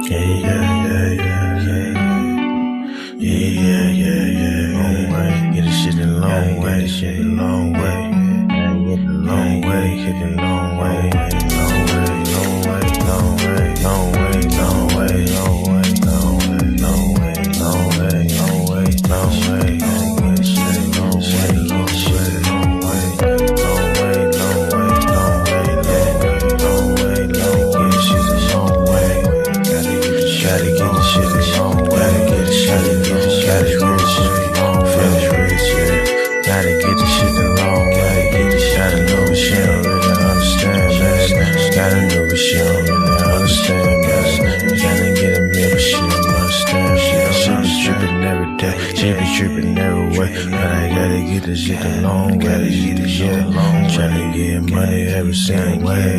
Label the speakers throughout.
Speaker 1: Long way, get this shit a long way, shit a long way. Long way, hit the long way, long way, long way, long way, long way, long way, long way, long way, long way, long way, long way, long way, long way, shit long way, long shit long way, long way, long way, long way, long way, long way, shit a long way. Gotta get the shit a long way, get the shit a long way, finish rich, yeah. Gotta get the shit a long way, get the shit a long way. She don't really understand, man. Gotta know what she don't really understand, man. Gotta get a meal, but she don't understand. She be tripping every day, she be tripping every way. But I gotta get this shit a long way, yeah. Tryna get money every single way,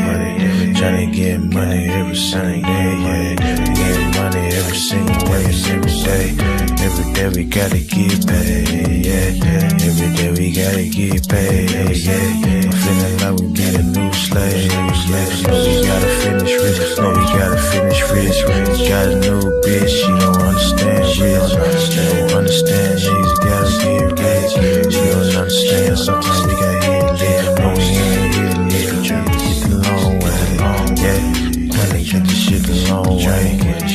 Speaker 1: tryna get money every single day, yeah. Get money every single way, every day. Every day we gotta get paid, yeah. Every day we gotta get paid, yeah. I'm feeling like we be the new slaves, no, we gotta finish rich, no, we gotta finish rich. Got a new bitch, she don't understand, don't understand, niggas gotta get rich. She don't understand, sometimes we gotta hit lit, no, we ain't hit lit. Tryna get the long way, yeah. Tryna get the shit the long way,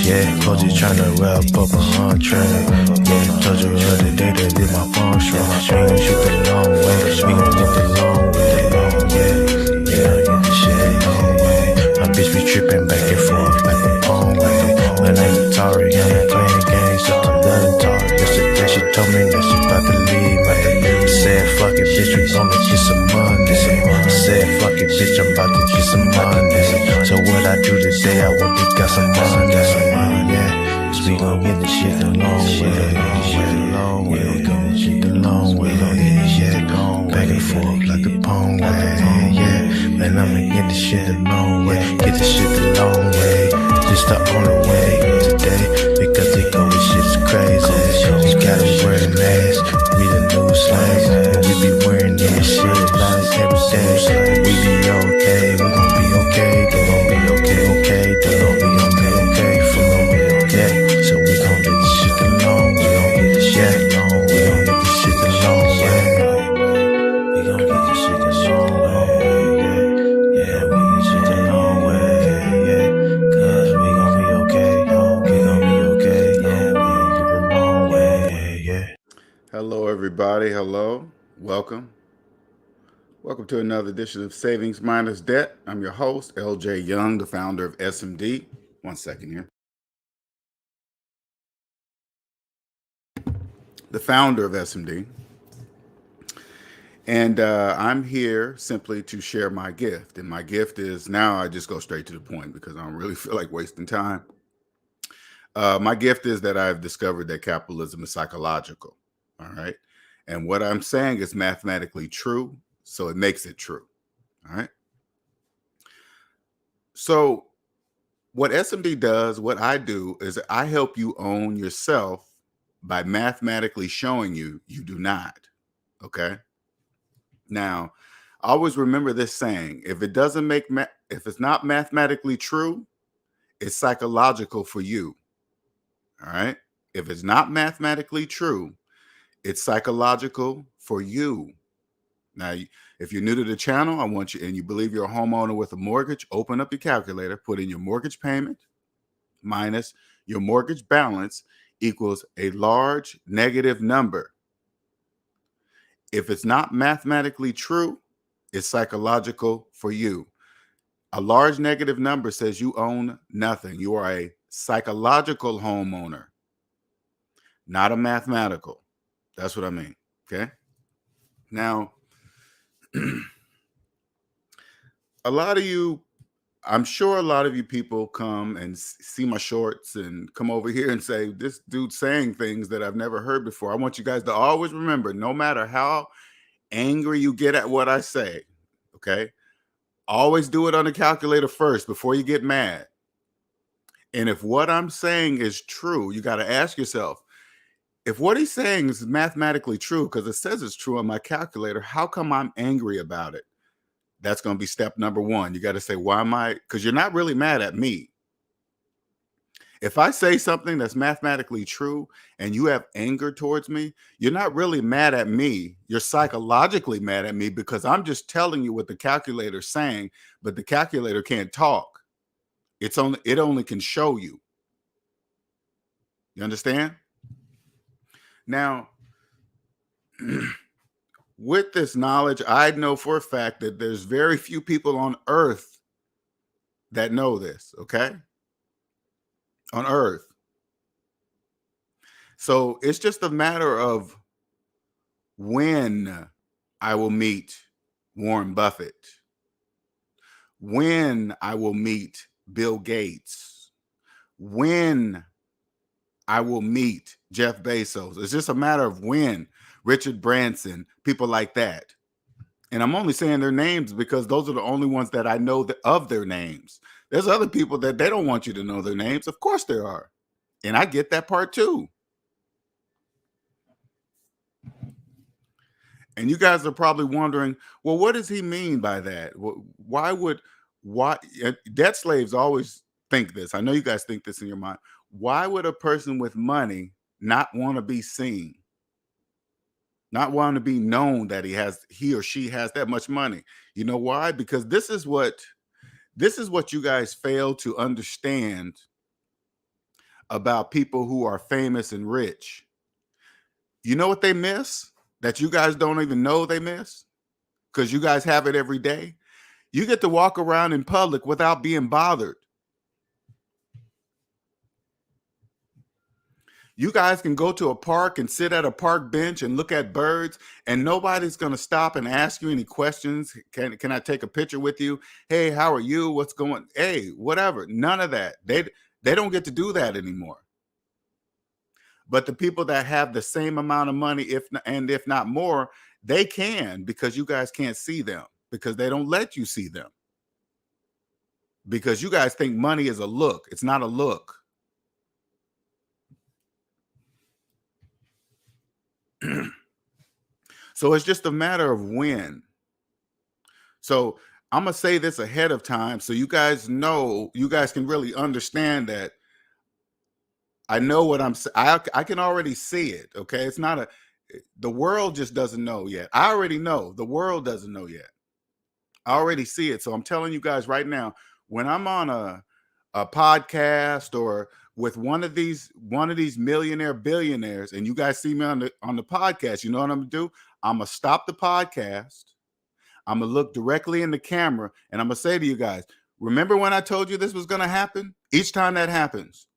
Speaker 1: yeah. Cause you tryna wrap up a entree, yeah. Told you the other day that did my palm strong. We gon' shoot the long way, we gon' get the long way, yeah. Yeah, get the shit the long way. My bitch be trippin' back and forth like a palm way. My name is Tari, I ain't playing games, so I'm done Tari. Yesterday she told me that she about to leave, man. Said fuck it, bitch, we gonna get some money. Said fuck it, bitch, I'm about to get some money. So what I do today, I want to get some money, yeah. Cause we gon' get the shit the long way, we gon' get shit the long way, yeah. Back and forth like the palm way, yeah. Man, I'ma get the shit the long way, get the shit the long way. Just the only way today, because they go with shit's crazy. We gotta wear a mask, we the new slaves, and we be wearing this shit like every day. We be okay, we gon' be okay, they gon' be okay, they gon' be okay for me, yeah. So we gon' get this shit the long way, we gon' get this shit the long way, we gon' get this shit the long way, we gon' get this shit the long way, yeah, we get this shit the long way, yeah. Cause we gon' be okay, we gon' be okay, yeah, we gon' get the long way, yeah.
Speaker 2: Hello, everybody. Hello. Welcome. Welcome to another edition of Savings Minus Debt. I'm your host, LJ Young, the founder of SMD. 1 second here. The founder of SMD. And I'm here simply to share my gift. And my gift is, now I just go straight to the point because I don't really feel like wasting time. My gift is that I've discovered that capitalism is psychological. All right. And what I'm saying is mathematically true. So it makes it true. All right. So what SMD does, what I do is I help you own yourself by mathematically showing you do not. Okay. Now, always remember this saying: if it doesn't make if it's not mathematically true, it's psychological for you. All right. If it's not mathematically true, it's psychological for you. Now, if you're new to the channel, I want you, and you believe you're a homeowner with a mortgage, open up your calculator, put in your mortgage payment minus your mortgage balance equals a large negative number. If it's not mathematically true, it's psychological for you. A large negative number says you own nothing. You are a psychological homeowner, not a mathematical. That's what I mean. Okay. Now, a lot of you, I'm sure a lot of you people come and see my shorts and come over here and say, this dude's saying things that I've never heard before. I want you guys to always remember, no matter how angry you get at what I say, okay, always do it on the calculator first before you get mad. And if what I'm saying is true, you got to ask yourself, if what he's saying is mathematically true, because it says it's true on my calculator, how come I'm angry about it? That's going to be step number one. You got to say, why am I? Because you're not really mad at me. If I say something that's mathematically true and you have anger towards me, you're not really mad at me. You're psychologically mad at me because I'm just telling you what the calculator's saying, but the calculator can't talk. It only can show you. You understand? Now, with this knowledge, I know for a fact that there's very few people on earth that know this, okay? On earth. So it's just a matter of when I will meet Warren Buffett, when I will meet Bill Gates, when I will meet Jeff Bezos. It's just a matter of when. Richard Branson, people like that. And I'm only saying their names because those are the only ones that I know of their names. There's other people that they don't want you to know their names. Of course there are. And I get that part too. And you guys are probably wondering, well, what does he mean by that? Why debt slaves always think this. I know you guys think this in your mind. Why would a person with money not want to be seen? Not want to be known that he or she has that much money? You know why? Because this is what you guys fail to understand about people who are famous and rich. You know what they miss that you guys don't even know they miss? Because you guys have it every day. You get to walk around in public without being bothered. You guys can go to a park and sit at a park bench and look at birds, and nobody's going to stop and ask you any questions. Can I take a picture with you? Hey, how are you? What's going? Hey, whatever. None of that. They don't get to do that anymore. But the people that have the same amount of money, if not more, they can, because you guys can't see them, because they don't let you see them. Because you guys think money is a look. It's not a look. So it's just a matter of when. So I'm going to say this ahead of time so you guys know, you guys can really understand that I know what I'm saying. I can already see it, okay? It's not the world just doesn't know yet. I already know. The world doesn't know yet. I already see it. So I'm telling you guys right now, when I'm on a podcast or with one of these billionaires, and you guys see me on the podcast, you know what I'm gonna do? I'm gonna stop the podcast. I'm gonna look directly in the camera, and I'm gonna say to you guys, remember when I told you this was gonna happen? Each time that happens,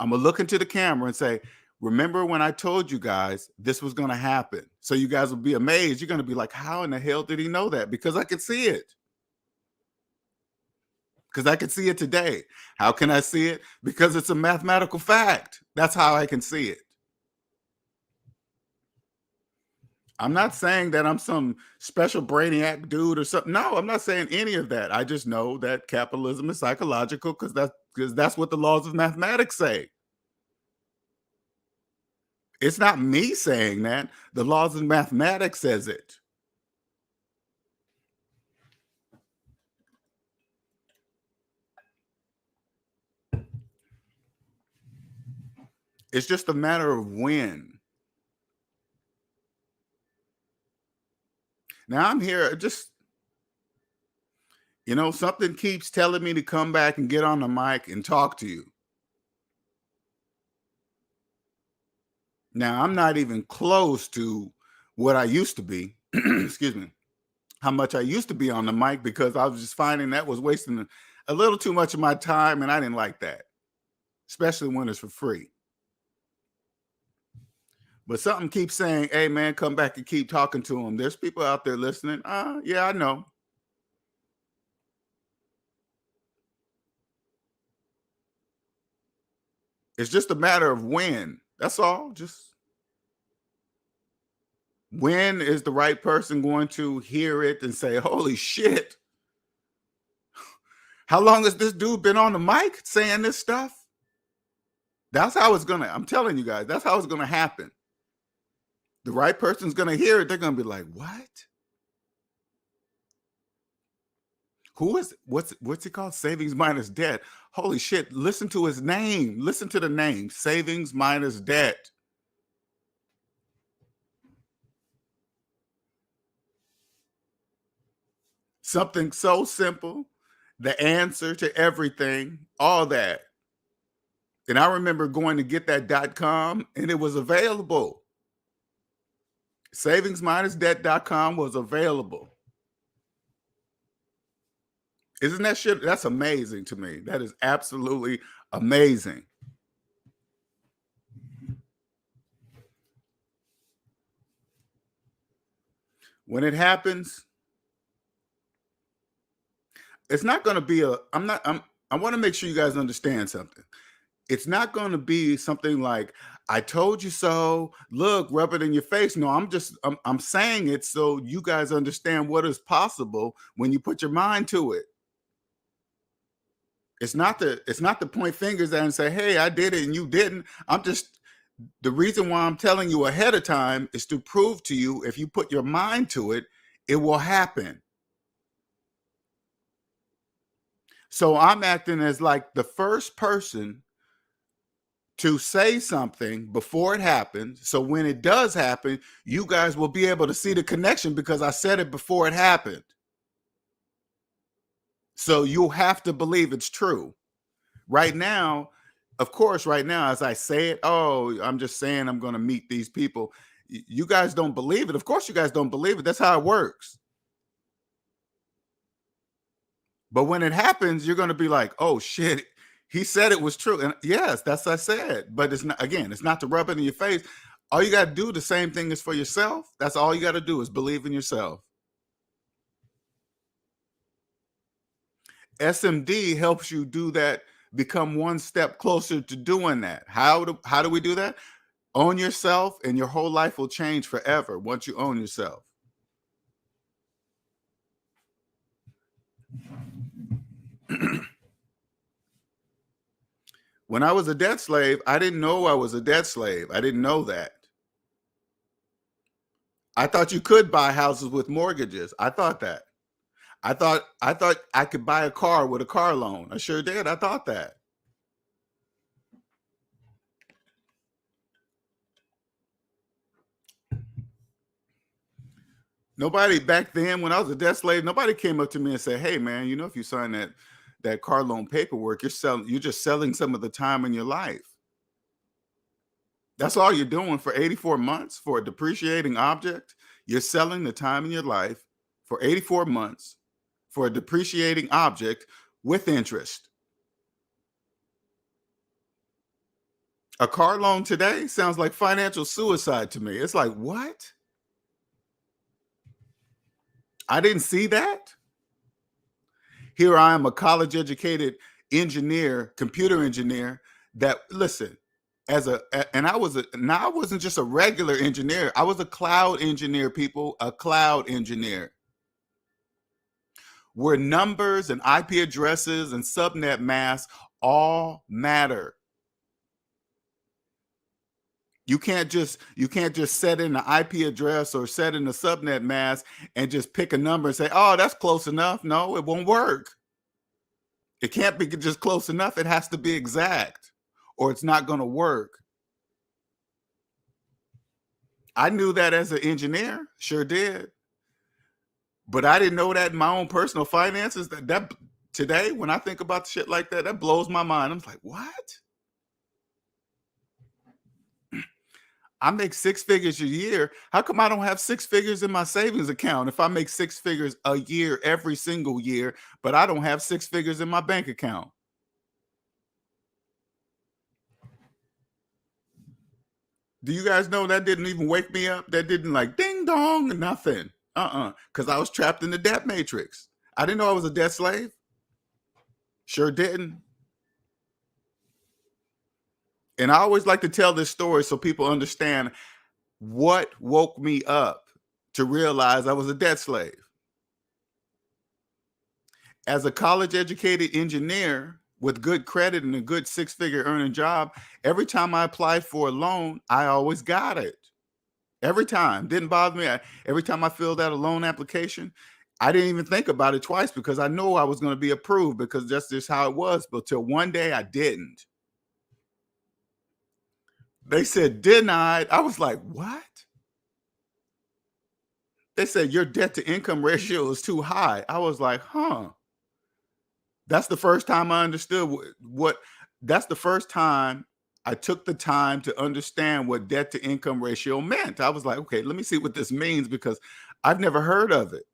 Speaker 2: I'm gonna look into the camera and say, remember when I told you guys this was gonna happen? So you guys will be amazed. You're gonna be like, how in the hell did he know that? Because I could see it. Because I can see it today. How can I see it? Because it's a mathematical fact. That's how I can see it. I'm not saying that I'm some special brainiac dude or something. No, I'm not saying any of that. I just know that capitalism is psychological because that's what the laws of mathematics say. It's not me saying that. The laws of mathematics says it. It's just a matter of when. Now I'm here just, something keeps telling me to come back and get on the mic and talk to you. Now, I'm not even close to what I used to be. Excuse me. How much I used to be on the mic, because I was just finding that was wasting a little too much of my time, and I didn't like that, especially when it's for free. But something keeps saying, hey, man, come back and keep talking to them. There's people out there listening. Yeah, I know. It's just a matter of when. That's all. Just when is the right person going to hear it and say, holy shit. How long has this dude been on the mic saying this stuff? That's how it's going to, I'm telling you guys, that's how it's going to happen. The right person's going to hear it. They're going to be like, what? What's he called? Savings minus debt. Holy shit. Listen to his name. Listen to the name. Savings minus debt. Something so simple, the answer to everything, all that. And I remember going to get that .com and it was available. SavingsMinusDebt.com was available. Isn't that shit? That's amazing to me. That is absolutely amazing. When it happens, it's not going to be I want to make sure you guys understand something. It's not going to be something like, I told you so, look, rub it in your face. No, I'm saying it so you guys understand what is possible when you put your mind to it. It's not to point fingers at and say, hey, I did it and you didn't. The reason why I'm telling you ahead of time is to prove to you, if you put your mind to it, it will happen. So I'm acting as like the first person to say something before it happens. So when it does happen, you guys will be able to see the connection because I said it before it happened. So you'll have to believe it's true. Right now, of course, right now, as I say it, oh, I'm just saying I'm going to meet these people. You guys don't believe it. Of course, you guys don't believe it. That's how it works. But when it happens, you're going to be like, oh, shit, he said it was true. And yes, that's what I said. But it's not, again, it's not to rub it in your face. All you got to do, the same thing is for yourself. That's all you got to do is believe in yourself. SMD helps you do that, become one step closer to doing that. How do we do that? Own yourself, and your whole life will change forever once you own yourself. When I was a debt slave, I didn't know I was a debt slave. I didn't know that. I thought you could buy houses with mortgages. I thought that. I thought I could buy a car with a car loan. I sure did. I thought that. Nobody back then, when I was a debt slave, nobody came up to me and said, hey man, you know, if you sign that car loan paperwork, you're just selling some of the time in your life. That's all you're doing for 84 months for a depreciating object. You're selling the time in your life for 84 months for a depreciating object with interest. A car loan today sounds like financial suicide to me. It's like, what? I didn't see that. Here I am, a college educated engineer, computer engineer that, listen, I wasn't just a regular engineer. I was a cloud engineer, people, a cloud engineer, where numbers and IP addresses and subnet masks all matter. You can't just set in an IP address or set in a subnet mask and just pick a number and say, oh, that's close enough. No, it won't work. It can't be just close enough. It has to be exact, or it's not going to work. I knew that as an engineer, sure did. But I didn't know that in my own personal finances. That today, when I think about shit like that, that blows my mind. I'm like, what? I make 6 figures a year. How come I don't have 6 figures in my savings account if I make 6 figures a year every single year, but I don't have 6 figures in my bank account? Do you guys know that didn't even wake me up? That didn't like ding dong, nothing. Because I was trapped in the debt matrix. I didn't know I was a debt slave. Sure didn't. And I always like to tell this story so people understand what woke me up to realize I was a debt slave. As a college educated engineer with good credit and a good 6-figure earning job, every time I applied for a loan, I always got it. Every time. Didn't bother me. Every time I filled out a loan application, I didn't even think about it twice because I knew I was going to be approved because that's just how it was. But till one day I didn't. They said denied. I was like, what? They said your debt to income ratio is too high. I was like, huh. That's the first time I understood what that's the first time I took the time to understand what debt to income ratio meant. I was like, okay, let me see what this means because I've never heard of it.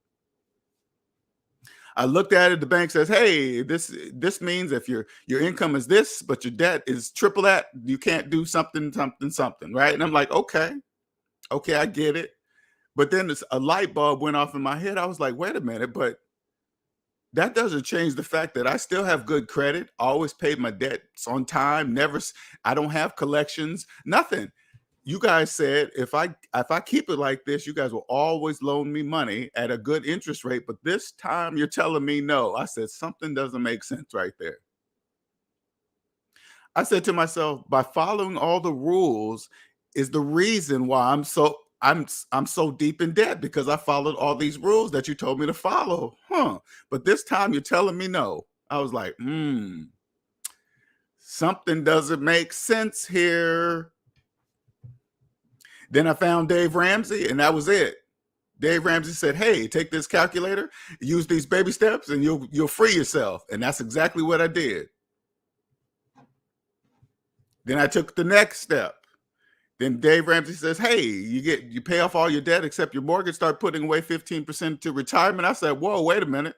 Speaker 2: I looked at it. The bank says, "Hey, this means if your income is this, but your debt is triple that, you can't do something, something, something, right?" And I'm like, "Okay, I get it." But then a light bulb went off in my head. I was like, "Wait a minute!" But that doesn't change the fact that I still have good credit. Always paid my debts on time. I don't have collections. Nothing. You guys said if I keep it like this, you guys will always loan me money at a good interest rate. But this time you're telling me no. I said something doesn't make sense right there. I said to myself, by following all the rules is the reason why I'm so deep in debt because I followed all these rules that you told me to follow. Huh. But this time you're telling me no. I was like, something doesn't make sense here. Then I found Dave Ramsey, and that was it. Dave Ramsey said, "Hey, take this calculator, use these baby steps, and you'll free yourself." And that's exactly what I did. Then I took the next step. Then Dave Ramsey says, "Hey, you pay off all your debt except your mortgage, start putting away 15% to retirement." I said, "Whoa, wait a minute.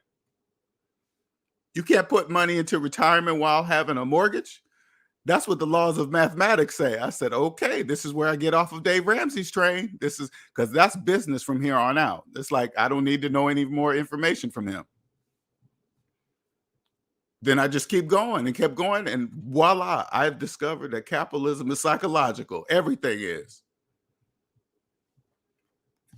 Speaker 2: You can't put money into retirement while having a mortgage?" That's what the laws of mathematics say. I said, "Okay, this is where I get off of Dave Ramsey's train. This is because that's business from here on out. It's like I don't need to know any more information from him." Then I just keep going and kept going, and voila, I've discovered that capitalism is psychological. Everything is.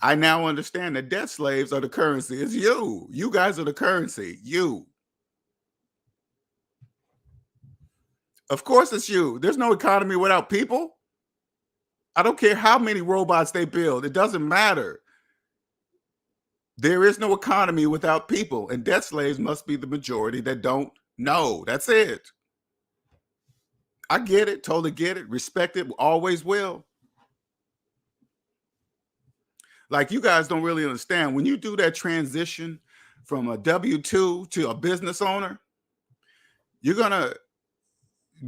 Speaker 2: I now understand that debt slaves are the currency. It's you. You guys are the currency. You. Of course, it's you. There's no economy without people. I don't care how many robots they build. It doesn't matter. There is no economy without people, and debt slaves must be the majority that don't know. That's it. I get it, totally get it, respect it, always will. Like you guys don't really understand when you do that transition from a W-2 to a business owner, you're gonna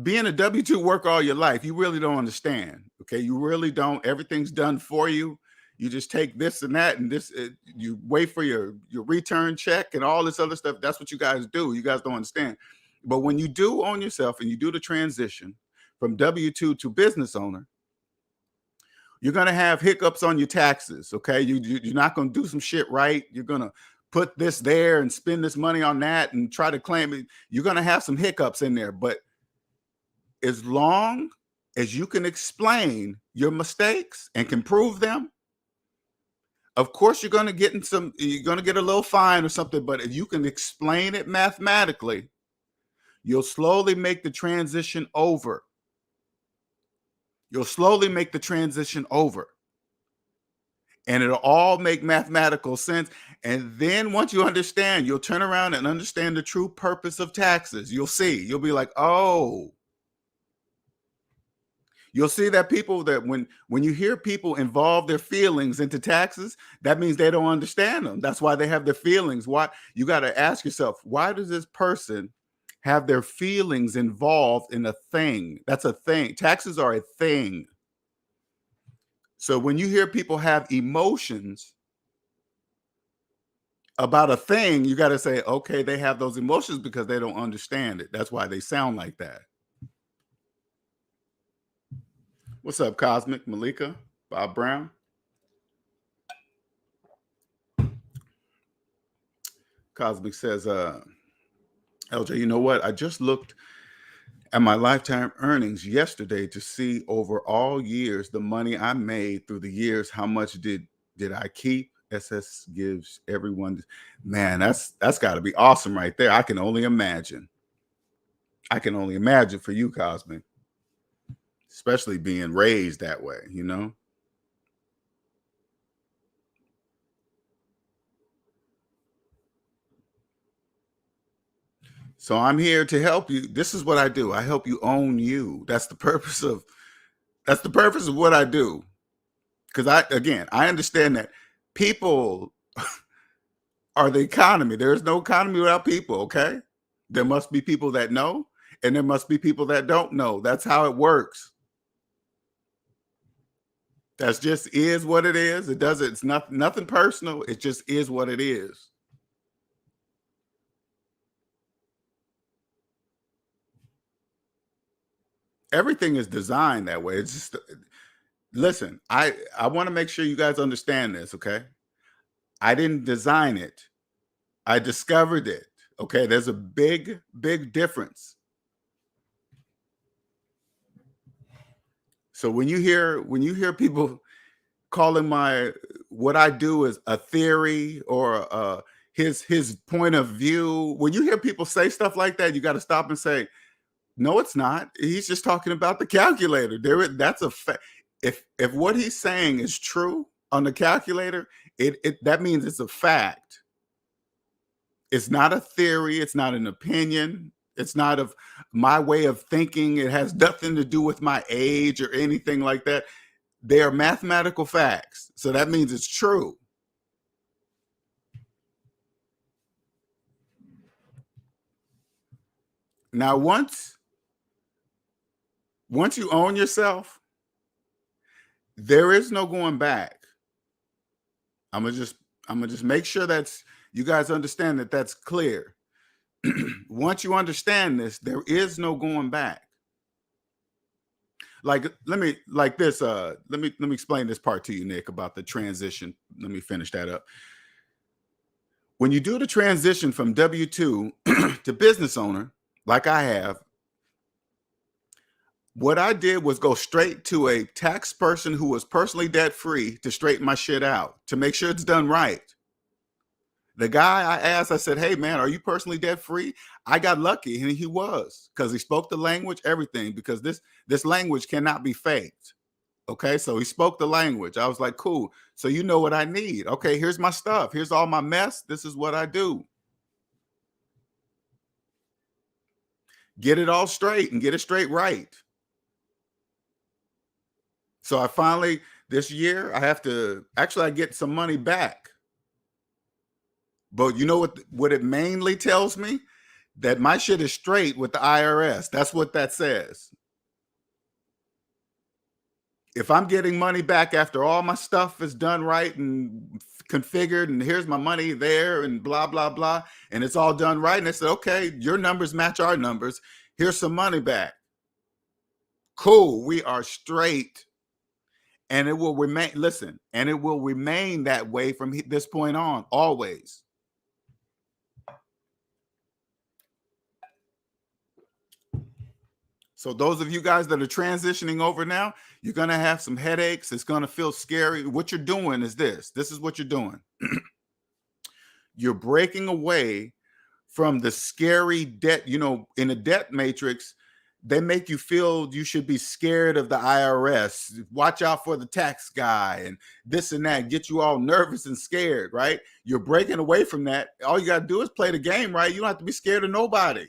Speaker 2: being a W-2 worker all your life. You really don't understand. Okay, you really don't. Everything's done for you. You just take this and that, and this. You wait for your return check and all this other stuff. That's what you guys do. You guys don't understand. But when you do own yourself and you do the transition from W-2 to business owner, you're gonna have hiccups on your taxes. Okay, you're not gonna do some shit right. You're gonna put this there and spend this money on that and try to claim it. You're gonna have some hiccups in there, but as long as you can explain your mistakes and can prove them, of course you're going to get you're going to get a little fine or something, but if you can explain it mathematically, you'll slowly make the transition over. You'll slowly make the transition over. And it'll all make mathematical sense. And then once you understand, you'll turn around and understand the true purpose of taxes. You'll see. You'll be like, oh, you'll see that people that when you hear people involve their feelings into taxes, that means they don't understand them. That's why they have their feelings. Why you got to ask yourself, why does this person have their feelings involved in a thing? That's a thing. Taxes are a thing. So when you hear people have emotions about a thing, you got to say, okay, they have those emotions because they don't understand it. That's why they sound like that. What's up, Cosmic, Malika, Bob Brown? Cosmic says, LJ, you know what? I just looked at my lifetime earnings yesterday to see over all years the money I made through the years. How much did I keep? SS gives everyone. Man, that's got to be awesome right there. I can only imagine. I can only imagine for you, Cosmic, especially being raised that way, you know? So I'm here to help you. This is what I do. I help you own you. That's the purpose of what I do. Because I understand that people are the economy. There's no economy without people, okay? There must be people that know, and there must be people that don't know. That's how it works. That's just is what it is. It's nothing personal. It just is what it is. Everything is designed that way. It's just listen, I want to make sure you guys understand this, okay? I didn't design it. I discovered it. Okay, there's a big difference. So when you hear people calling what I do is a theory or his point of view, when you hear people say stuff like that, you got to stop and say, no, it's not. He's just talking about the calculator. That's a fact. If what he's saying is true on the calculator, that means it's a fact. It's not a theory. It's not an opinion. It's not of my way of thinking. It has nothing to do with my age or anything like that. They are mathematical facts. So that means it's true. Now, once you own yourself, there is no going back. I'm gonna just make sure you guys understand that's clear. Once you understand this, there is no going back. Let me explain this part to you, Nick, about the transition. Let me finish that up. When you do the transition from W-2 to business owner, like I have, what I did was go straight to a tax person who was personally debt free to straighten my shit out, to make sure it's done right. The guy I asked, I said, hey, man, are you personally debt free? I got lucky, and he was, because he spoke the language, everything, because this language cannot be faked. Okay, so he spoke the language. I was like, cool. So you know what I need. Okay, here's my stuff. Here's all my mess. This is what I do. Get it all straight and get it straight right. So I finally, this year, I get some money back. But you know what it mainly tells me? That my shit is straight with the IRS. That's what that says. If I'm getting money back after all my stuff is done right and configured, and here's my money there and blah, blah, blah, and it's all done right, and they said, okay, your numbers match our numbers. Here's some money back. Cool, we are straight. And it will remain, and it will remain that way from this point on, always. So those of you guys that are transitioning over now, you're going to have some headaches. It's going to feel scary. What you're doing is this. This is what you're doing. You're breaking away from the scary debt. You know, in the debt matrix, they make you feel you should be scared of the IRS. Watch out for the tax guy and this and that. Get you all nervous and scared, right? You're breaking away from that. All you got to do is play the game, right? You don't have to be scared of nobody.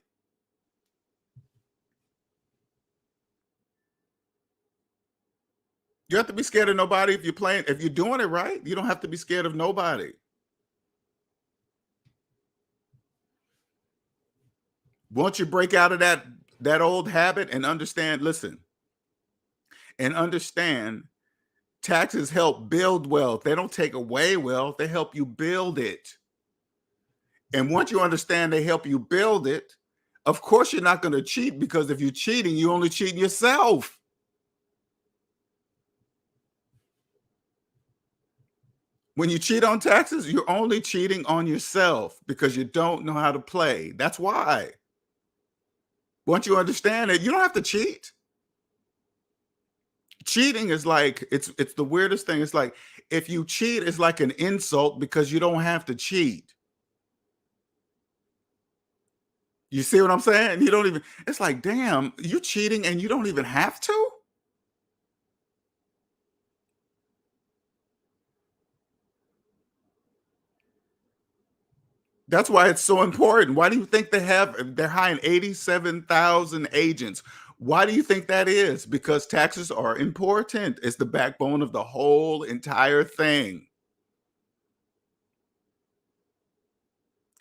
Speaker 2: You have to be scared of nobody if you're doing it right. You don't have to be scared of nobody. Once you break out of that old habit and understand, taxes help build wealth. They don't take away wealth. They help you build it. And once you understand they help you build it, of course you're not going to cheat, because if you're cheating, you're only cheating yourself. When you cheat on taxes, you're only cheating on yourself because you don't know how to play. That's why. Once you understand it, you don't have to cheat. Cheating is like, it's the weirdest thing. It's like, if you cheat, it's like an insult because you don't have to cheat. You see what I'm saying? You don't even, it's like, damn, you're cheating and you don't even have to? That's why it's so important. Why do you think they're hiring 87,000 agents? Why do you think that is? Because taxes are important. It's the backbone of the whole entire thing.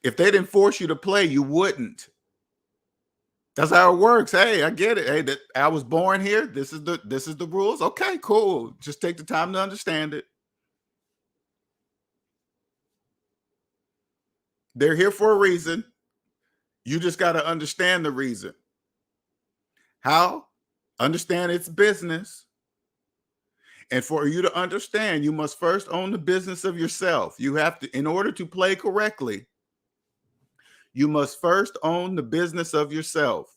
Speaker 2: If they didn't force you to play, you wouldn't. That's how it works. Hey, I get it. Hey, I was born here. This is the rules. Okay, cool. Just take the time to understand it. They're here for a reason. You just got to understand the reason. How? Understand its business. And for you to understand, you must first own the business of yourself. You have to, in order to play correctly, you must first own the business of yourself.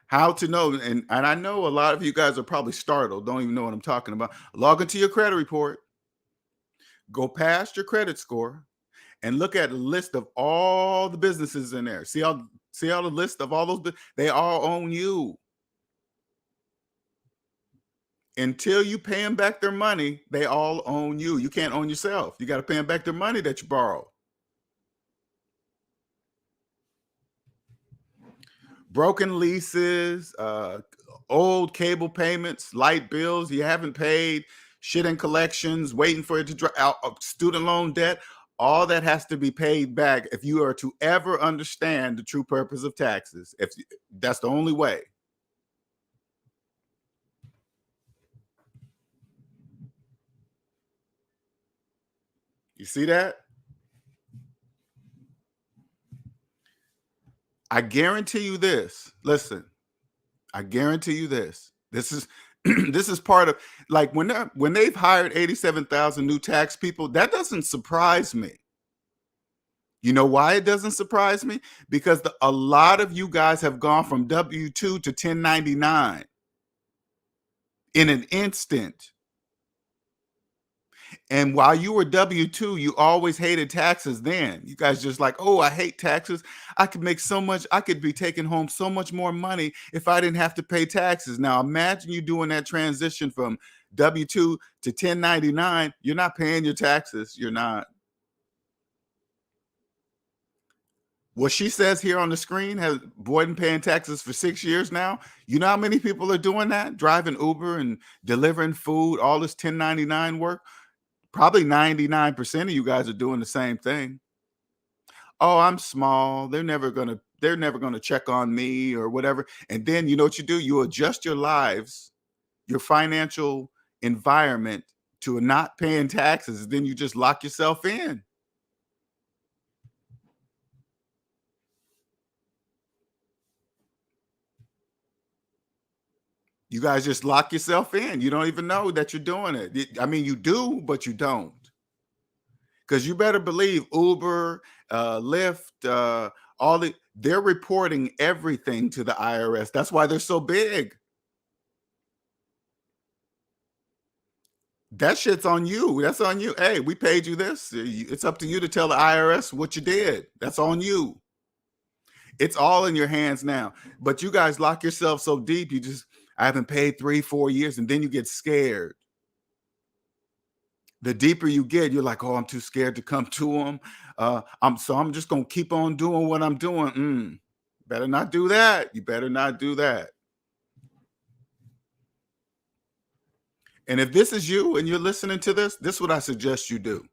Speaker 2: How to know, and I know a lot of you guys are probably startled, don't even know what I'm talking about. Log into your credit report, go past your credit score, and look at a list of all the businesses in there. See all the list of all those, they all own you. Until you pay them back their money, they all own you. You can't own yourself. You got to pay them back their money that you borrowed. Broken leases, old cable payments, light bills you haven't paid, shit in collections, waiting for it to drop out, student loan debt, all that has to be paid back if you are to ever understand the true purpose of taxes. If that's the only way. You see that? I guarantee you this. Listen, I guarantee you this. This is this is part of, like, when they've hired 87,000 new tax people, that doesn't surprise me. You know why it doesn't surprise me? Because a lot of you guys have gone from W-2 to 1099 in an instant. And while you were W-2, you always hated taxes then. You guys just like, oh, I hate taxes. I could make so much, I could be taking home so much more money if I didn't have to pay taxes. Now imagine you doing that transition from W-2 to 1099. You're not paying your taxes. You're not. What she says here on the screen has avoiding paying taxes for 6 years now. You know how many people are doing that? Driving Uber and delivering food, all this 1099 work. Probably 99% of you guys are doing the same thing. Oh, I'm small. They're never gonna check on me or whatever. And then you know what you do? You adjust your lives, your financial environment to not paying taxes. Then you just lock yourself in. You guys just lock yourself in. You don't even know that you're doing it. I mean, you do, but you don't. Because you better believe Uber, Lyft, they're reporting everything to the IRS. That's why they're so big. That shit's on you. That's on you. Hey, we paid you this. It's up to you to tell the IRS what you did. That's on you. It's all in your hands now. But you guys lock yourself so deep, I haven't paid 3-4 years, and then you get scared. The deeper you get, you're like, oh, I'm too scared to come to them. I'm just gonna keep on doing what I'm doing. Better not do that. You better not do that. And if this is you and you're listening to this is what I suggest you do.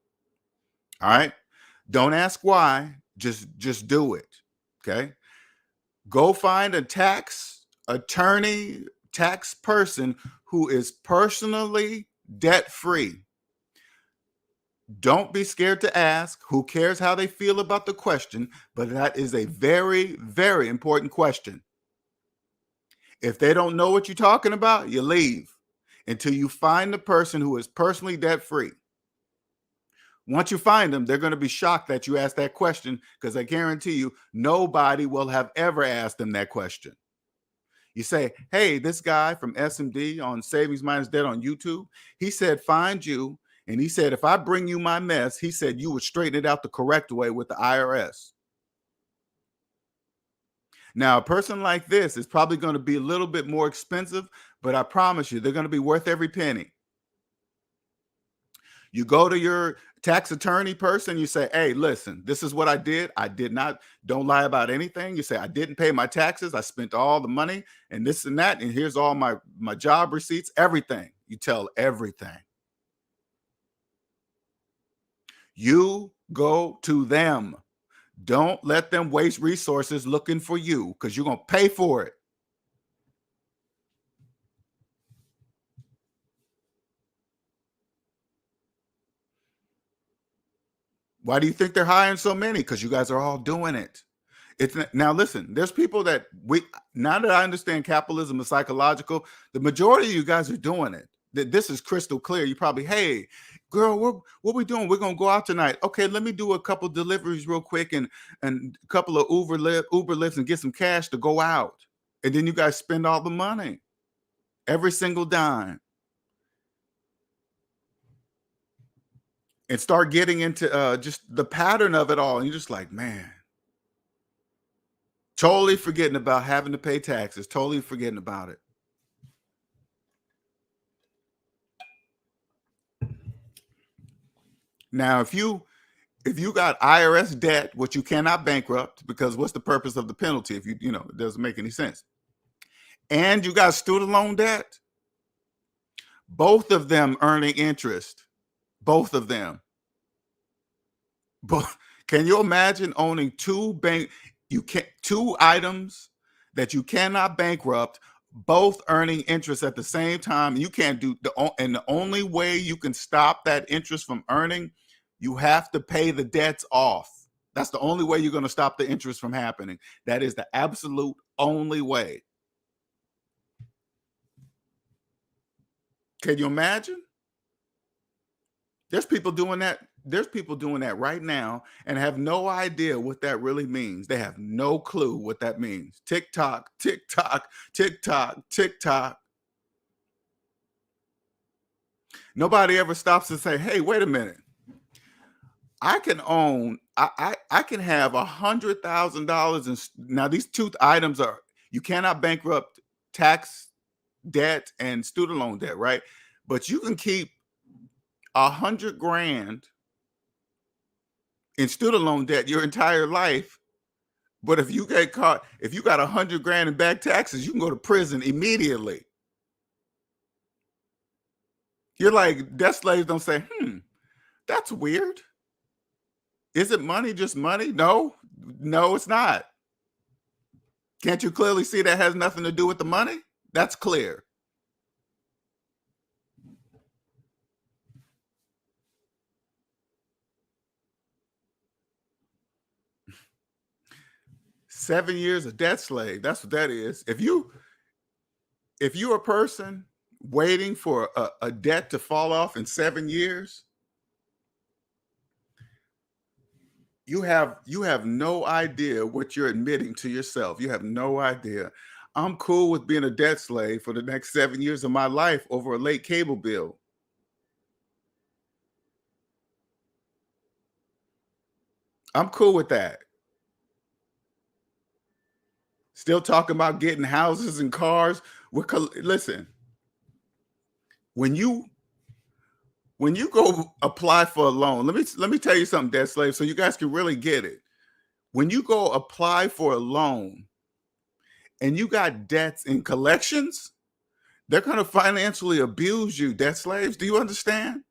Speaker 2: All right. Don't ask why. Just do it. Okay. Go find a tax attorney, tax person who is personally debt-free. Don't be scared to ask. Who cares how they feel about the question? But that is a very, very important question. If they don't know what you're talking about, you leave until you find the person who is personally debt-free. Once you find them, they're going to be shocked that you asked that question, because I guarantee you, nobody will have ever asked them that question. You say, hey, this guy from SMD on SavingsMinusDebt on YouTube, he said, find you. And he said, if I bring you my mess, he said, you would straighten it out the correct way with the IRS. Now, a person like this is probably going to be a little bit more expensive, but I promise you, they're going to be worth every penny. You go to your tax attorney person, you say, hey, listen, this is what I did. I did not, don't lie about anything. You say, I didn't pay my taxes. I spent all the money and this and that. And here's all my job receipts, everything. You tell everything. You go to them. Don't let them waste resources looking for you because you're going to pay for it. Why do you think they're hiring so many? Because you guys are all doing it. Now listen, there's people that now that I understand capitalism is psychological, the majority of you guys are doing it. This is crystal clear. You probably, hey, girl, what we doing? We're gonna go out tonight. Okay, let me do a couple deliveries real quick and a couple of Uber lifts and get some cash to go out. And then you guys spend all the money, every single dime. And start getting into just the pattern of it all. And you're just like, man, totally forgetting about having to pay taxes, totally forgetting about it. Now, if you got IRS debt, which you cannot bankrupt, because what's the purpose of the penalty if you know, it doesn't make any sense. And you got student loan debt, both of them earning interest. Both of them. But can you imagine owning two items that you cannot bankrupt, both earning interest at the same time? You can't do and the only way you can stop that interest from earning, you have to pay the debts off. That's the only way you're going to stop the interest from happening. That is the absolute only way. Can you imagine? There's people doing that. There's people doing that right now and have no idea what that really means. They have no clue what that means. Tick tock, tick tock, tick tock, tick tock. Nobody ever stops to say, hey, wait a minute. I can own, I can have $100,000 in, now these two items are, you cannot bankrupt tax debt and student loan debt, right? But you can keep 100 grand in student loan debt your entire life. But if you get caught, if you got 100 grand in back taxes, you can go to prison immediately. You're like, debt slaves don't say, that's weird. Is it money just money? No, it's not. Can't you clearly see that has nothing to do with the money? That's clear. $7 years of debt slave. That's what that is. If you're a person waiting for a debt to fall off in 7 years, you have no idea what you're admitting to yourself. You have no idea. I'm cool with being a debt slave for the next 7 years of my life over a late cable bill. I'm cool with that. Still talking about getting houses and cars. Listen, when you go apply for a loan, let me tell you something, debt slave, so you guys can really get it. When you go apply for a loan and you got debts in collections, they're going to financially abuse you, debt slaves. Do you understand?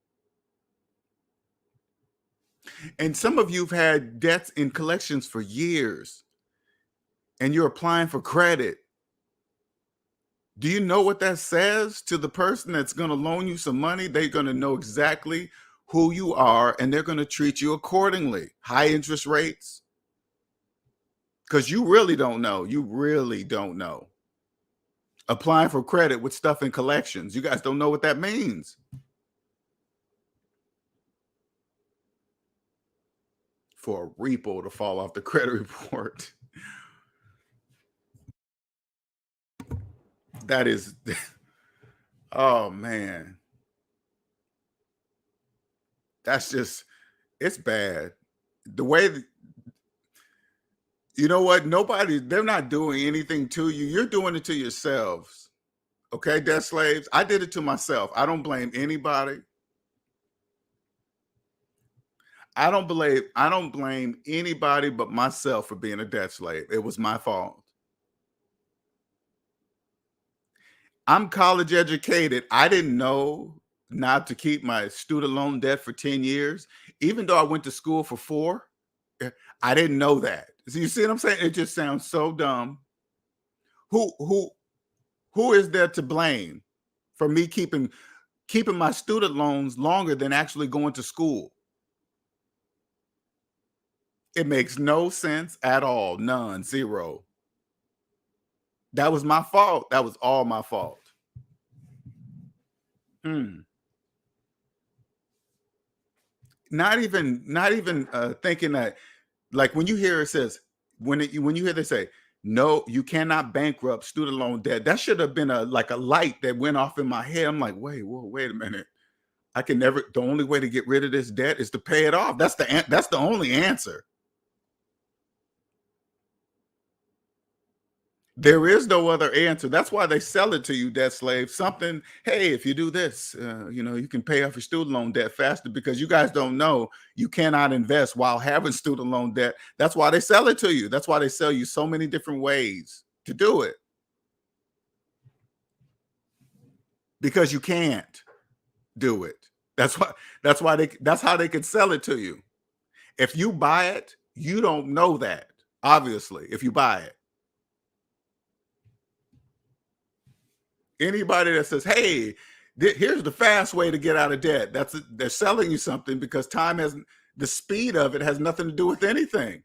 Speaker 2: And some of you've had debts in collections for years and you're applying for credit. Do you know what that says to the person that's going to loan you some money? They're going to know exactly who you are and they're going to treat you accordingly. High interest rates. Because you really don't know. You really don't know. Applying for credit with stuff in collections. You guys don't know what that means. For a repo to fall off the credit report. That is, oh man. That's just, it's bad. The way that, you know what? They're not doing anything to you. You're doing it to yourselves. Okay, debt slaves? I did it to myself. I don't blame anybody. I don't blame anybody but myself for being a debt slave. It was my fault. I'm college educated. I didn't know not to keep my student loan debt for 10 years, even though I went to school for 4. I didn't know that. So you see what I'm saying? It just sounds so dumb. Who who who is there to blame for me keeping my student loans longer than actually going to school? It makes no sense at all. None, zero. That was my fault. That was all my fault. Hmm. Not even thinking that, like, when you hear it says, when you hear they say, no, you cannot bankrupt student loan debt, that should have been a light that went off in my head. I'm like, wait a minute. I can never, the only way to get rid of this debt is to pay it off. That's the only answer. There is no other answer. That's why they sell it to you, debt slave. Something, hey, if you do this, you can pay off your student loan debt faster, because you guys don't know you cannot invest while having student loan debt. That's why they sell it to you. That's why they sell you so many different ways to do it, because you can't do it. That's how they can sell it to you. If you buy it, you don't know that, obviously, if you buy it. Anybody that says, hey, here's the fast way to get out of debt, they're selling you something, because the speed of it has nothing to do with anything.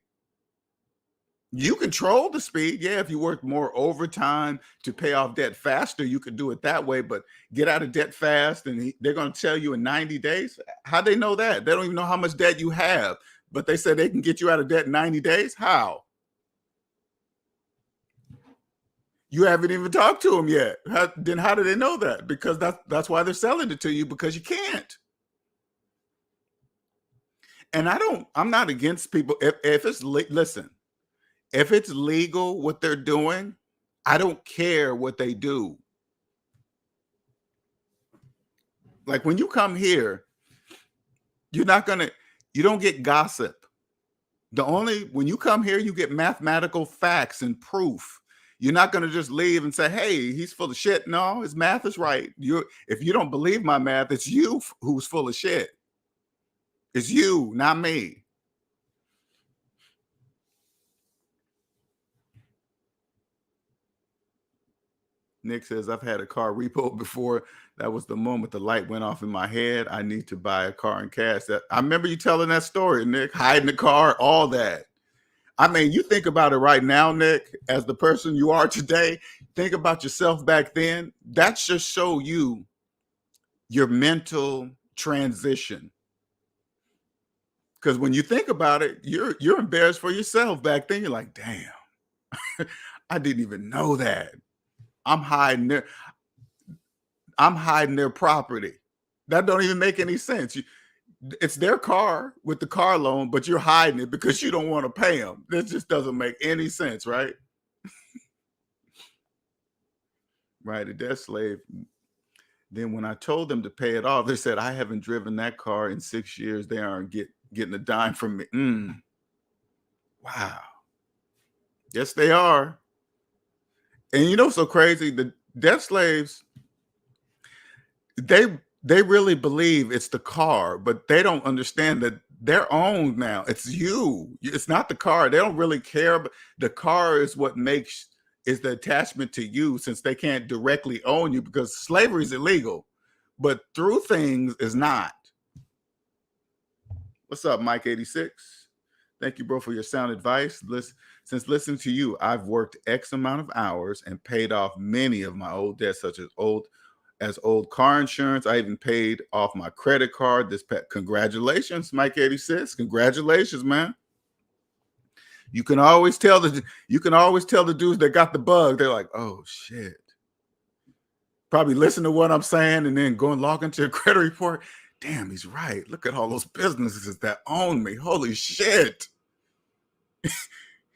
Speaker 2: You control the speed. Yeah, if you work more overtime to pay off debt faster, you could do it that way, but get out of debt fast, and they're going to tell you in 90 days. How they know that? They don't even know how much debt you have, but they said they can get you out of debt in 90 days. How? You haven't even talked to them yet. Then how do they know that? Because that's why they're selling it to you, because you can't. And I'm not against people. If it's, listen, if it's legal what they're doing, I don't care what they do. Like, when you come here, you don't get gossip. When you come here, you get mathematical facts and proof. You're not going to just leave and say, hey, he's full of shit. No, his math is right. If you don't believe my math, it's you who's full of shit. It's you, not me. Nick says, I've had a car repo before. That was the moment the light went off in my head. I need to buy a car in cash. I remember you telling that story, Nick, hiding the car, all that. I mean, you think about it right now, Nick, as the person you are today, think about yourself back then. That should show you your mental transition. Because when you think about it, you're embarrassed for yourself back then. You're like, damn, I didn't even know that. I'm hiding their property. That don't even make any sense. It's their car with the car loan, but you're hiding it because you don't want to pay them. This just doesn't make any sense, right? Right, a debt slave. Then when I told them to pay it off, they said, I haven't driven that car in 6 years. They aren't getting a dime from me. Wow. Yes, they are. And you know what's so crazy? The debt slaves, they really believe it's the car, but they don't understand that they're owned now. It's you. It's not the car. They don't really care. But the car is what is the attachment to you, since they can't directly own you, because slavery is illegal, but through things is not. What's up, Mike 86? Thank you, bro, for your sound advice. Since listening to you, I've worked X amount of hours and paid off many of my old debts, such as old car insurance. I even paid off my credit card this past. Congratulations, Mike 86. Congratulations, man. You can always tell the dudes that got the bug. They're like, oh shit. Probably listen to what I'm saying and then go and log into a credit report. Damn, he's right. Look at all those businesses that own me. Holy shit.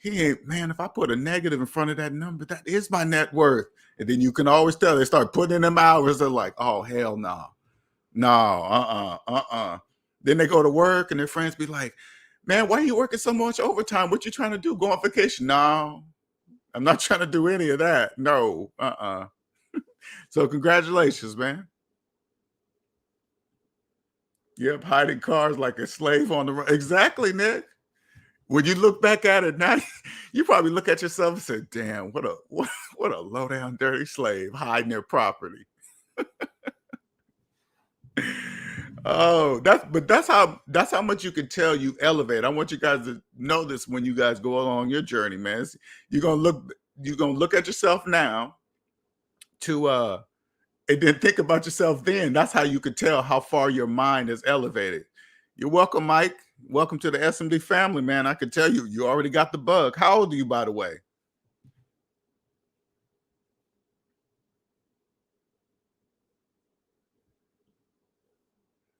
Speaker 2: Man, if I put a negative in front of that number, that is my net worth. And then you can always tell they start putting in them hours. They're like, oh, hell no. No, Then they go to work and their friends be like, man, why are you working so much overtime? What you trying to do? Go on vacation? No, I'm not trying to do any of that. No, So congratulations, man. Yep, hiding cars like a slave on the road. Exactly, Nick. When you look back at it now, you probably look at yourself and say, damn, what a low down dirty slave hiding their property. Oh, that's how much you can tell you elevate. I want you guys to know this when you guys go along your journey, man. You're gonna look at yourself now to and then think about yourself then. That's how you could tell how far your mind is elevated. You're welcome, Mike. Welcome to the SMD family, man. I can tell you already got the bug. How old are you, by the way?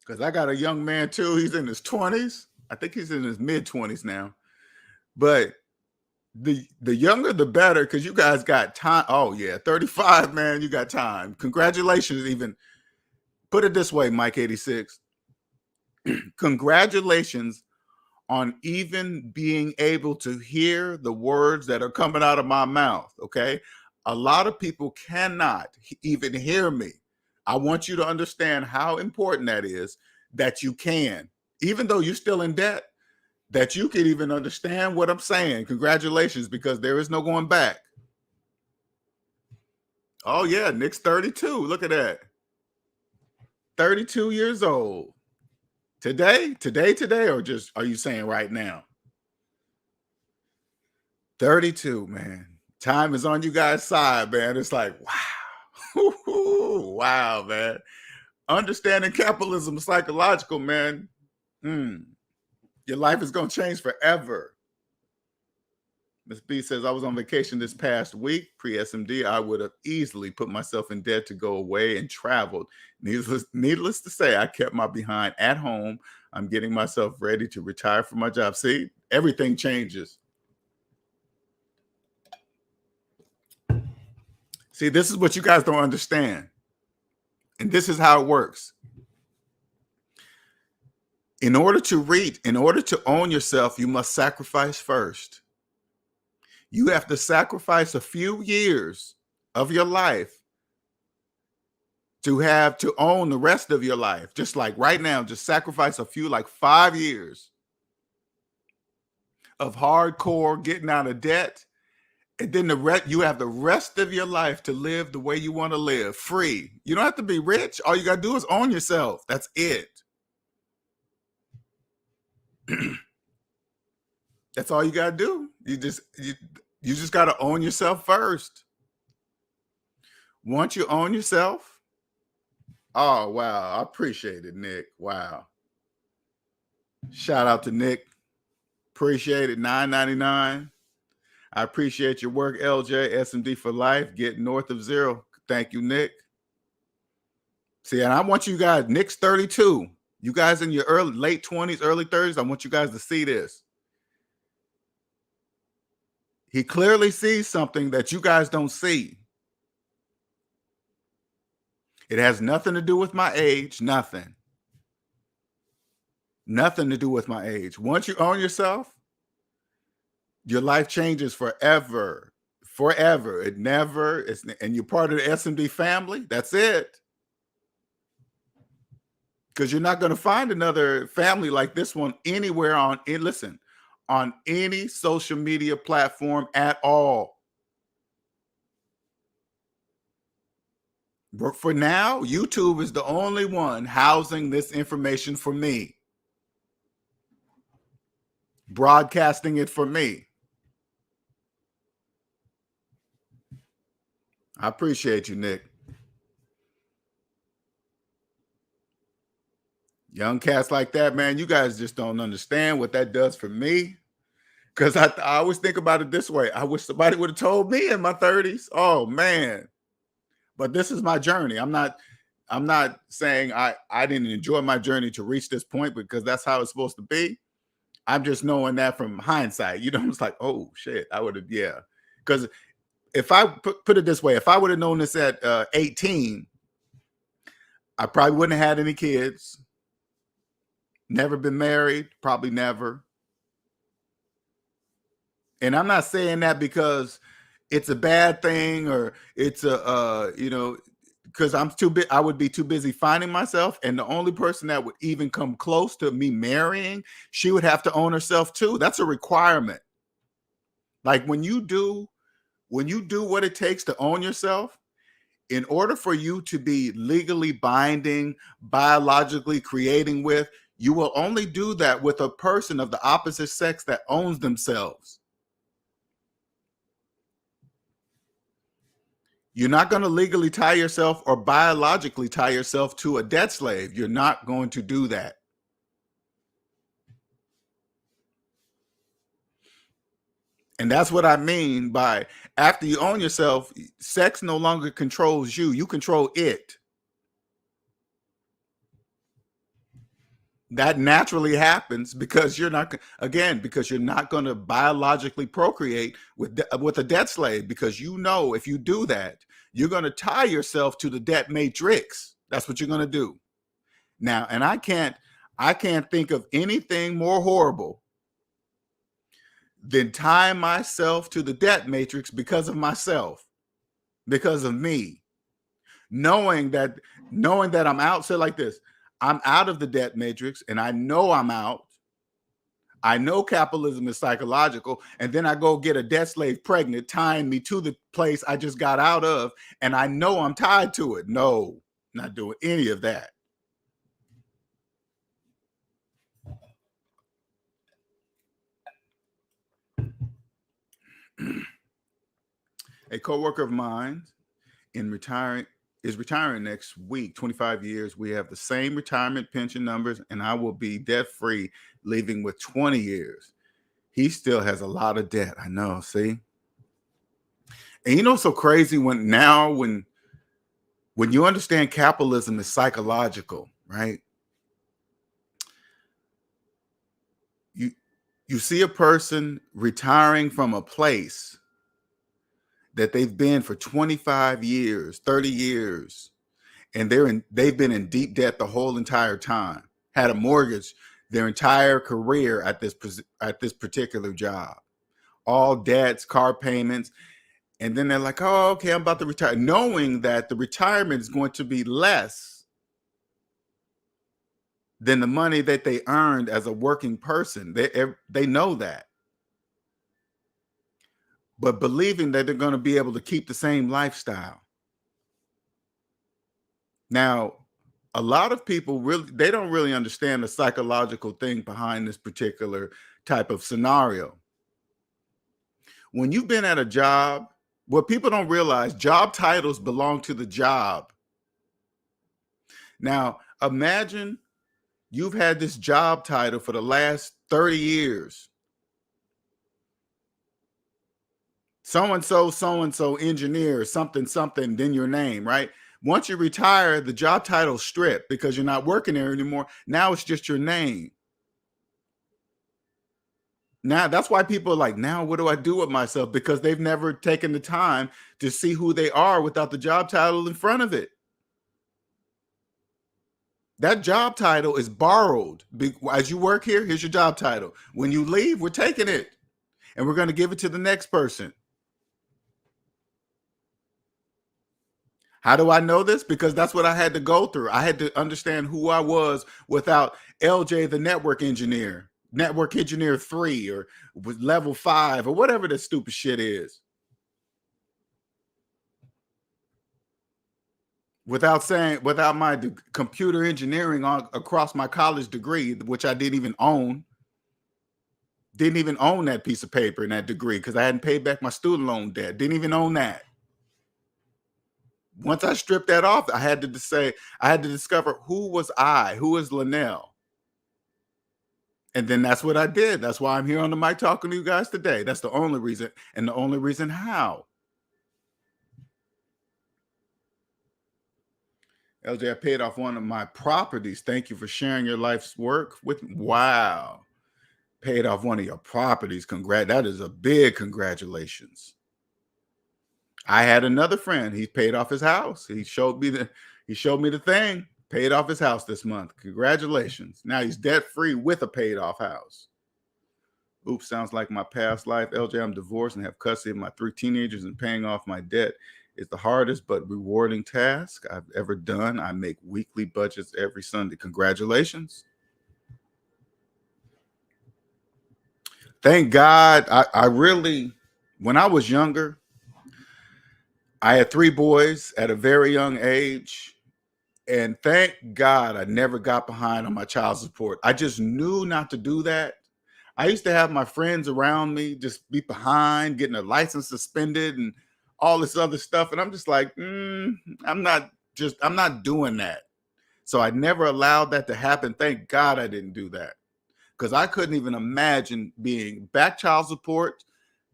Speaker 2: Because I got a young man too. He's in his 20s. I think he's in his mid-20s now. But the younger the better, because you guys got time. Oh yeah, 35, man. You got time. Congratulations. Even put it this way, Mike 86. Congratulations on even being able to hear the words that are coming out of my mouth. Okay. A lot of people cannot even hear me. I want you to understand how important that is, that you can, even though you're still in debt, that you can even understand what I'm saying. Congratulations, because there is no going back. Oh yeah, Nick's 32. Look at that. 32 years old. Today, or just, are you saying right now? 32, man. Time is on you guys' side, man. It's like, wow. Wow, man. Understanding capitalism psychological, man. Your life is going to change forever. Miss B says, I was on vacation this past week, pre-SMD. I would have easily put myself in debt to go away and traveled. Needless to say, I kept my behind at home. I'm getting myself ready to retire from my job. See, everything changes. See, this is what you guys don't understand. And this is how it works. In order to own yourself, you must sacrifice first. You have to sacrifice a few years of your life to own the rest of your life. Just like right now, just sacrifice a few, like 5 years of hardcore getting out of debt. And then you have the rest of your life to live the way you want to live, free. You don't have to be rich. All you got to do is own yourself. That's it. That's all you got to do. You just got to own yourself first. Once you own yourself, oh, wow. I appreciate it, Nick. Wow. Shout out to Nick. Appreciate it. $9.99. I appreciate your work, LJ. SMD for life. Get north of zero. Thank you, Nick. See, and I want you guys, Nick's 32. You guys in your late 20s, early 30s, I want you guys to see this. He clearly sees something that you guys don't see. It has nothing to do with my age, nothing. Nothing to do with my age. Once you own yourself, your life changes forever. Forever. And you're part of the SMD family. That's it. Because you're not going to find another family like this one anywhere on any social media platform at all. But for now, YouTube is the only one housing this information for me. Broadcasting it for me. I appreciate you, Nick. Young cats like that, man, you guys just don't understand what that does for me. Because I always think about it this way. I wish somebody would have told me in my 30s. Oh, man. But this is my journey. I'm not saying I didn't enjoy my journey to reach this point, because that's how it's supposed to be. I'm just knowing that from hindsight. You know, it's like, oh, shit, I would have, yeah. Because if I put it this way, if I would have known this at 18, I probably wouldn't have had any kids. never been married, probably never. And I'm not saying that because it's a bad thing or it's a because I would be too busy finding myself, and the only person that would even come close to me marrying, she would have to own herself too. That's a requirement. Like when you do what it takes to own yourself, in order for you to be legally binding, biologically creating with, you will only do that with a person of the opposite sex that owns themselves. You're not going to legally tie yourself or biologically tie yourself to a debt slave. You're not going to do that. And that's what I mean by, after you own yourself, sex no longer controls you. You control it. That naturally happens because you're not going to biologically procreate with a debt slave, because if you do that, you're going to tie yourself to the debt matrix. That's what you're going to do. Now, and I can't think of anything more horrible than tying myself to the debt matrix because of myself, because of me, knowing that I'm out. So like this, I'm out of the debt matrix, and I know I'm out. I know capitalism is psychological, and then I go get a debt slave pregnant, tying me to the place I just got out of, and I know I'm tied to it. No, not doing any of that. A coworker of mine is retiring next week, 25 years. We have the same retirement pension numbers, and I will be debt free, leaving with 20 years. He still has a lot of debt. I know. See, and it's so crazy when you understand capitalism is psychological, right? You see a person retiring from a place that they've been for 25 years, 30 years, and they've been in deep debt the whole entire time, had a mortgage their entire career at this particular job, all debts, car payments. And then they're like, oh, okay, I'm about to retire, knowing that the retirement is going to be less than the money that they earned as a working person. They know that. But believing that they're going to be able to keep the same lifestyle. Now, a lot of people they don't really understand the psychological thing behind this particular type of scenario. When you've been at a job, what people don't realize, job titles belong to the job. Now, imagine you've had this job title for the last 30 years. So-and-so engineer, something, then your name, right? Once you retire, the job title stripped because you're not working there anymore. Now it's just your name. Now that's why people are like, now what do I do with myself? Because they've never taken the time to see who they are without the job title in front of it. That job title is borrowed. As you work here, here's your job title. When you leave, we're taking it and we're going to give it to the next person. How do I know this? Because that's what I had to go through. I had to understand who I was without LJ, the network engineer 3, or with level 5, or whatever the stupid shit is. Without my computer engineering across my college degree, which I didn't even own. Didn't even own that piece of paper and that degree because I hadn't paid back my student loan debt. Didn't even own that. Once I stripped that off, I had to discover who was I, who is Linnell. And then that's what I did. That's why I'm here on the mic talking to you guys today. That's the only reason, and the only reason how. LJ, I paid off one of my properties. Thank you for sharing your life's work with me. Wow. Paid off one of your properties. That is a big congratulations. I had another friend. He paid off his house. He showed me the thing. Paid off his house this month. Congratulations. Now he's debt free with a paid off house. Oops, sounds like my past life. LJ, I'm divorced and have custody of my 3 teenagers, and paying off my debt is the hardest but rewarding task I've ever done. I make weekly budgets every Sunday. Congratulations. Thank God. I really, when I was younger, I had 3 boys at a very young age. And thank God I never got behind on my child support. I just knew not to do that. I used to have my friends around me just be behind, getting a license suspended and all this other stuff. And I'm just like, I'm not doing that. So I never allowed that to happen. Thank God I didn't do that, because I couldn't even imagine being back child support,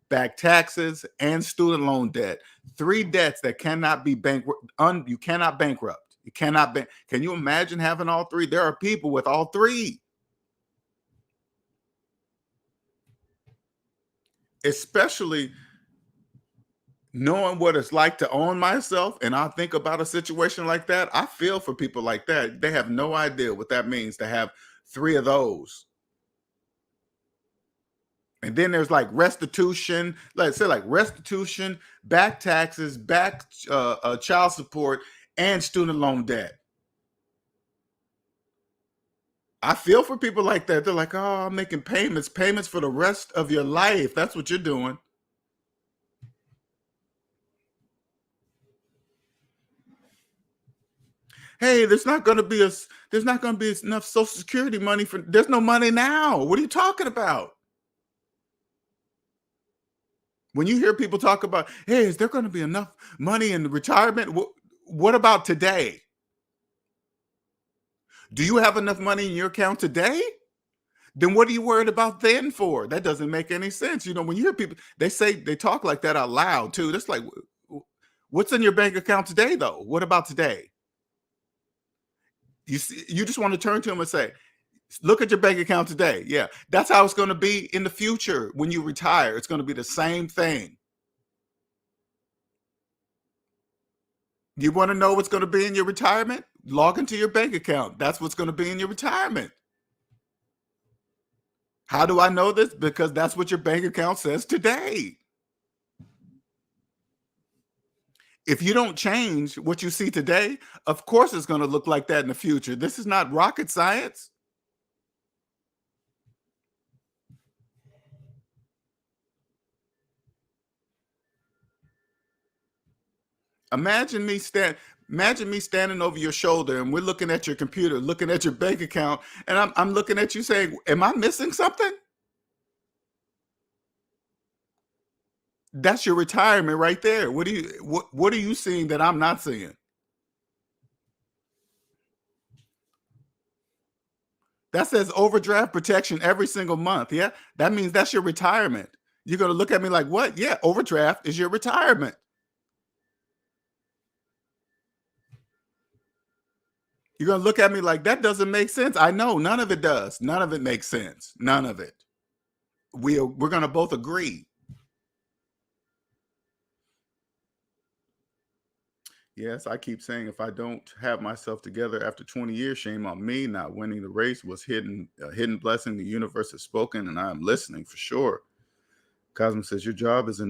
Speaker 2: back taxes, and student loan debt. 3 debts that cannot be bankrupt. You cannot bankrupt. You cannot Can you imagine having all 3? There are people with all 3. Especially knowing what it's like to own myself, and I think about a situation like that, I feel for people like that. They have no idea what that means to have 3 of those. And then there's like restitution, let's say like restitution, back taxes, back child support, and student loan debt. I feel for people like that. They're like, oh, I'm making payments for the rest of your life. That's what you're doing. Hey, there's not going to be enough Social Security money there's no money now. What are you talking about? When you hear people talk about, hey, is there going to be enough money in retirement? What about today? Do you have enough money in your account today? Then what are you worried about then for? That doesn't make any sense. You know, when you hear people, they talk like that out loud too. That's like, what's in your bank account today though? What about today? You just want to turn to them and say, look at your bank account today. Yeah, that's how it's going to be in the future when you retire. It's going to be the same thing. You want to know what's going to be in your retirement? Log into your bank account. That's what's going to be in your retirement. How do I know this? Because that's what your bank account says today. If you don't change what you see today, of course it's going to look like that in the future. This is not rocket science. Imagine me standing over your shoulder and we're looking at your computer, looking at your bank account, and I'm looking at you saying, am I missing something? That's your retirement right there. What are you seeing that I'm not seeing? That says overdraft protection every single month. Yeah, that means that's your retirement. You're going to look at me like, what? Yeah, overdraft is your retirement. You're going to look at me like, that doesn't make sense. I know, none of it does. None of it makes sense. None of it. We're going to both agree. Yes, I keep saying if I don't have myself together after 20 years, shame on me. Not winning the race was a hidden blessing. The universe has spoken, and I am listening for sure. Cosmo says your job is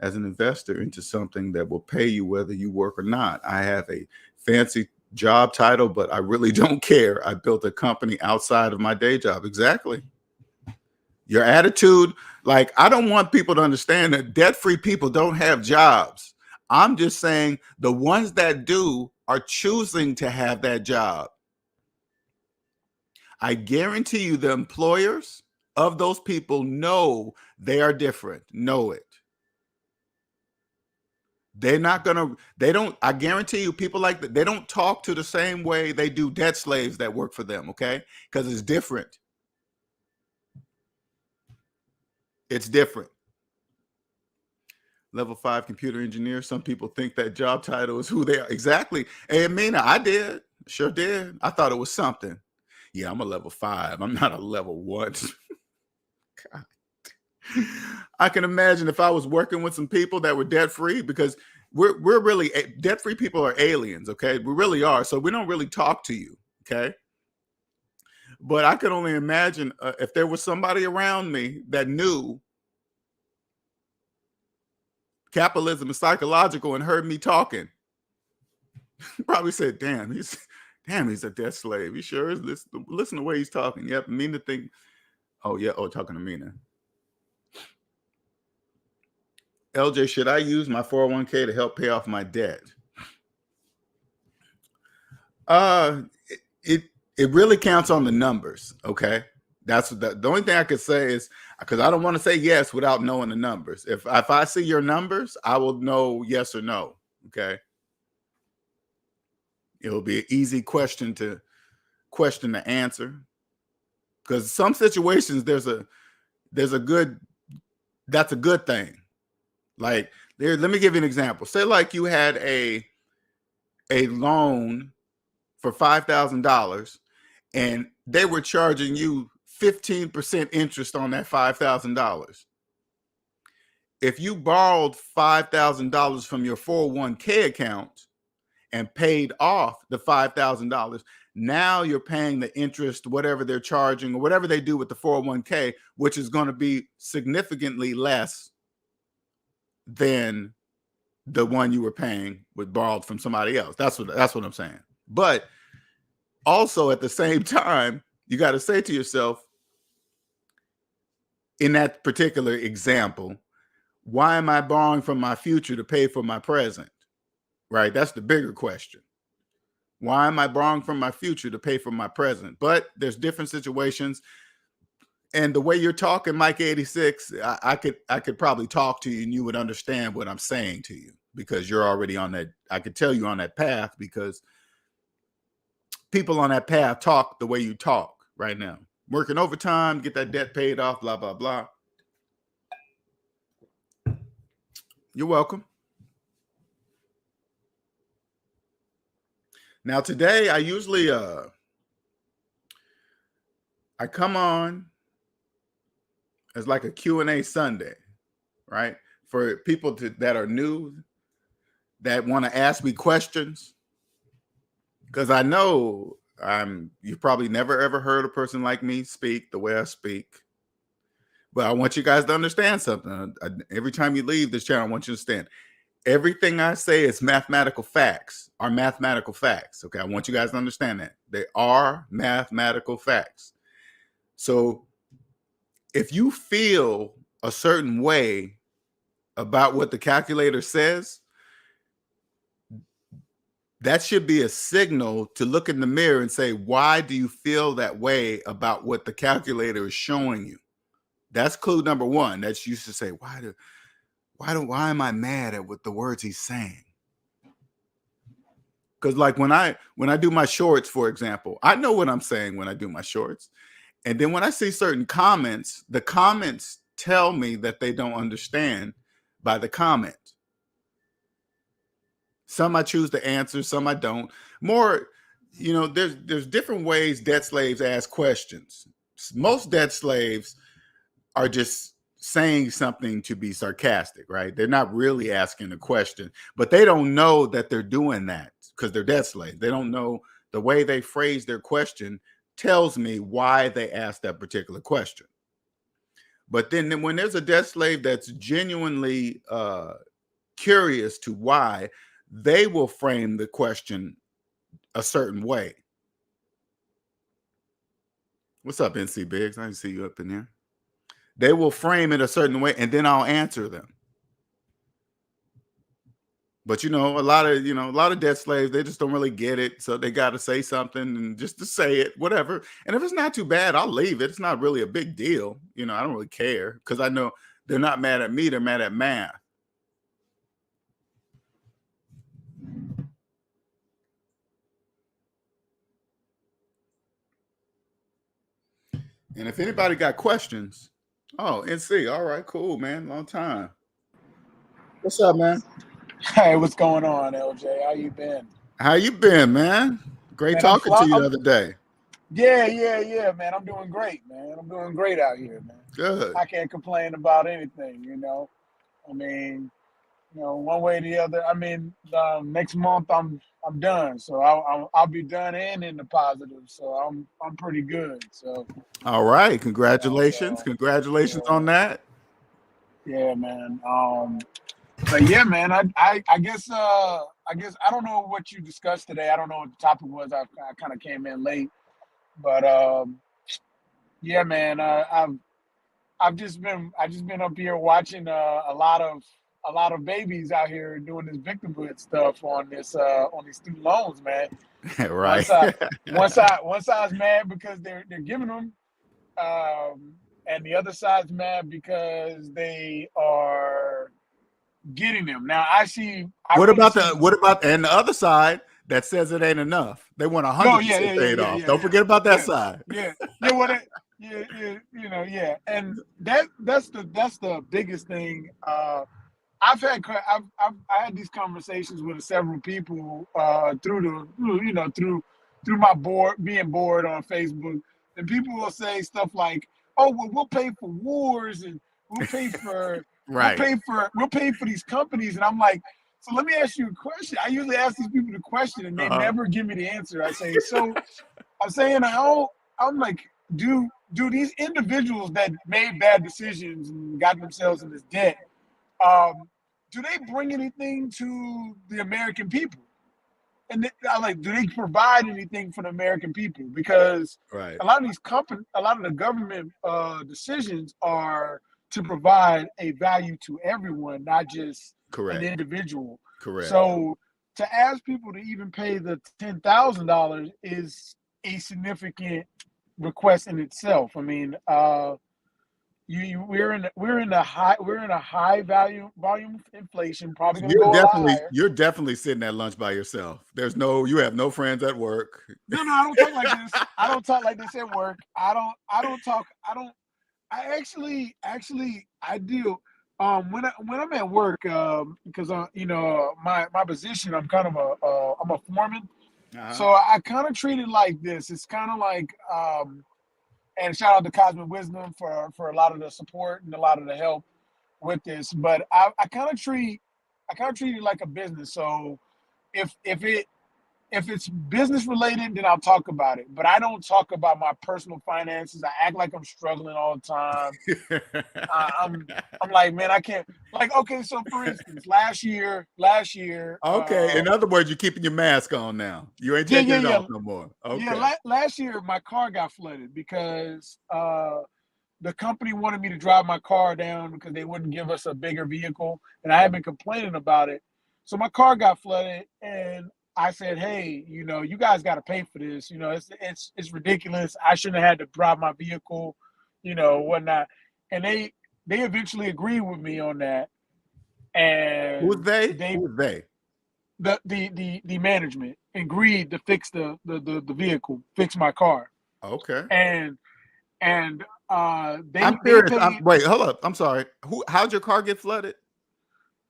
Speaker 2: as an investor into something that will pay you whether you work or not. I have a fancy job title, but I really don't care. I built a company outside of my day job. Exactly. Your attitude, like, I don't want people to understand that debt-free people don't have jobs. I'm just saying the ones that do are choosing to have that job. I guarantee you the employers of those people know they are different. Know it. I guarantee you people like that, they don't talk to the same way they do debt slaves that work for them, okay? Because it's different. It's different. Level 5 computer engineer. Some people think that job title is who they are. Exactly. Hey, Amina, I did. Sure did. I thought it was something. Yeah, I'm a level 5. I'm not a level 1. God. I can imagine if I was working with some people that were debt free, because we're really debt-free people are aliens, okay? We really are. So we don't really talk to you, okay? But I could only imagine if there was somebody around me that knew capitalism is psychological and heard me talking, probably said, damn, he's a debt slave. He sure is. Listen to the way he's talking. Yep, mean to think. Oh, yeah. Oh, talking to Mina. LJ, should I use my 401k to help pay off my debt? It really counts on the numbers, okay? That's the only thing I could say is, because I don't want to say yes without knowing the numbers. If I see your numbers, I will know yes or no, okay? It'll be an easy question to answer, because some situations that's a good thing. Like let me give you an example. Say like you had a loan for $5,000 and they were charging you 15% interest on that $5,000. If you borrowed $5,000 from your 401k account and paid off the $5,000, now you're paying the interest, whatever they're charging or whatever they do with the 401k, which is going to be significantly less than the one you were paying with borrowed from somebody else. That's what I'm saying. But also at the same time, you got to say to yourself, in that particular example, why am I borrowing from my future to pay for my present? Right? That's the bigger question. Why am I borrowing from my future to pay for my present? But there's different situations. And the way you're talking, Mike 86, I could probably talk to you and you would understand what I'm saying to you, because you're already on that. I could tell you're on that path, because people on that path talk the way you talk right now. Working overtime, get that debt paid off, blah, blah, blah. You're welcome. Now today, I usually I come on as like a Q&A Sunday, right? For people that are new, that want to ask me questions. Because I know you've probably never ever heard a person like me speak the way I speak. But I want you guys to understand something. Every time you leave this channel, I want you to understand everything I say is mathematical facts, are mathematical facts. Okay, I want you guys to understand that. They are mathematical facts. So if you feel a certain way about what the calculator says, that should be a signal to look in the mirror and say, why do you feel that way about what the calculator is showing you? That's clue number one. That's you should say, why am I mad at what the words he's saying? Because like when I do my shorts, for example, I know what I'm saying when I do my shorts. And then when I see certain comments, the comments tell me that they don't understand by the comment. Some I choose to answer, some I don't. More, there's different ways debt slaves ask questions. Most debt slaves are just saying something to be sarcastic, right? They're not really asking a question, but they don't know that they're doing that because they're debt slaves. They don't know the way they phrase their question tells me why they asked that particular question. But then when there's a debt slave that's genuinely curious to why, they will frame the question a certain way. What's up, NC Biggs? I didn't see you up in there. They will frame it a certain way, and then I'll answer them. But a lot of debt slaves, they just don't really get it, so they got to say something, and just to say it, whatever. And if it's not too bad, I'll leave it. It's not really a big deal. I don't really care, because I know they're not mad at me; they're mad at math. And if anybody got questions, NC, all right, cool, man, long time. What's up, man?
Speaker 3: Hey, what's going on, LJ? How you been?
Speaker 2: How you been, man? Great talking to you the other day.
Speaker 3: Yeah, man. I'm doing great, man. I'm doing great out here, man.
Speaker 2: Good.
Speaker 3: I can't complain about anything, I mean, one way or the other. I mean, next month I'm done, so I'll be done and in the positive. So I'm pretty good. So
Speaker 2: All right,
Speaker 3: so
Speaker 2: congratulations on
Speaker 3: yeah,
Speaker 2: that.
Speaker 3: yeah, man. But yeah, man. I guess I don't know what you discussed today. I don't know what the topic was. I kind of came in late, but yeah, man. I've just been up here watching a lot of babies out here doing this victimhood stuff on these student loans, man. One
Speaker 2: Right.
Speaker 3: side one side's mad because they're giving them, and the other side's mad because they are getting them. Now I
Speaker 2: What
Speaker 3: really
Speaker 2: about
Speaker 3: see.
Speaker 2: and the other side that says it ain't enough? They want
Speaker 3: No, yeah,
Speaker 2: 100%
Speaker 3: yeah, yeah,
Speaker 2: paid
Speaker 3: yeah,
Speaker 2: off.
Speaker 3: yeah,
Speaker 2: Don't
Speaker 3: yeah,
Speaker 2: forget about that
Speaker 3: yeah,
Speaker 2: side.
Speaker 3: yeah, yeah. What? Yeah, yeah, yeah. And that's the biggest thing. I had these conversations with several people through my being bored on Facebook, and people will say stuff like, "Oh, well, we'll pay for wars and we'll pay for
Speaker 2: Right.
Speaker 3: these companies," and I'm like, "So let me ask you a question." I usually ask these people the question, and they
Speaker 2: Uh-huh.
Speaker 3: never give me the answer. I say, "So I'm saying how?" I'm like, "Do these individuals that made bad decisions and got themselves in this debt?" um, do they bring anything to the American people? And I like, do they provide anything for the American people? Because
Speaker 2: Right.
Speaker 3: a lot of the government decisions are to provide a value to everyone, not just an
Speaker 2: Correct.
Speaker 3: individual.
Speaker 2: Correct.
Speaker 3: So to ask people to even pay the $10,000 is a significant request in itself. I mean, we're in a high volume inflation, probably
Speaker 2: So
Speaker 3: going to go a lot higher.
Speaker 2: you're definitely sitting at lunch by yourself. You have no friends at work.
Speaker 3: No, I don't talk like this. I don't talk like this at work. I do. When I'm at work, because my position, I'm a foreman.
Speaker 2: Uh-huh.
Speaker 3: So I kind of treat it like this. It's kind of like, and shout out to Cosmic Wisdom for a lot of the support and a lot of the help with this. But I kind of treat it like a business. So if it's business related, then I'll talk about it. But I don't talk about my personal finances. I act like I'm struggling all the time. I, I'm like, man, I can't. Like, okay, so for instance, last year,
Speaker 2: Okay. In other words, you're keeping your mask on now. You ain't
Speaker 3: yeah,
Speaker 2: taking
Speaker 3: yeah,
Speaker 2: it
Speaker 3: yeah,
Speaker 2: off no more.
Speaker 3: yeah.
Speaker 2: Okay.
Speaker 3: Last year, my car got flooded because the company wanted me to drive my car down because they wouldn't give us a bigger vehicle, and I had been complaining about it. So my car got flooded, and I said, "Hey, you guys got to pay for this. It's ridiculous. I shouldn't have had to drive my vehicle, whatnot." And they eventually agreed with me on that,
Speaker 2: Who's
Speaker 3: and
Speaker 2: they?
Speaker 3: they
Speaker 2: Who's they?
Speaker 3: the management agreed to fix the vehicle, fix my car,
Speaker 2: Okay.
Speaker 3: and and
Speaker 2: I'm
Speaker 3: they
Speaker 2: curious.
Speaker 3: paid.
Speaker 2: Wait, hold up. I'm sorry. How'd your car get flooded?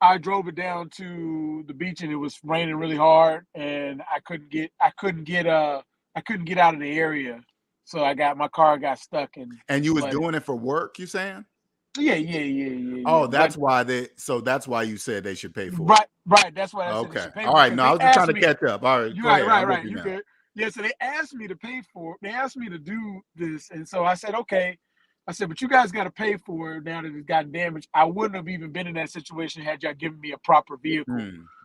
Speaker 3: I drove it down to the beach and it was raining really hard and I couldn't get out of the area. So my car got stuck and
Speaker 2: And you was
Speaker 3: flooded.
Speaker 2: doing it for work, you saying?
Speaker 3: Yeah, yeah, yeah, yeah,
Speaker 2: Oh,
Speaker 3: yeah. But
Speaker 2: that's why you said they should pay for it.
Speaker 3: right, right. That's what I said they
Speaker 2: Okay.
Speaker 3: should pay
Speaker 2: All
Speaker 3: for
Speaker 2: right.
Speaker 3: because
Speaker 2: No, I
Speaker 3: they
Speaker 2: was just trying
Speaker 3: asked
Speaker 2: to
Speaker 3: me.
Speaker 2: catch up. All right,
Speaker 3: You
Speaker 2: go
Speaker 3: right,
Speaker 2: ahead.
Speaker 3: right,
Speaker 2: I'm with
Speaker 3: right.
Speaker 2: you
Speaker 3: You
Speaker 2: now.
Speaker 3: good. Yeah, so they asked me to pay for they asked me to do this. And so I said, okay. I said, but you guys gotta pay for it now that it's gotten damaged. I wouldn't have even been in that situation had y'all given me a proper vehicle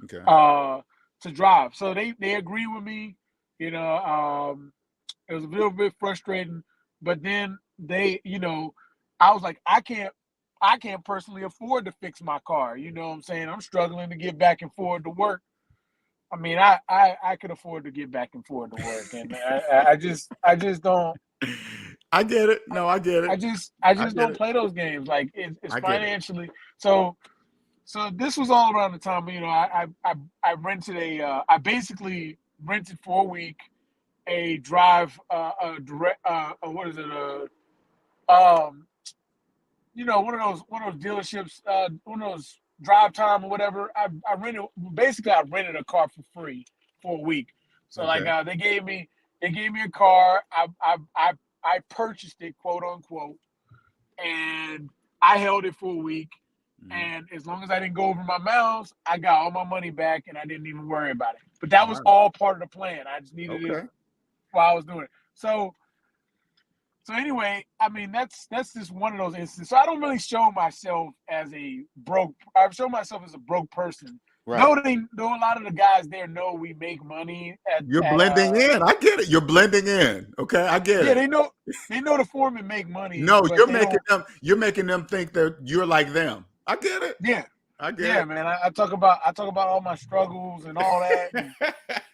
Speaker 2: Okay.
Speaker 3: uh to drive. So they agree with me. It was a little bit frustrating, but then I was like, I can't personally afford to fix my car. You know what I'm saying? I'm struggling to get back and forth to work. I mean, I could afford to get back and forth to work, and I just don't.
Speaker 2: I get it. No, I get it.
Speaker 3: I
Speaker 2: I
Speaker 3: just
Speaker 2: get
Speaker 3: don't
Speaker 2: it.
Speaker 3: play those games. Like it's
Speaker 2: I get it.
Speaker 3: financially. So this was all around the time. I rented I basically rented for a week a drive a direct what is it um one of those dealerships, one of those drive time or whatever. I rented a car for free for a week. So like
Speaker 2: Okay.
Speaker 3: they gave me a car. I purchased it, quote unquote, and I held it for a week. And as long as I didn't go over my miles, I got all my money back, and I didn't even worry about it. But that was
Speaker 2: Wow.
Speaker 3: all part of the plan. I just needed it
Speaker 2: Okay.
Speaker 3: while I was doing it. So anyway, I mean, that's just one of those instances. So I don't really show myself as a broke. I show myself as a broke person.
Speaker 2: Right.
Speaker 3: Though a lot of the guys there know we make money
Speaker 2: You're blending in. I get it. You're blending in. Okay, I get it.
Speaker 3: they know the foreman make money.
Speaker 2: No,
Speaker 3: but
Speaker 2: you're making them think that you're like them. I get it.
Speaker 3: Yeah.
Speaker 2: I get it.
Speaker 3: Man. I talk about all my struggles and all that.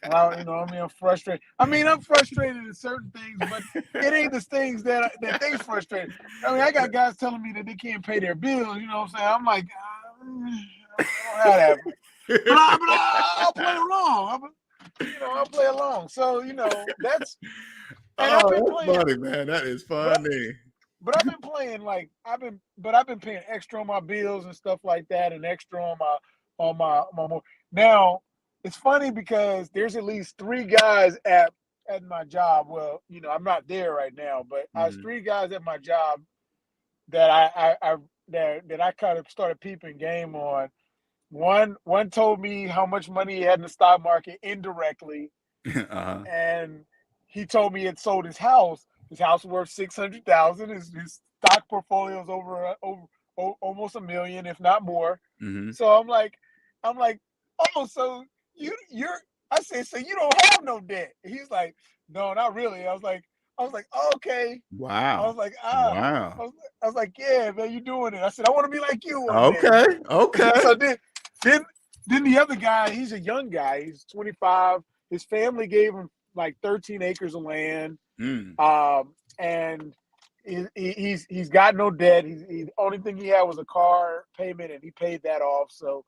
Speaker 3: And I'm frustrated. I'm frustrated in certain things, but it ain't the things that they frustrated. I got guys telling me that they can't pay their bills. You know what I'm saying? I'm like, I don't have that. But I'll play along. I'll play along. So that's. And I've been playing.
Speaker 2: Funny, man. That is funny.
Speaker 3: But I've been playing I've been paying extra on my bills and stuff like that, and extra on my. Now it's funny because there's at least 3 guys at my job. Well, I'm not there right now, but there's 3 guys at my job that I kind of started peeping game on. One told me how much money he had in the stock market indirectly, and he told me he had sold his house. His house was worth $600,000. His stock portfolio is over almost $1 million, if not more. So I'm like, oh, so you're. I said, so you don't have no debt? He's like, no, not really. I was like, okay.
Speaker 2: Wow.
Speaker 3: I was like,
Speaker 2: wow.
Speaker 3: I was like, yeah, man, you doing it. I said, I want to be like you one
Speaker 2: Okay.
Speaker 3: day.
Speaker 2: Okay.
Speaker 3: So then the other guy, he's a young guy. He's 25. His family gave him like 13 acres of land. And he's got no debt. The only thing he had was a car payment, and he paid that off. So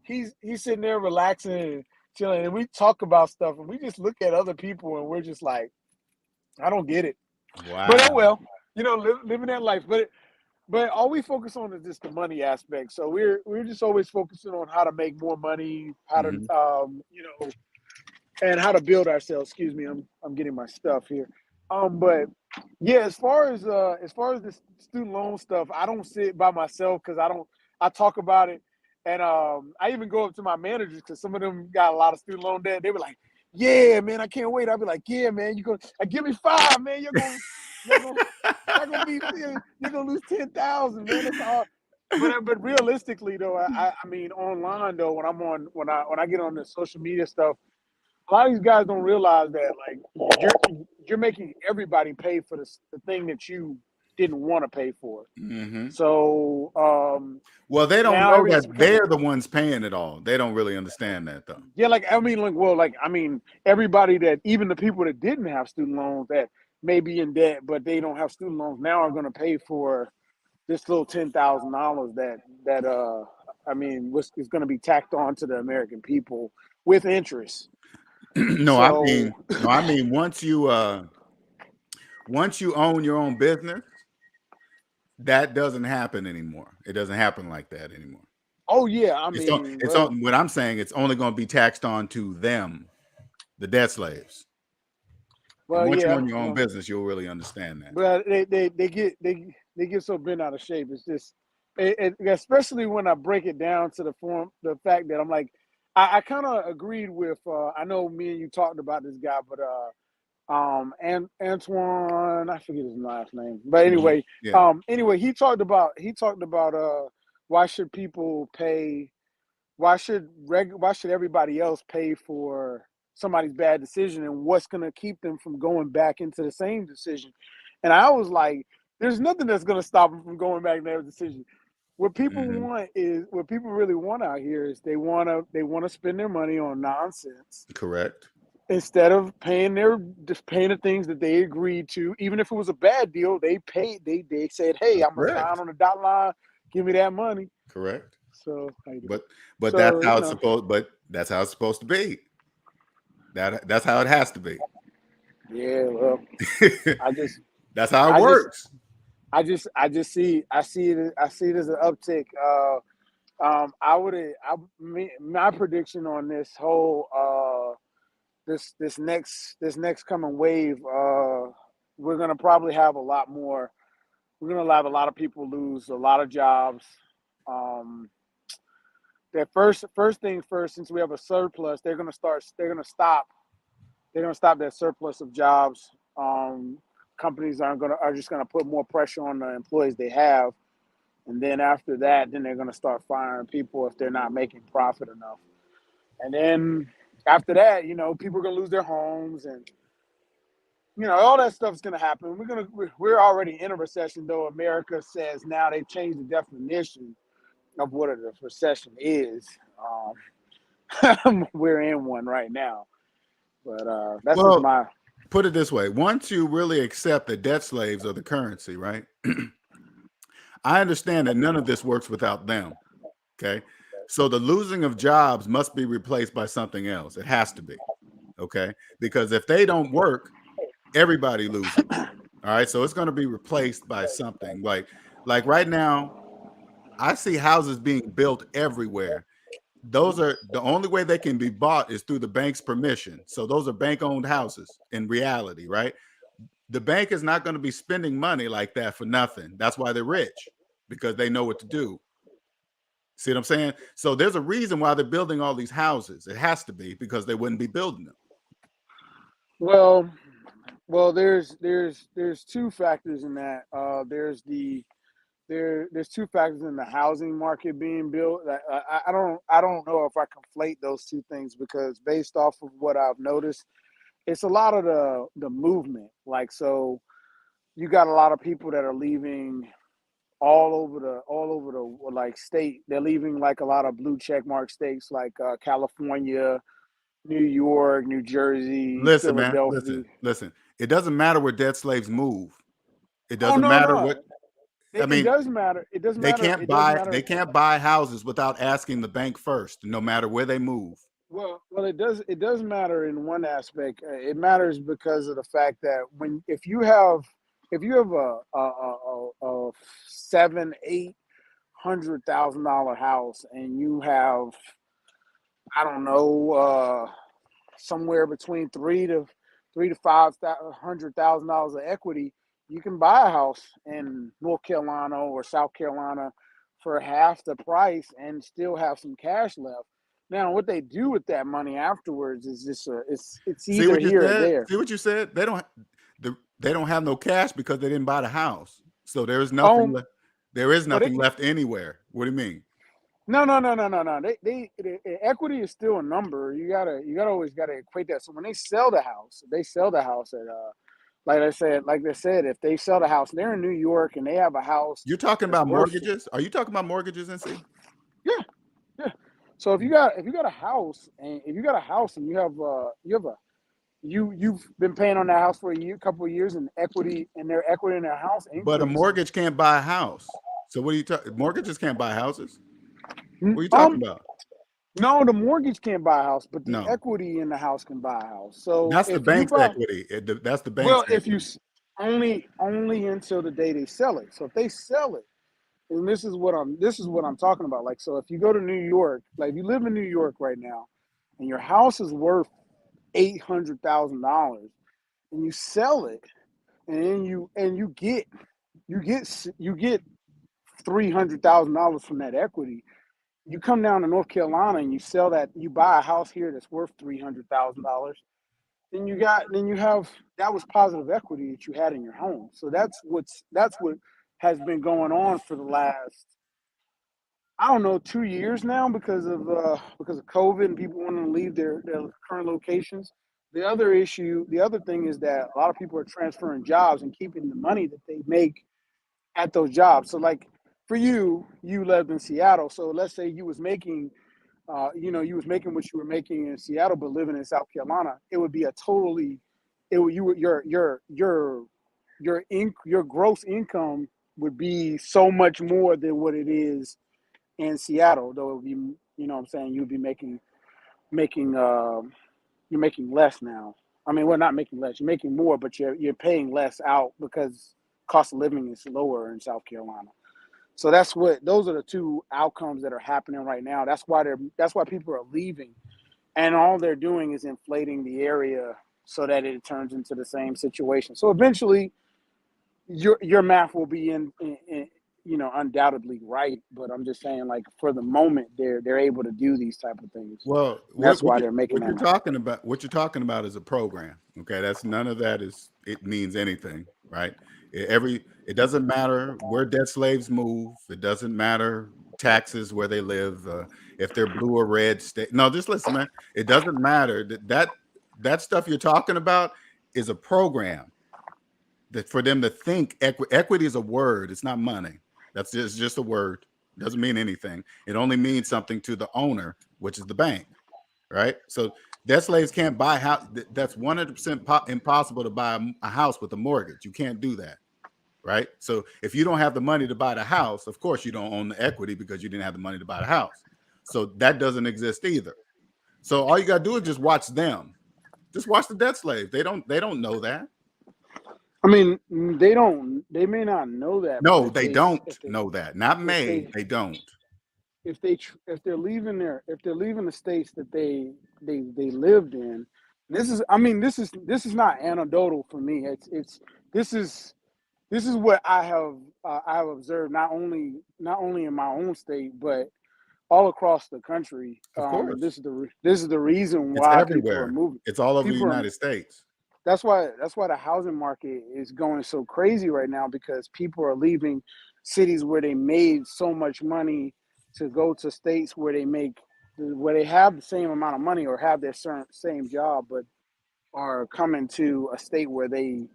Speaker 3: he's sitting there relaxing and chilling. And we talk about stuff, and we just look at other people, and we're just like, I don't get it.
Speaker 2: Wow.
Speaker 3: But oh well, living that life. But all we focus on is just the money aspect. So we're just always focusing on how to make more money, how to and how to build ourselves. Excuse me, I'm getting my stuff here. But yeah, as far as the student loan stuff, I don't sit by myself because I talk about it, and I even go up to my managers because some of them got a lot of student loan debt. They were like, "Yeah, man, I can't wait." I'll be like, "Yeah, man, give me 5, man. You're gonna lose 10,000, man. It's all." But realistically though, I mean online though, when I get on the social media stuff, a lot of these guys don't realize that like you're making everybody pay for the thing that you didn't want to pay for. So
Speaker 2: well, they don't know that they're the ones paying it all. They don't really understand that though.
Speaker 3: Yeah, everybody that, even the people that didn't have student loans that may be in debt but they don't have student loans now are going to pay for this little $10,000 that is going to be tacked on to the American people with interest.
Speaker 2: I mean once you own your own business, that doesn't happen anymore. It doesn't happen like that anymore.
Speaker 3: Oh yeah,
Speaker 2: what I'm saying, it's only going to be taxed on to them, the debt slaves. Well, once you own your own business, you'll really understand that.
Speaker 3: But they get so bent out of shape. It's just, especially when I break it down to the fact that I'm like, I kind of agreed with. I know me and you talked about this guy, but Antoine, I forget his last name, but anyway, anyway, he talked about why should people pay? Why should everybody else pay for somebody's bad decision, and what's going to keep them from going back into the same decision? And I was like, there's nothing that's going to stop them from going back to their decision. What people really want out here is they want to spend their money on nonsense.
Speaker 2: Correct.
Speaker 3: Instead of paying the things that they agreed to, even if it was a bad deal, they paid. They said, "Hey, I'm gonna sign on the dotted line. Give me that money."
Speaker 2: Correct.
Speaker 3: So,
Speaker 2: that's how it's supposed. But that's how it's supposed to be. That's how it has to be.
Speaker 3: Yeah. Well,
Speaker 2: that's how it works.
Speaker 3: I see it as an uptick. My prediction on this whole this next coming wave, we're gonna probably have a lot more. We're gonna have a lot of people lose a lot of jobs. that first thing first, since we have a surplus, they're gonna stop that surplus of jobs. Companies are just gonna put more pressure on the employees they have, and then after that, then they're gonna start firing people if they're not making profit enough. And then after that, people are gonna lose their homes, and all that stuff's gonna happen. We're already in a recession, though America says now they've changed the definition of what a recession is. We're in one right now, but that's just my.
Speaker 2: Put it this way: once you really accept that debt slaves are the currency, right? I understand that none of this works without them. Okay, so the losing of jobs must be replaced by something else. It has to be. Okay, because if they don't work, everybody loses. All right, so it's going to be replaced by something like right now. I see houses being built everywhere. Those are the only way they can be bought is through the bank's permission. So those are bank-owned houses in reality, right? The bank is not going to be spending money like that for nothing. That's why they're rich, because they know what to do. See what I'm saying? So there's a reason why they're building all these houses. It has to be because they wouldn't be building them.
Speaker 3: Well, there's two factors in that. There's two factors in the housing market being built. I don't know if I conflate those two things, because based off of what I've noticed, it's a lot of the movement. Like, so you got a lot of people that are leaving all over the like state. They're leaving like a lot of blue check mark states like California, New York, New Jersey,
Speaker 2: Listen, man,
Speaker 3: Philadelphia.
Speaker 2: listen. It doesn't matter where debt slaves move. It
Speaker 3: Oh,
Speaker 2: doesn't matter what. I
Speaker 3: It
Speaker 2: mean,
Speaker 3: does matter. It does
Speaker 2: they
Speaker 3: matter.
Speaker 2: can't
Speaker 3: It does
Speaker 2: buy.
Speaker 3: matter.
Speaker 2: They can't buy houses without asking the bank first, no matter where they move.
Speaker 3: Well, it does. It does matter in one aspect. It matters because of the fact that if you have a $700,000-800,000 house, and you have, I don't know, somewhere between three to $500,000 of equity, you can buy a house in North Carolina or South Carolina for half the price and still have some cash left. Now, what they do with that money afterwards is just it's
Speaker 2: See
Speaker 3: either
Speaker 2: what you
Speaker 3: here or
Speaker 2: said?
Speaker 3: there.
Speaker 2: See what you said? They don't have no cash because they didn't buy the house. So there is nothing left. There is nothing left anywhere. What do you mean?
Speaker 3: No. They equity is still a number. You always gotta equate that. So when they sell the house, at like they said, if they sell the house, they're in New York and they have a house.
Speaker 2: You're talking
Speaker 3: That's
Speaker 2: about
Speaker 3: worth.
Speaker 2: mortgages? Are you talking about mortgages, NC?
Speaker 3: Yeah. So if you got a house, and you've been paying on that house for couple of years, and their equity in their house
Speaker 2: But a
Speaker 3: increases.
Speaker 2: mortgage can't buy a house. So what are you talking? Mortgages can't buy houses. What are you talking about?
Speaker 3: No, the mortgage can't buy a house, but the
Speaker 2: No,
Speaker 3: equity in the house can buy a house. So
Speaker 2: that's the
Speaker 3: if you
Speaker 2: bank's
Speaker 3: buy,
Speaker 2: equity. That's the bank's
Speaker 3: if
Speaker 2: equity.
Speaker 3: you only until the day they sell it. So if they sell it, and this is what I'm talking about. Like, so if you go to New York, like if you live in New York right now, and your house is worth $800,000, and you sell it, and then you get $300,000 from that equity. You come down to North Carolina and you sell that. You buy a house here that's worth $300,000. Then that was positive equity that you had in your home. So that's what has been going on for the last, I don't know, 2 years now, because of COVID and people wanting to leave their current locations. The other thing is that a lot of people are transferring jobs and keeping the money that they make at those jobs. So like for you lived in Seattle. So let's say you was making what you were making in Seattle, but living in South Carolina, it would be your gross income would be so much more than what it is in Seattle. Though it would be, what I'm saying, you'd be making you're making less now. I mean, well, not making less. You're making more, but you're paying less out because cost of living is lower in South Carolina. So those are the two outcomes that are happening right now. That's why people are leaving, and all they're doing is inflating the area so that it turns into the same situation. So eventually, your math will be undoubtedly right, but I'm just saying, like, for the moment, they're able to do these type of things.
Speaker 2: Well,
Speaker 3: And that's why they're making
Speaker 2: what
Speaker 3: that
Speaker 2: you're
Speaker 3: money.
Speaker 2: talking about is a program. Okay, that's none of that it means anything, right? It doesn't matter where debt slaves move. It doesn't matter taxes where they live, if they're blue or red state. No, just listen, man. It doesn't matter. That stuff you're talking about is a program that for them to think. Equity is a word. It's not money. That's just a word. It doesn't mean anything. It only means something to the owner, which is the bank, right? So debt slaves can't buy house. That's 100% impossible to buy a house with a mortgage. You can't do that, right? So if you don't have the money to buy the house, of course you don't own the equity because you didn't have the money to buy the house. So that doesn't exist either. So all you got to do is just watch them. Just watch the debt slaves. They don't know that.
Speaker 3: I mean, they may not know that.
Speaker 2: No,
Speaker 3: but
Speaker 2: they don't know that. Not may. They don't.
Speaker 3: If they're leaving the states that they lived in, this is not anecdotal for me. This is what I have observed, not only in my own state, but all across the country.
Speaker 2: Of course,
Speaker 3: this is the reason
Speaker 2: it's
Speaker 3: why people are
Speaker 2: everywhere.
Speaker 3: moving.
Speaker 2: It's all over the United States.
Speaker 3: That's why the housing market is going so crazy right now, because people are leaving cities where they made so much money to go to states where they have the same amount of money or have their same job, but are coming to a state where the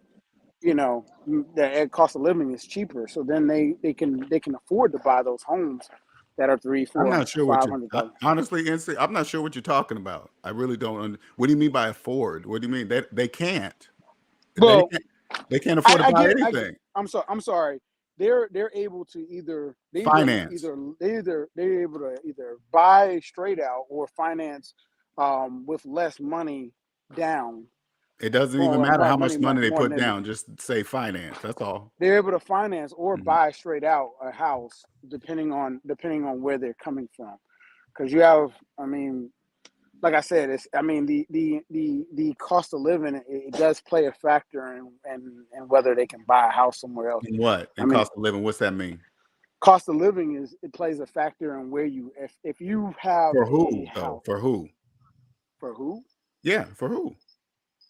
Speaker 3: cost of living is cheaper. So then they can afford to buy those homes that are $300,000,
Speaker 2: I'm not
Speaker 3: $400,000,
Speaker 2: sure
Speaker 3: $500,000.
Speaker 2: honestly, NC, I'm not sure what you're talking about. I really don't. What do you mean by afford? What do you mean that they can't?
Speaker 3: Well,
Speaker 2: they can't afford to buy
Speaker 3: get it.
Speaker 2: anything.
Speaker 3: I'm sorry. They're able to either
Speaker 2: Finance.
Speaker 3: they're able to either buy straight out or finance with less money down.
Speaker 2: It doesn't even matter how much money they put down. Just say finance. That's all.
Speaker 3: They're able to finance or
Speaker 2: Mhm.
Speaker 3: buy straight out a house, depending on where they're coming from. Because you have, like I said, the cost of living, it does play a factor in whether they can buy a house somewhere else.
Speaker 2: And what? And cost of living, what's that mean?
Speaker 3: Cost of living it plays a factor in where if you have
Speaker 2: For who
Speaker 3: a
Speaker 2: though?
Speaker 3: house.
Speaker 2: For who?
Speaker 3: For who?
Speaker 2: Yeah, for who?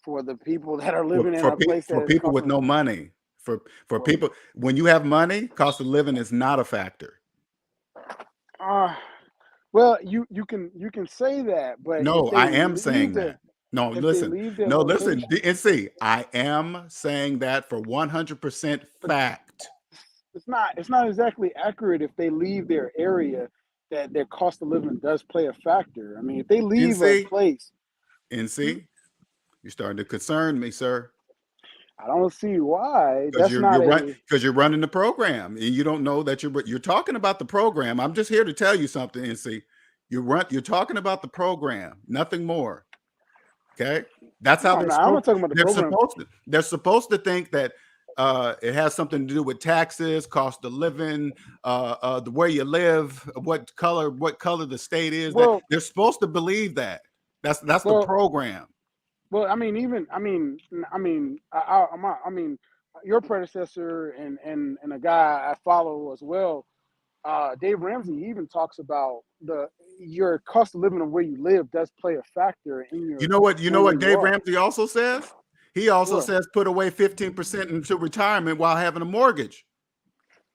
Speaker 3: For the people that are living in a place
Speaker 2: for people with no money. For people, when you have money, cost of living is not a factor.
Speaker 3: Well, you can say that, but
Speaker 2: No, I am saying that. No,
Speaker 3: if
Speaker 2: listen.
Speaker 3: they leave their
Speaker 2: No,
Speaker 3: location,
Speaker 2: listen. And see, I am saying that for 100% fact.
Speaker 3: it's not exactly accurate if they leave their area, that their cost of living does play a factor. I mean, if they leave a place,
Speaker 2: NC, you're starting to concern me, sir.
Speaker 3: I don't see why.
Speaker 2: Because you're running the program and you don't know that you're talking about the program. I'm just here to tell you something, NC. You're talking about the program, nothing more. Okay, that's how
Speaker 3: I'm not talking about the program.
Speaker 2: They're supposed to think that it has something to do with taxes, cost of living, the where you live, what color the state is.
Speaker 3: Well,
Speaker 2: they're supposed to believe that. That's the program.
Speaker 3: Well, your predecessor and a guy I follow as well, Dave Ramsey, even talks about your cost of living and where you live does play a factor in your.
Speaker 2: You know what Dave Ramsey also says? He also says put away 15% into retirement while having a mortgage.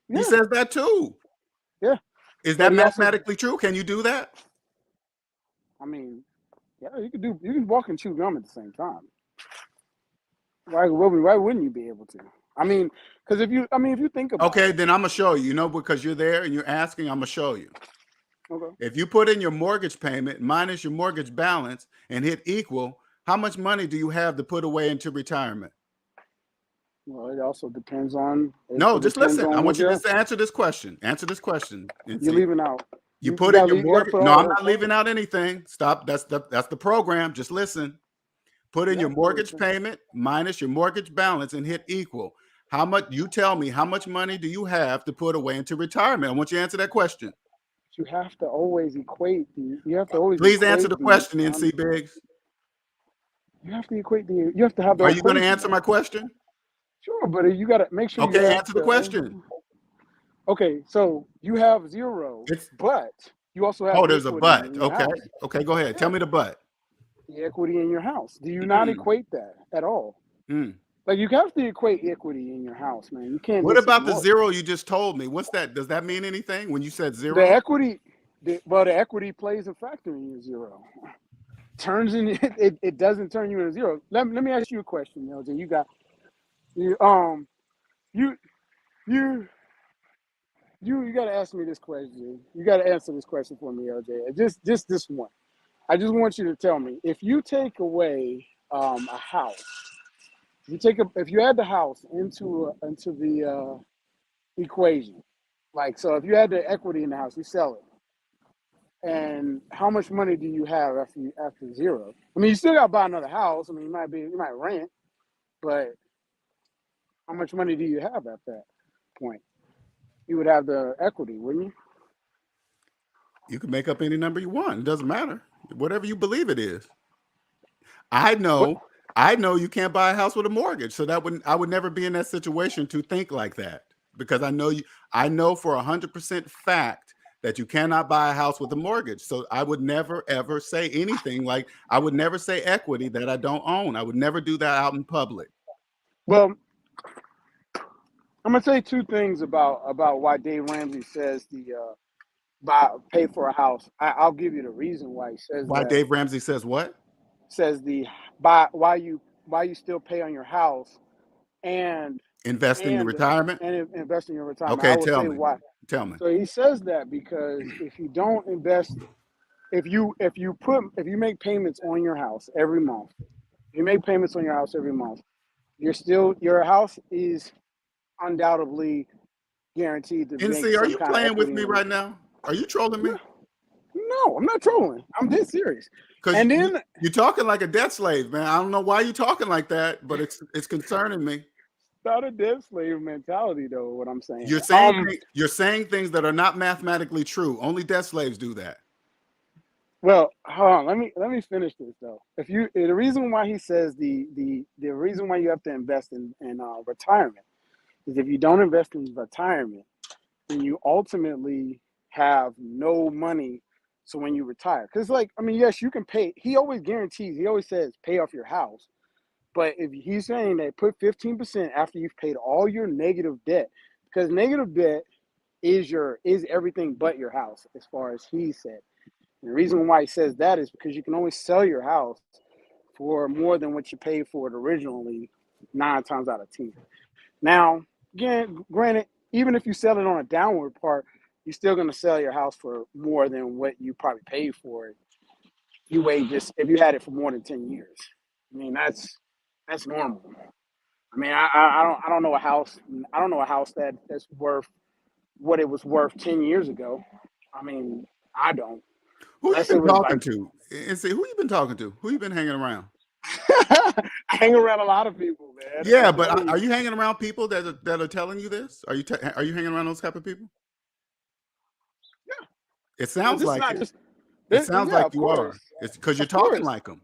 Speaker 2: Yeah. He says that too.
Speaker 3: Yeah.
Speaker 2: Is that mathematically true? Can you do that?
Speaker 3: I mean, yeah, you can walk and chew gum at the same time. Why wouldn't you be able to? I mean, because if you think about
Speaker 2: okay, then I'm gonna show you. You know, because you're there and you're asking, I'm gonna show you.
Speaker 3: Okay.
Speaker 2: If you put in your mortgage payment minus your mortgage balance and hit equal, how much money do you have to put away into retirement?
Speaker 3: Well, it also depends on.
Speaker 2: No, just listen. I want you just to answer this question. Answer this question.
Speaker 3: You're leaving out.
Speaker 2: You put in your mortgage. No, I'm not leaving out anything. Stop. That's the program. Just listen. Put in your mortgage payment minus your mortgage balance and hit equal. How much? You tell me, how much money do you have to put away into retirement? I want you to answer that question.
Speaker 3: You have to always equate. You have to always.
Speaker 2: Please answer the question, NC Biggs.
Speaker 3: You have to equate the. You have to have the.
Speaker 2: Are you going to answer my question?
Speaker 3: Sure, but you got to make sure.
Speaker 2: Okay, answer the question.
Speaker 3: Okay, so you have zero,
Speaker 2: It's
Speaker 3: but you also have
Speaker 2: there's a
Speaker 3: equity
Speaker 2: but.
Speaker 3: in your
Speaker 2: Okay.
Speaker 3: house.
Speaker 2: Okay, go ahead. Tell
Speaker 3: Yeah,
Speaker 2: me the but.
Speaker 3: the equity in your house. Do you not
Speaker 2: Mm,
Speaker 3: equate that at all?
Speaker 2: mm.
Speaker 3: Like you have to equate equity in your house, man. You can't
Speaker 2: What
Speaker 3: just
Speaker 2: about the
Speaker 3: ignore it.
Speaker 2: zero you just told me? What's that? Does that mean anything when you said
Speaker 3: The
Speaker 2: zero?
Speaker 3: equity, the equity plays a factor in your zero. Turns in it doesn't turn you into zero. Let me ask you a question, LJ. You you you you got to ask me this question. You got to answer this question for me, LJ. Just this one. I just want you to tell me if you take away a house, if you add the house into the equation, like so, if you add the equity in the house, you sell it, and how much money do you have after zero? I mean, you still got to buy another house. I mean, you might rent, but how much money do you have at that point? You would have the equity, wouldn't you?
Speaker 2: You can make up any number you want. It doesn't matter. Whatever you believe it is. I
Speaker 3: What?
Speaker 2: know, I know you can't buy a house with a mortgage. So I would never be in that situation to think like that because I know for 100% fact that you cannot buy a house with a mortgage. So I would never ever say anything like I would never say equity that I don't own. I would never do that out in public.
Speaker 3: Well, I'm gonna say two things about why Dave Ramsey says the pay for a house. I'll give you the reason why he says
Speaker 2: Why
Speaker 3: that.
Speaker 2: Dave Ramsey says what?
Speaker 3: Says the buy why you still pay on your house and
Speaker 2: Invest in your
Speaker 3: and
Speaker 2: retirement?
Speaker 3: invest in your retirement. I
Speaker 2: Okay,
Speaker 3: will
Speaker 2: tell
Speaker 3: say
Speaker 2: me.
Speaker 3: why.
Speaker 2: Tell me.
Speaker 3: So he says that because if you don't invest, if you make payments on your house every month, you make payments on your house every month, your house is undoubtedly guaranteed to make
Speaker 2: NC, are
Speaker 3: some
Speaker 2: you
Speaker 3: kind of
Speaker 2: playing with
Speaker 3: equity
Speaker 2: me
Speaker 3: in it.
Speaker 2: right now? Are you trolling me?
Speaker 3: No, I'm not trolling. I'm dead serious.
Speaker 2: Because
Speaker 3: And then
Speaker 2: you're talking like a debt slave, man. I don't know why you're talking like that, but it's concerning me.
Speaker 3: not a debt slave mentality though, what I'm saying.
Speaker 2: You're saying things that are not mathematically true. Only debt slaves do that.
Speaker 3: Well, hold on. Let me finish this though. If you the reason why he says the reason why you have to invest in retirement is if you don't invest in retirement, then you ultimately have no money. So when you retire, because like I mean, yes, you can pay. He always guarantees. He always says pay off your house. But if he's saying that put 15% after you've paid all your negative debt, because negative debt is everything but your house, as far as he said. And the reason why he says that is because you can always sell your house for more than what you paid for it originally, 9 times out of 10. Now, again, granted, even if you sell it on a downward part, you're still going to sell your house for more than what you probably paid for it. You wait just if you had it for more than 10 years. I mean, that's normal. I mean, I don't know a house. I don't know a house that's worth what it was worth 10 years ago. I mean, I don't.
Speaker 2: Who you
Speaker 3: Unless it
Speaker 2: been
Speaker 3: was
Speaker 2: talking
Speaker 3: like
Speaker 2: to? And see, who you been talking to? Who you been hanging around?
Speaker 3: I hang around a lot of people, man.
Speaker 2: Yeah,
Speaker 3: I'm
Speaker 2: but
Speaker 3: telling
Speaker 2: are
Speaker 3: you.
Speaker 2: you hanging around people that are telling you this? Are you hanging around those type of people?
Speaker 3: Yeah.
Speaker 2: It
Speaker 3: Well,
Speaker 2: sounds
Speaker 3: this is
Speaker 2: like
Speaker 3: not
Speaker 2: it.
Speaker 3: just.
Speaker 2: It sounds
Speaker 3: Yeah,
Speaker 2: like
Speaker 3: of
Speaker 2: you
Speaker 3: course,
Speaker 2: are. It's because you're
Speaker 3: of
Speaker 2: talking
Speaker 3: course.
Speaker 2: like them.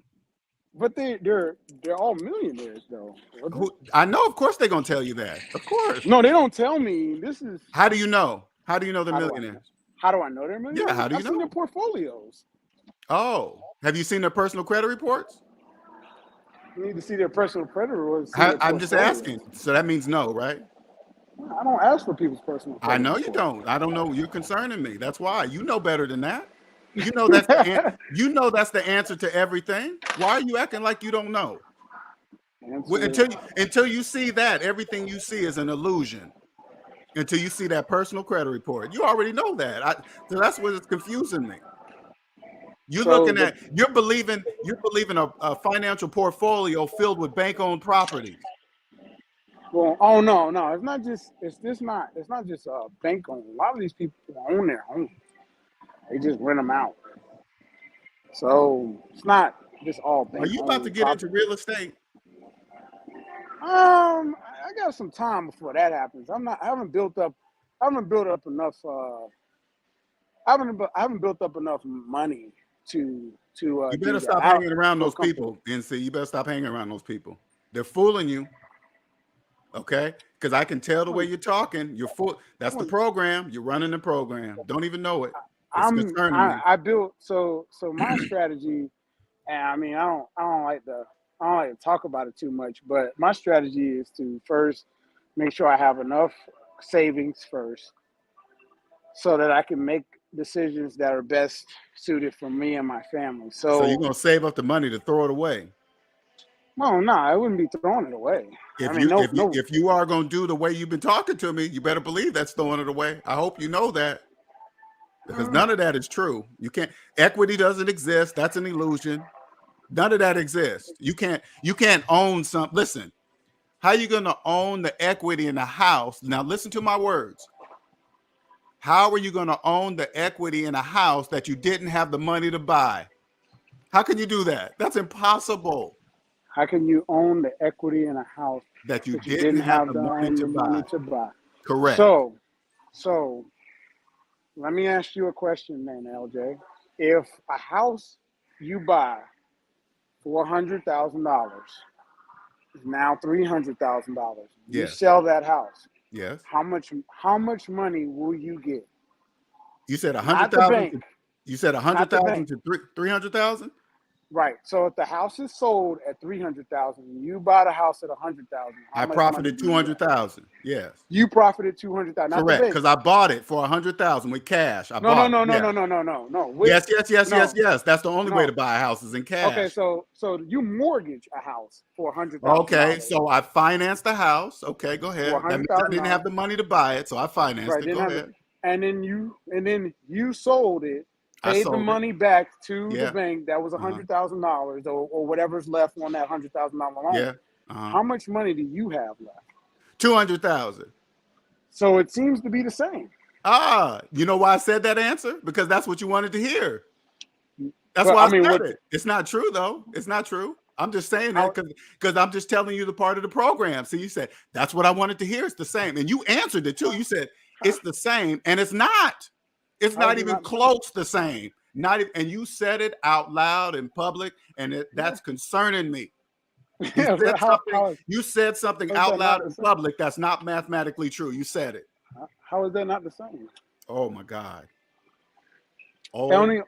Speaker 3: But they're all millionaires though. Aren't they?
Speaker 2: Who I know, of course, they're gonna tell you that. Of course.
Speaker 3: No, they don't tell me. This is
Speaker 2: How do you know? How do you know they're
Speaker 3: how do I know?
Speaker 2: millionaires?
Speaker 3: How do I know they're
Speaker 2: Yeah,
Speaker 3: millionaires?
Speaker 2: how do you
Speaker 3: I've seen their
Speaker 2: know?
Speaker 3: portfolios.
Speaker 2: Oh, have you seen their personal credit reports?
Speaker 3: You need to see their personal credit or see their
Speaker 2: I'm just
Speaker 3: portfolios.
Speaker 2: asking. So that means no, right?
Speaker 3: I don't ask for people's personal
Speaker 2: I
Speaker 3: credit
Speaker 2: know you
Speaker 3: report.
Speaker 2: don't. I don't know. You're concerning me. That's why. You know better than that. You know that's the answer to everything. Why are you acting like you don't know? Well,
Speaker 3: Answer.
Speaker 2: until you see that, everything you see is an illusion. Until you see that personal credit report, you already know that. So that's what is confusing me.
Speaker 3: So the
Speaker 2: You're believing a financial portfolio filled with bank-owned properties.
Speaker 3: well, oh no, it's not just bank owned. A lot of these people own their homes. They just rent them out. So it's not just all
Speaker 2: Are
Speaker 3: bank
Speaker 2: you about to
Speaker 3: owned
Speaker 2: get into
Speaker 3: property.
Speaker 2: real estate?
Speaker 3: I got some time before that happens. I haven't built up enough. I haven't built up enough money to
Speaker 2: You
Speaker 3: do
Speaker 2: better
Speaker 3: that.
Speaker 2: stop
Speaker 3: I don't
Speaker 2: hanging around
Speaker 3: feel
Speaker 2: those
Speaker 3: comfortable.
Speaker 2: people, NC. You better stop hanging around those people. They're fooling you. Okay, because I can tell the way you're talking. You're full. That's the program. You're running the program. Don't even know it. It's concerning me.
Speaker 4: I built so my strategy, and I mean I don't like to talk about it too much, but my strategy is to first make sure I have enough savings first, so that I can make decisions that are best suited for me and my family.
Speaker 2: So you're
Speaker 4: So,
Speaker 2: gonna save up the money to throw it away.
Speaker 4: well, no, I wouldn't be throwing it away.
Speaker 2: If
Speaker 4: I mean,
Speaker 2: you
Speaker 4: no.
Speaker 2: if you are gonna do the way you've been talking to me, you better believe that's throwing it away. I hope you know that, because none of that is true. You can't. Equity doesn't exist. That's an illusion. None of that exists. You can't own some. Listen, how you gonna own the equity in the house? Now listen to my words. How are you going to own the equity in a house that you didn't have the money to buy? How can you do that? That's impossible.
Speaker 4: How can you own the equity in a house
Speaker 2: That you
Speaker 4: that you
Speaker 2: didn't
Speaker 4: didn't
Speaker 2: have
Speaker 4: have
Speaker 2: the
Speaker 4: the
Speaker 2: money to
Speaker 4: money
Speaker 2: buy.
Speaker 4: to buy?
Speaker 2: Correct.
Speaker 4: So let me ask you a question, then, LJ. If a house you buy for $100,000 is now $300,000, you
Speaker 2: Yes.
Speaker 4: sell that house.
Speaker 2: Yes.
Speaker 4: How much money will you get?
Speaker 2: You said
Speaker 4: Not the
Speaker 2: 100,000.
Speaker 4: bank.
Speaker 2: You said
Speaker 4: Not the
Speaker 2: 100,000
Speaker 4: bank.
Speaker 2: to 300,000.
Speaker 4: Right. So if the house is sold at 300,000, you bought a house at 100,000. How
Speaker 2: I
Speaker 4: much money
Speaker 2: profited
Speaker 4: do you get?
Speaker 2: 200,000. Yes.
Speaker 4: You profited 200,000, not the
Speaker 2: Correct.
Speaker 4: bank.
Speaker 2: Because I bought it for 100,000 with cash. I
Speaker 4: No.
Speaker 2: bought it. Yeah.
Speaker 4: With,
Speaker 2: Yes. That's the only way to
Speaker 4: no.
Speaker 2: buy a house is in
Speaker 4: Okay,
Speaker 2: cash.
Speaker 4: so you mortgage a house for $100,000.
Speaker 2: Okay, so I financed the house. Okay, go ahead.
Speaker 4: For
Speaker 2: That means I didn't
Speaker 4: $100,000.
Speaker 2: have the money to buy it, so I financed
Speaker 4: Right.
Speaker 2: it. Go ahead.
Speaker 4: And then you sold it,
Speaker 2: I
Speaker 4: paid the
Speaker 2: sold it.
Speaker 4: money back to the
Speaker 2: Yeah.
Speaker 4: bank. That was $100,000 or whatever's left on that $100,000 loan.
Speaker 2: Yeah.
Speaker 4: How much money do you have left?
Speaker 2: 200,000.
Speaker 4: So it seems to be the same.
Speaker 2: You know why I said that answer? Because that's what you wanted to hear. That's
Speaker 4: But,
Speaker 2: why I
Speaker 4: I mean,
Speaker 2: said
Speaker 4: what-
Speaker 2: it. It's not true, though. It's not true. I'm just saying that because I'm just telling you the part of the program. So you said, that's what I wanted to hear. It's the same. And you answered it, too. You said, it's the same. And it's not. It's
Speaker 4: How
Speaker 2: not
Speaker 4: is it
Speaker 2: even
Speaker 4: not-
Speaker 2: close the same. And you said it out loud in public, and that's concerning me. You said something out loud in public that's not mathematically true. You said it.
Speaker 4: How is that not the same?
Speaker 2: Oh my God.
Speaker 4: Only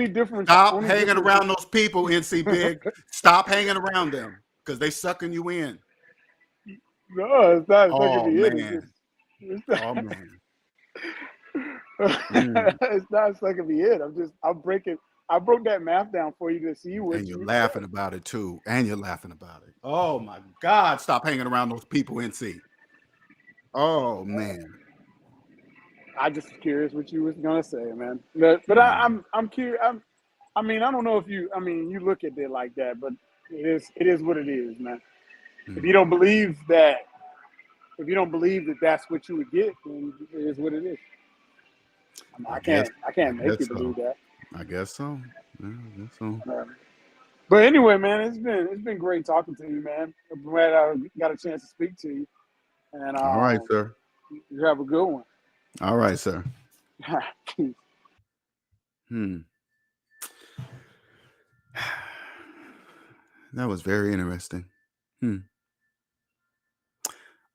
Speaker 4: difference.
Speaker 2: Stop hanging around those people, NC Big. Stop hanging around them because they sucking you in.
Speaker 4: No, it's not sucking me in.
Speaker 2: Man. Oh man.
Speaker 4: It's not sucking me in. I broke that math down for you to see what.
Speaker 2: And you're laughing about it too. And you're laughing about it. Oh my God! Stop hanging around those people, NC. Oh man.
Speaker 4: I just curious what you was gonna say, man. But I'm curious. I mean, I don't know if you. I mean, you look at it like that, but it is what it is, man. If you don't believe that, that's what you would get, then it is what it is. I can't make you believe that.
Speaker 2: I guess so. Yeah, I guess so.
Speaker 4: But anyway, man, it's been great talking to you, man. I'm glad I got a chance to speak to you. And
Speaker 2: all right, sir.
Speaker 4: You have a good one.
Speaker 2: All right, sir. That was very interesting.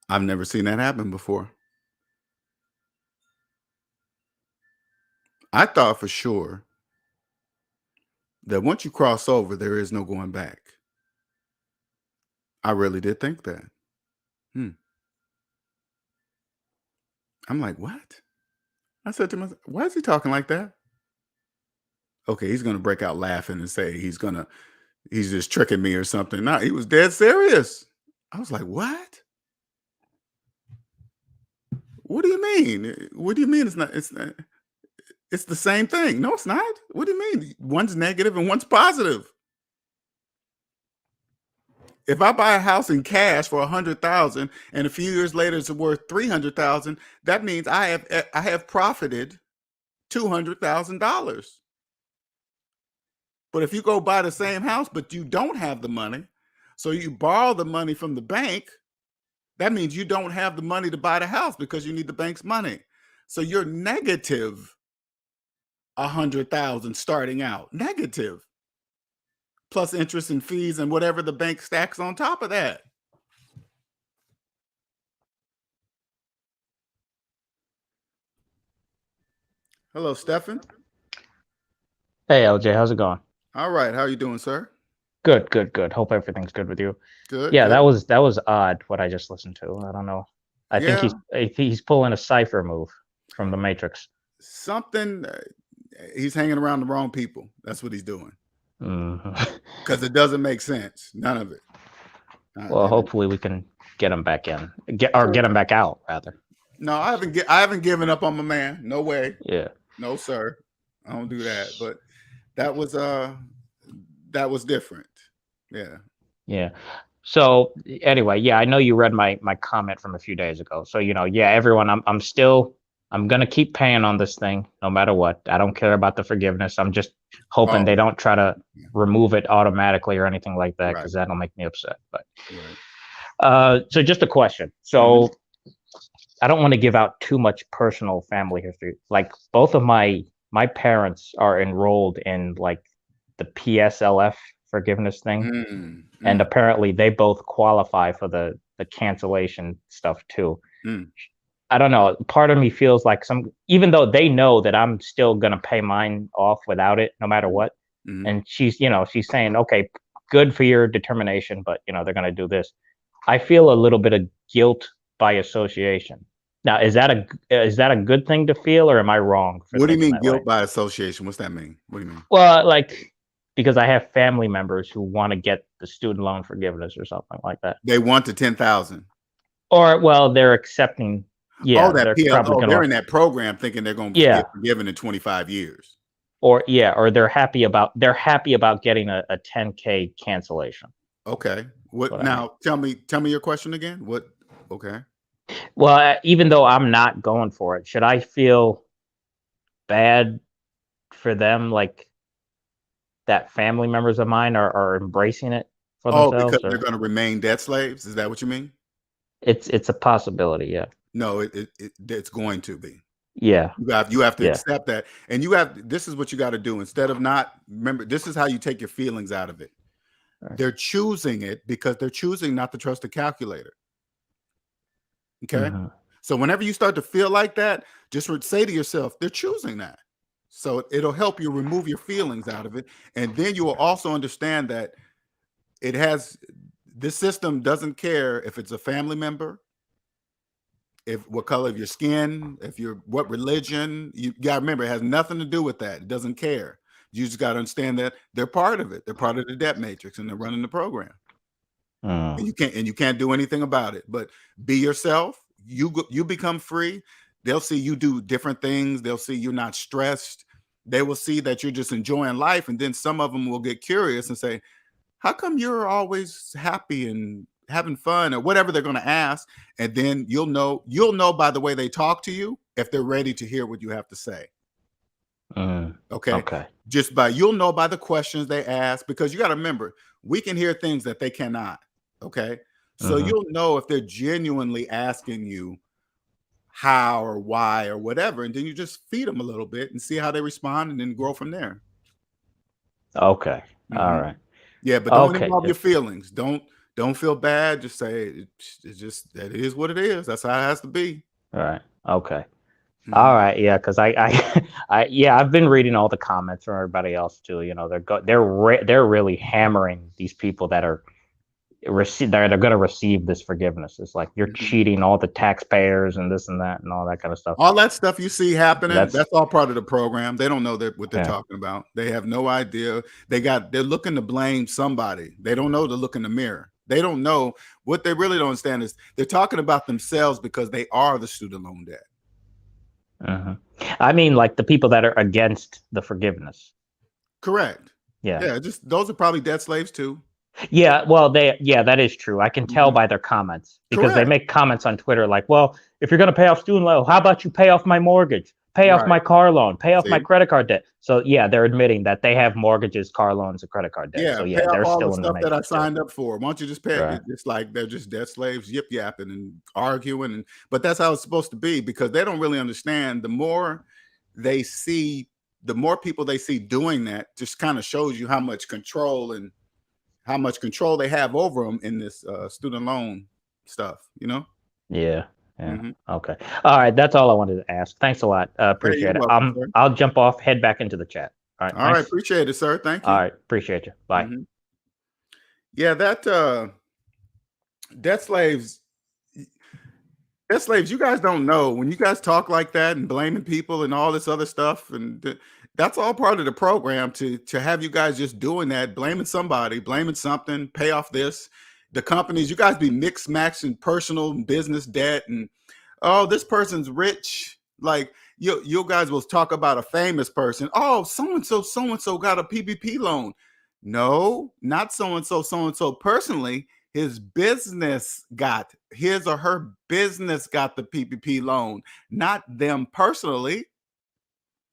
Speaker 2: I've never seen that happen before. I thought for sure that once you cross over, there is no going back. I really did think that. I'm like, what? I said to myself, why is he talking like that? Okay, he's going to break out laughing and say he's just tricking me or something. No, he was dead serious. I was like, what? What do you mean? What do you mean it's the same thing? No, it's not. What do you mean? One's negative and one's positive. If I buy a house in cash for $100,000 and a few years later it's worth $300,000, that means I have profited $200,000. But if you go buy the same house, but you don't have the money, so you borrow the money from the bank, that means you don't have the money to buy the house because you need the bank's money. So you're negative $100,000 starting out, negative, plus interest and fees and whatever the bank stacks on top of that. Hello, Stefan.
Speaker 5: Hey LJ, how's it going?
Speaker 2: All right. How are you doing, sir?
Speaker 5: Good, good, good. Hope everything's good with you.
Speaker 2: Good,
Speaker 5: Yeah,
Speaker 2: good.
Speaker 5: that was odd what I just listened to. I don't know. I think
Speaker 2: Yeah,
Speaker 5: he's pulling a cipher move from the Matrix.
Speaker 2: something. He's hanging around the wrong people. That's what he's doing.
Speaker 5: Mhm.
Speaker 2: Because it doesn't make sense. None of it.
Speaker 5: Well, hopefully we can get him back in, get him back out rather.
Speaker 2: No, I haven't given up on my man. No way.
Speaker 5: Yeah.
Speaker 2: No, sir. I don't do that. But that was different. Yeah.
Speaker 5: Yeah. So anyway, yeah, I know you read my comment from a few days ago. So yeah, everyone, I'm gonna keep paying on this thing no matter what. I don't care about the forgiveness. I'm just hoping they don't try to remove it automatically or anything like that, because that'll make me upset. But so just a question. So I don't want to give out too much personal family history. Like both of my parents are enrolled in like the PSLF forgiveness thing. And apparently they both qualify for the cancellation stuff too. I don't know. Part of me feels like even though they know that I'm still going to pay mine off without it, no matter what. And she's saying, okay, good for your determination, but they're going to do this. I feel a little bit of guilt by association. Now, is that a good thing to feel, or am I wrong?
Speaker 2: What do you mean guilt by association? What's that mean? What do you mean?
Speaker 5: Well, like, because I have family members who want to get the student loan forgiveness or something like that.
Speaker 2: They want the 10,000.
Speaker 5: Or well, they're accepting. Yeah,
Speaker 2: they're in that program thinking they're going to get forgiven in 25 years.
Speaker 5: Or they're happy about getting a 10K cancellation.
Speaker 2: Okay. What now? I mean. Tell me your question again. What? Okay.
Speaker 5: Well, even though I'm not going for it, should I feel bad for them? Like that family members of mine are embracing it for themselves?
Speaker 2: Because they're going to remain debt slaves? Is that what you mean?
Speaker 5: It's a possibility, yeah.
Speaker 2: No, it's going to be.
Speaker 5: Yeah.
Speaker 2: You have to accept that. And this is what you got to do. Instead of remember, this is how you take your feelings out of it. Right. They're choosing it because they're choosing not to trust the calculator. Okay. So whenever you start to feel like that, just say to yourself, they're choosing that. So it'll help you remove your feelings out of it. And then you will also understand that this system doesn't care if it's a family member, what color of your skin, what religion. You got to remember, it has nothing to do with that. It doesn't care. You just got to understand that they're part of it. They're part of the debt matrix and they're running the program. And you can't do anything about it. But be yourself. You become free. They'll see you do different things. They'll see you're not stressed. They will see that you're just enjoying life. And then some of them will get curious and say, how come you're always happy and having fun, or whatever they're going to ask? And then you'll know by the way they talk to you if they're ready to hear what you have to say. Okay. You'll know by the questions they ask, because you got to remember, we can hear things that they cannot. Okay. So you'll know if they're genuinely asking you how or why or whatever, and then you just feed them a little bit and see how they respond, and then grow from there.
Speaker 5: Okay. All right.
Speaker 2: Yeah, but don't involve your feelings. Don't feel bad. Just say it's just that it is what it is. That's how it has to be.
Speaker 5: All right. Okay. All right. Yeah, because I've been reading all the comments from everybody else too. They're really hammering these people that are they're going to receive this forgiveness. It's like you're cheating all the taxpayers and this and that and all that kind of stuff.
Speaker 2: All that stuff you see happening, that's all part of the program. They don't know what they're talking about. They have no idea. They're looking to blame somebody. They don't know to look in the mirror. They don't know. What they really don't understand is they're talking about themselves because they are the student loan debt.
Speaker 5: I mean, like the people that are against the forgiveness.
Speaker 2: Correct.
Speaker 5: Yeah.
Speaker 2: Yeah. Just those are probably debt slaves too.
Speaker 5: Yeah, well, that is true. I can tell by their comments, because they make comments on Twitter like, well, if you're going to pay off student loan, how about you pay off my mortgage, pay off my car loan, pay off my credit card debt? So yeah, they're admitting that they have mortgages, car loans, and credit card debt.
Speaker 2: Yeah,
Speaker 5: so yeah, they're still in the
Speaker 2: stuff that I signed up for. Why don't you just pay it? It's like they're just debt slaves, yip yapping and arguing, but that's how it's supposed to be, because they don't really understand. The more people they see doing that, just kind of shows you how much control they have over them in this student loan stuff,
Speaker 5: Yeah. Yeah.
Speaker 2: Mhm.
Speaker 5: Okay. All right. That's all I wanted to ask. Thanks a lot.
Speaker 2: Hey,
Speaker 5: Appreciate
Speaker 2: you're
Speaker 5: it.
Speaker 2: welcome, sir.
Speaker 5: I'll jump off, head back into the chat. All right.
Speaker 2: All right,
Speaker 5: Thanks.
Speaker 2: appreciate it, sir. Thank
Speaker 5: All
Speaker 2: you.
Speaker 5: right. Appreciate you. Bye.
Speaker 2: Mhm. Yeah, that debt slaves, debt slaves. You guys don't know when you guys talk like that and blaming people and all this other stuff, and that's all part of the program to have you guys just doing that, blaming somebody, blaming something, pay off this. The companies, you guys be mixed matching personal and business debt, and oh, this person's rich. Like you guys will talk about a famous person. Oh, so and so got a PPP loan. No, not so and so personally. His business got his or her business got the PPP loan, not them personally.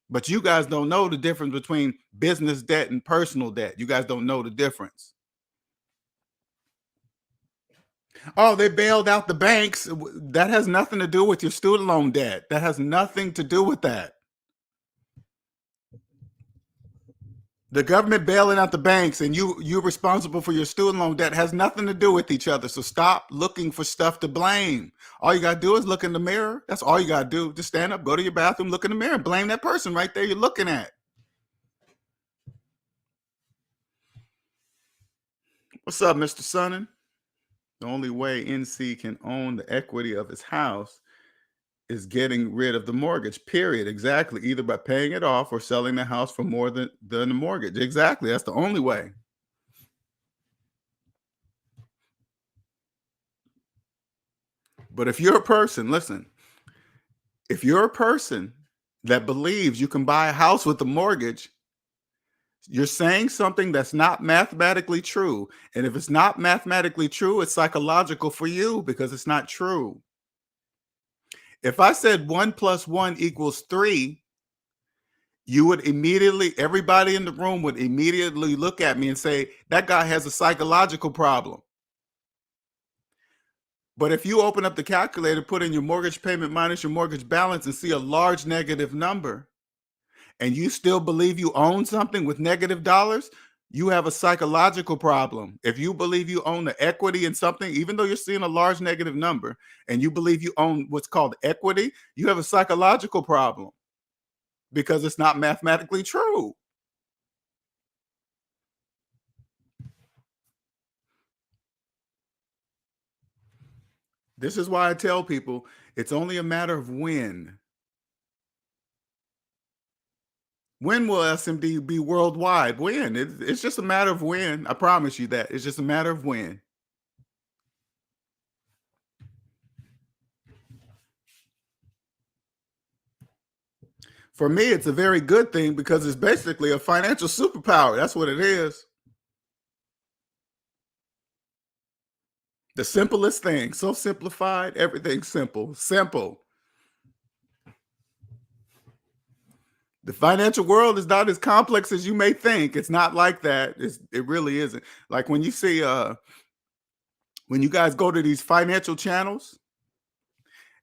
Speaker 2: But you guys don't know the difference between business debt and personal debt. You guys don't know the difference. Oh, they bailed out the banks. That has nothing to do with your student loan debt. That has nothing to do with that. The government bailing out the banks and you're responsible for your student loan debt has nothing to do with each other. So stop looking for stuff to blame. All you gotta do is look in the mirror. That's all you gotta do. Just stand up, go to your bathroom, look in the mirror, and blame that person right there you're looking at. What's up, Mr. Sonnen? The only way NC can own the equity of his house is getting rid of the mortgage, period. Exactly. Either by paying it off or selling the house for more than the mortgage. Exactly. That's the only way. But if you're a person, listen, if you're a person that believes you can buy a house with a mortgage, you're saying something that's not mathematically true. And if it's not mathematically true, it's psychological for you because it's not true. If I said 1 + 1 = 3, you would immediately, everybody in the room would immediately look at me and say, that guy has a psychological problem. But if you open up the calculator, put in your mortgage payment minus your mortgage balance and see a large negative number, and you still believe you own something with negative dollars, you have a psychological problem. If you believe you own the equity in something, even though you're seeing a large negative number, and you believe you own what's called equity, you have a psychological problem because it's not mathematically true. This is why I tell people it's only a matter of when. When will SMD be worldwide? When? It's just a matter of when. I promise you that. It's just a matter of when. For me, it's a very good thing because it's basically a financial superpower. That's what it is. The simplest thing. So simplified, everything's simple. Simple. The financial world is not as complex as you may think. It's not like that. It really isn't. Like when you see when you guys go to these financial channels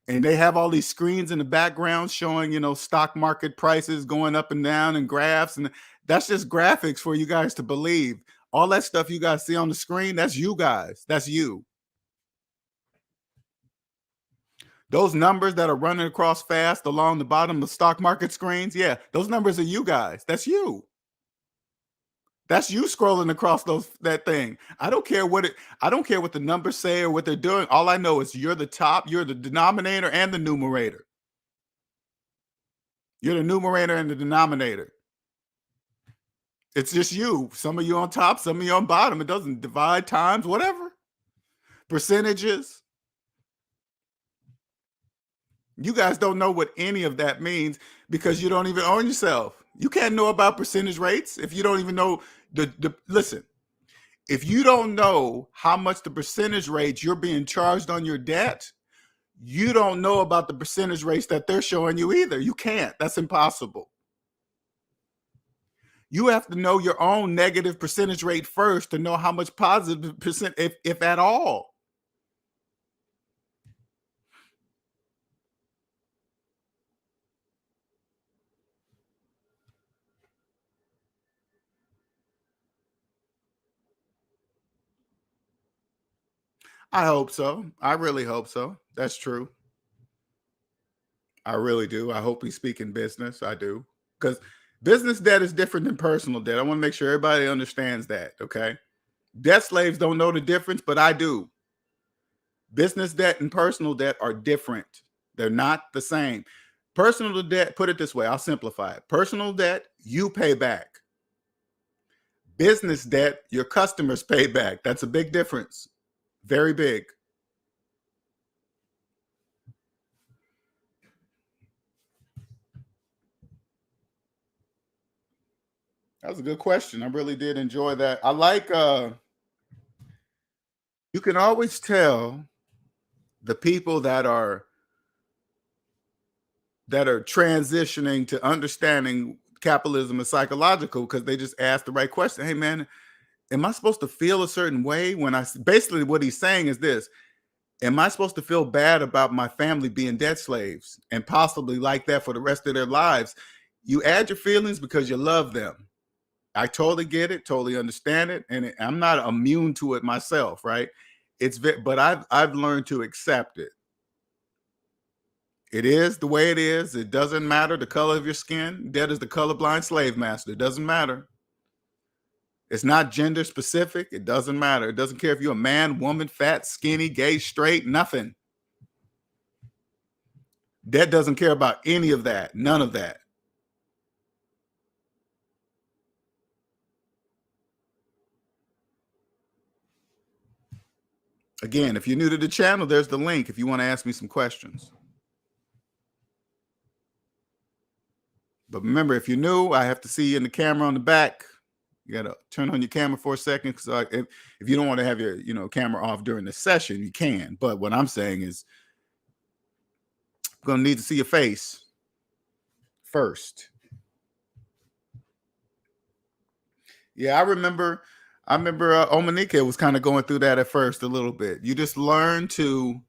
Speaker 2: and they have all these screens in the background showing, stock market prices going up and down and graphs, and that's just graphics for you guys to believe. All that stuff you guys see on the screen, that's you guys. That's you. Those numbers that are running across fast along the bottom of stock market screens, yeah, those numbers are you guys. That's you. That's you scrolling across that thing. I don't care what the numbers say or what they're doing. All I know is you're the top, you're the denominator and the numerator. You're the numerator and the denominator. It's just you. Some of you on top, some of you on bottom. It doesn't divide times, whatever. Percentages. You guys don't know what any of that means because you don't even own yourself. You can't know about percentage rates if you don't even know listen. If you don't know how much the percentage rates you're being charged on your debt, you don't know about the percentage rates that they're showing you either. You can't. That's impossible. You have to know your own negative percentage rate first to know how much positive percent, if at all. I hope so. I really hope so. That's true. I really do. I hope he's speaking business. I do. Because business debt is different than personal debt. I want to make sure everybody understands that, okay? Debt slaves don't know the difference, but I do. Business debt and personal debt are different. They're not the same. Personal debt, put it this way, I'll simplify it. Personal debt, you pay back. Business debt, your customers pay back. That's a big difference. Very big. That was a good question. I really did enjoy that. I like, you can always tell the people that are transitioning to understanding capitalism is psychological because they just ask the right question. Hey, man, am I supposed to feel a certain way when basically what he's saying is this: am I supposed to feel bad about my family being debt slaves and possibly like that for the rest of their lives? You add your feelings because you love them. I totally get it, totally understand it, and I'm not immune to it myself, right? But I've learned to accept it. It is the way it is. It doesn't matter the color of your skin. Debt is the colorblind slave master. It doesn't matter. It's not gender specific. It doesn't matter. It doesn't care if you're a man, woman, fat, skinny, gay, straight, nothing. Debt doesn't care about any of that. None of that. Again, if you're new to the channel, there's the link if you want to ask me some questions. But remember, if you're new, I have to see you in the camera on the back. You got to turn on your camera for a second, because if you don't want to have your camera off during the session, you can. But what I'm saying is, I'm going to need to see your face first. Yeah, I remember Omanike was kind of going through that at first a little bit. You just learn to,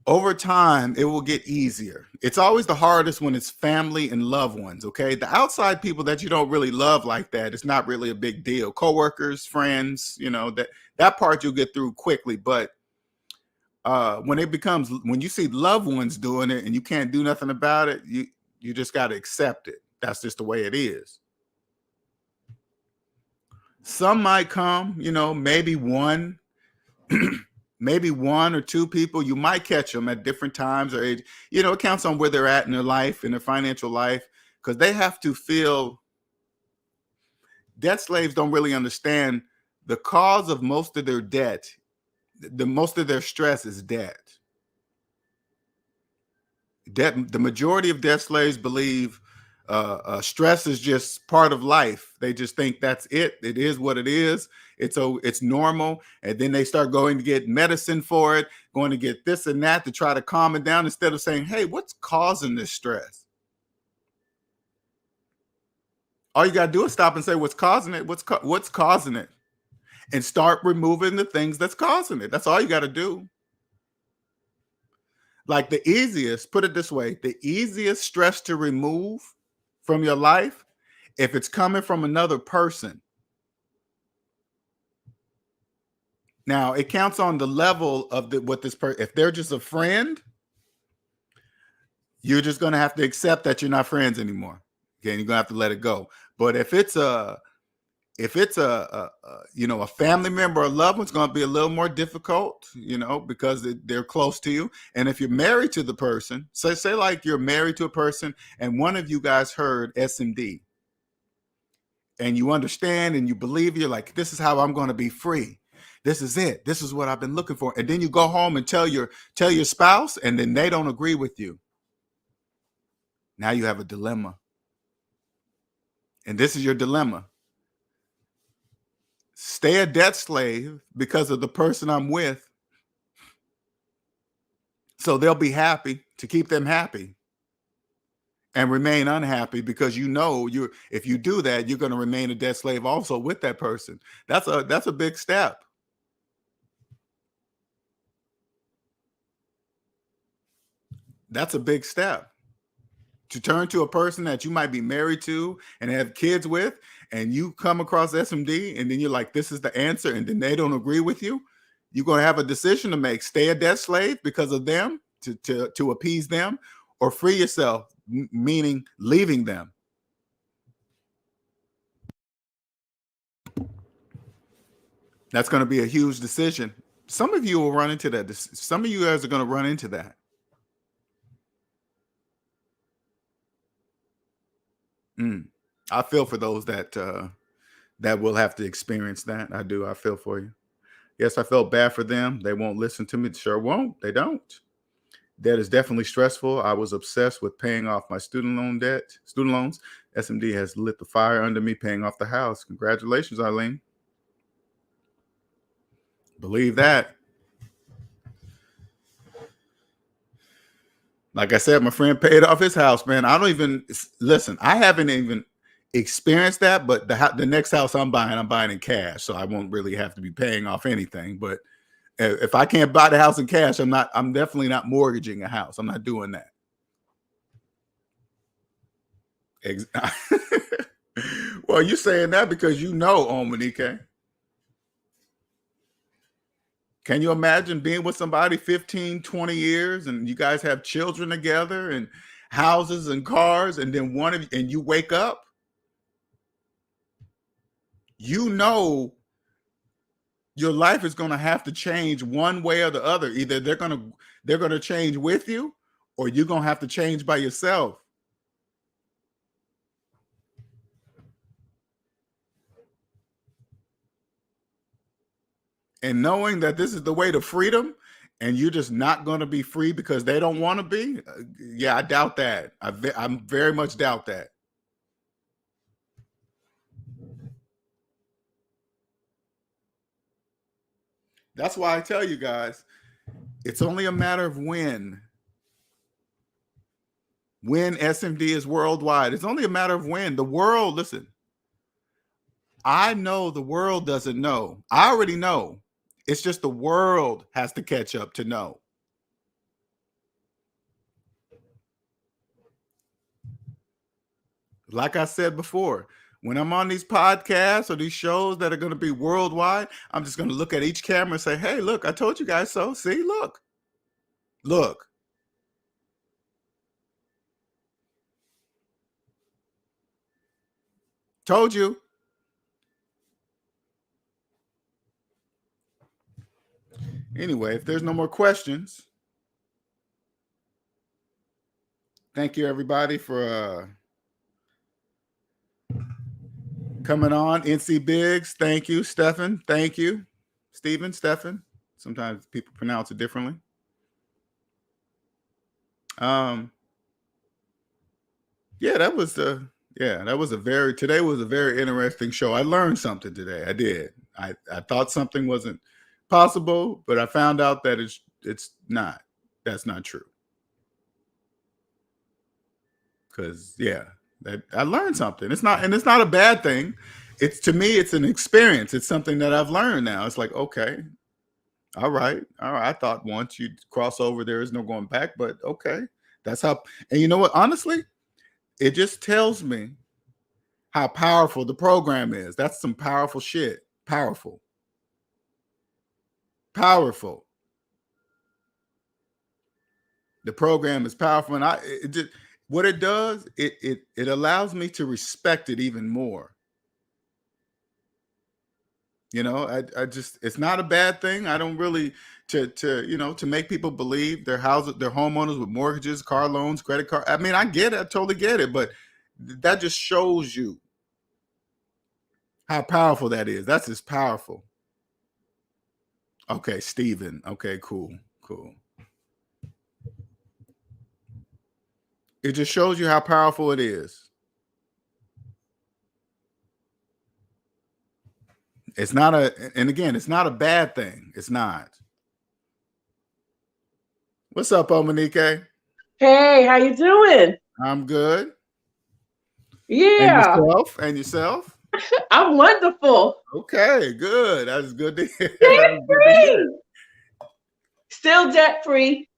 Speaker 2: over time, it will get easier. It's always the hardest when it's family and loved ones, okay? The outside people that you don't really love like that, it's not really a big deal. Coworkers, friends, that part you'll get through quickly. But when you see loved ones doing it and you can't do nothing about it, you just got to accept it. That's just the way it is. Some might come, maybe one or two people. You might catch them at different times or age. It counts on where they're at in their life, in their financial life, because they have to feel. Debt slaves don't really understand the cause of most of their debt. Most of their stress is debt. The majority of debt slaves believe stress is just part of life. They just think that's it. It is what it is. It's normal. And then they start going to get medicine for it, going to get this and that to try to calm it down, instead of saying, hey, what's causing this stress? All you got to do is stop and say, what's causing it? What's causing it? And start removing the things that's causing it. That's all you got to do. Like put it this way, the easiest stress to remove from your life, if it's coming from another person. Now, it counts on the level of what this person. If they're just a friend, you're just going to have to accept that you're not friends anymore. Okay, and you're going to have to let it go. But if it's a family member or loved one, it's going to be a little more difficult, because they're close to you. And if you're married to the person, say like you're married to a person and one of you guys heard SMD and you understand and you believe, you're like, this is how I'm going to be free. This is it. This is what I've been looking for. And then you go home and tell your spouse, and then they don't agree with you. Now you have a dilemma. And this is your dilemma. Stay a debt slave because of the person I'm with, so they'll be happy, to keep them happy, and remain unhappy because if you do that, you're going to remain a debt slave also with that person. That's a big step. That's a big step. To turn to a person that you might be married to and have kids with, and you come across SMD, and then you're like, this is the answer, and then they don't agree with you, you're going to have a decision to make. Stay a debt slave because of them, to appease them, or free yourself, meaning leaving them. That's going to be a huge decision. Some of you will run into that. Some of you guys are going to run into that. I feel for those that will have to experience that. I do. I feel for you. Yes, I felt bad for them. They won't listen to me. Sure won't. They don't. That is definitely stressful. I was obsessed with paying off my student loans. SMD has lit the fire under me, paying off the house. Congratulations, Eileen. Believe that. Like I said, my friend paid off his house, man. I don't even listen. I haven't even experienced that, but the next house I'm buying in cash, so I won't really have to be paying off anything. But if I can't buy the house in cash, I'm definitely not mortgaging a house. I'm not doing that. Well, you're saying that because you know, Monique. Can you imagine being with somebody 15, 20 years and you guys have children together and houses and cars, and then and you wake up, you know your life is going to have to change one way or the other. Either they're going to change with you, or you're going to have to change by yourself. And knowing that this is the way to freedom, and you're just not going to be free because they don't want to be. Yeah, I doubt that. I very much doubt that. That's why I tell you guys, it's only a matter of when SMD is worldwide. It's only a matter of when. The world, listen, I know the world doesn't know. I already know. It's just the world has to catch up to know. Like I said before, when I'm on these podcasts or these shows that are going to be worldwide, I'm just going to look at each camera and say, hey, look, I told you guys so. See, look. Look. Told you. Anyway, if there's no more questions, thank you, everybody, for coming on. NC Biggs, thank you. Stephen, thank you. Stephen. Sometimes people pronounce it differently. Yeah, that was today was a very interesting show. I learned something today. I did. I thought something wasn't possible, but I found out that it's not. That's not true. Because I learned something. It's not a bad thing. To me, it's an experience. It's something that I've learned now. It's like, okay, all right. I thought once you cross over, there is no going back, but okay. That's how, and you know what, honestly, it just tells me how powerful the program is. That's some powerful shit. Powerful. The program is powerful, and what it does, it allows me to respect it even more. You know, I just, it's not a bad thing. I don't really to make people believe they're homeowners with mortgages, car loans, credit card. I mean, I get it. I totally get it. But that just shows you how powerful that is. That's just powerful. Okay, Steven. Okay, cool. It just shows you how powerful it is. It's not it's not a bad thing. It's not. What's up, Monique?
Speaker 6: Hey, how you doing?
Speaker 2: I'm good.
Speaker 6: Yeah.
Speaker 2: And yourself?
Speaker 6: I'm wonderful.
Speaker 2: Okay, good. That's good to hear.
Speaker 6: Debt-free. Still debt-free.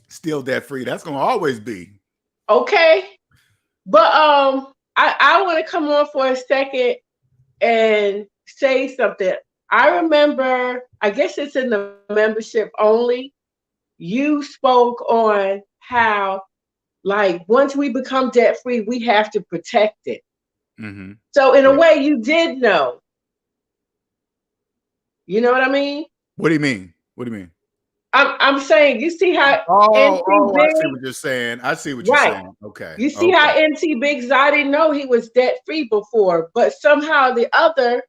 Speaker 2: Still debt-free. That's gonna always be.
Speaker 6: Okay. But I want to come on for a second and say something. I remember, I guess it's in the membership only, you spoke on how, like, once we become debt free, we have to protect it.
Speaker 2: Mm-hmm.
Speaker 6: So in a way, you did know. You know what I mean?
Speaker 2: What do you mean? What do you mean?
Speaker 6: I'm saying, you see how
Speaker 2: Oh,
Speaker 6: NT
Speaker 2: I
Speaker 6: Big,
Speaker 2: see what you're saying. I see what you're
Speaker 6: right?
Speaker 2: saying. Okay.
Speaker 6: You see how NT Biggs, I didn't know he was debt free before, but somehow the other,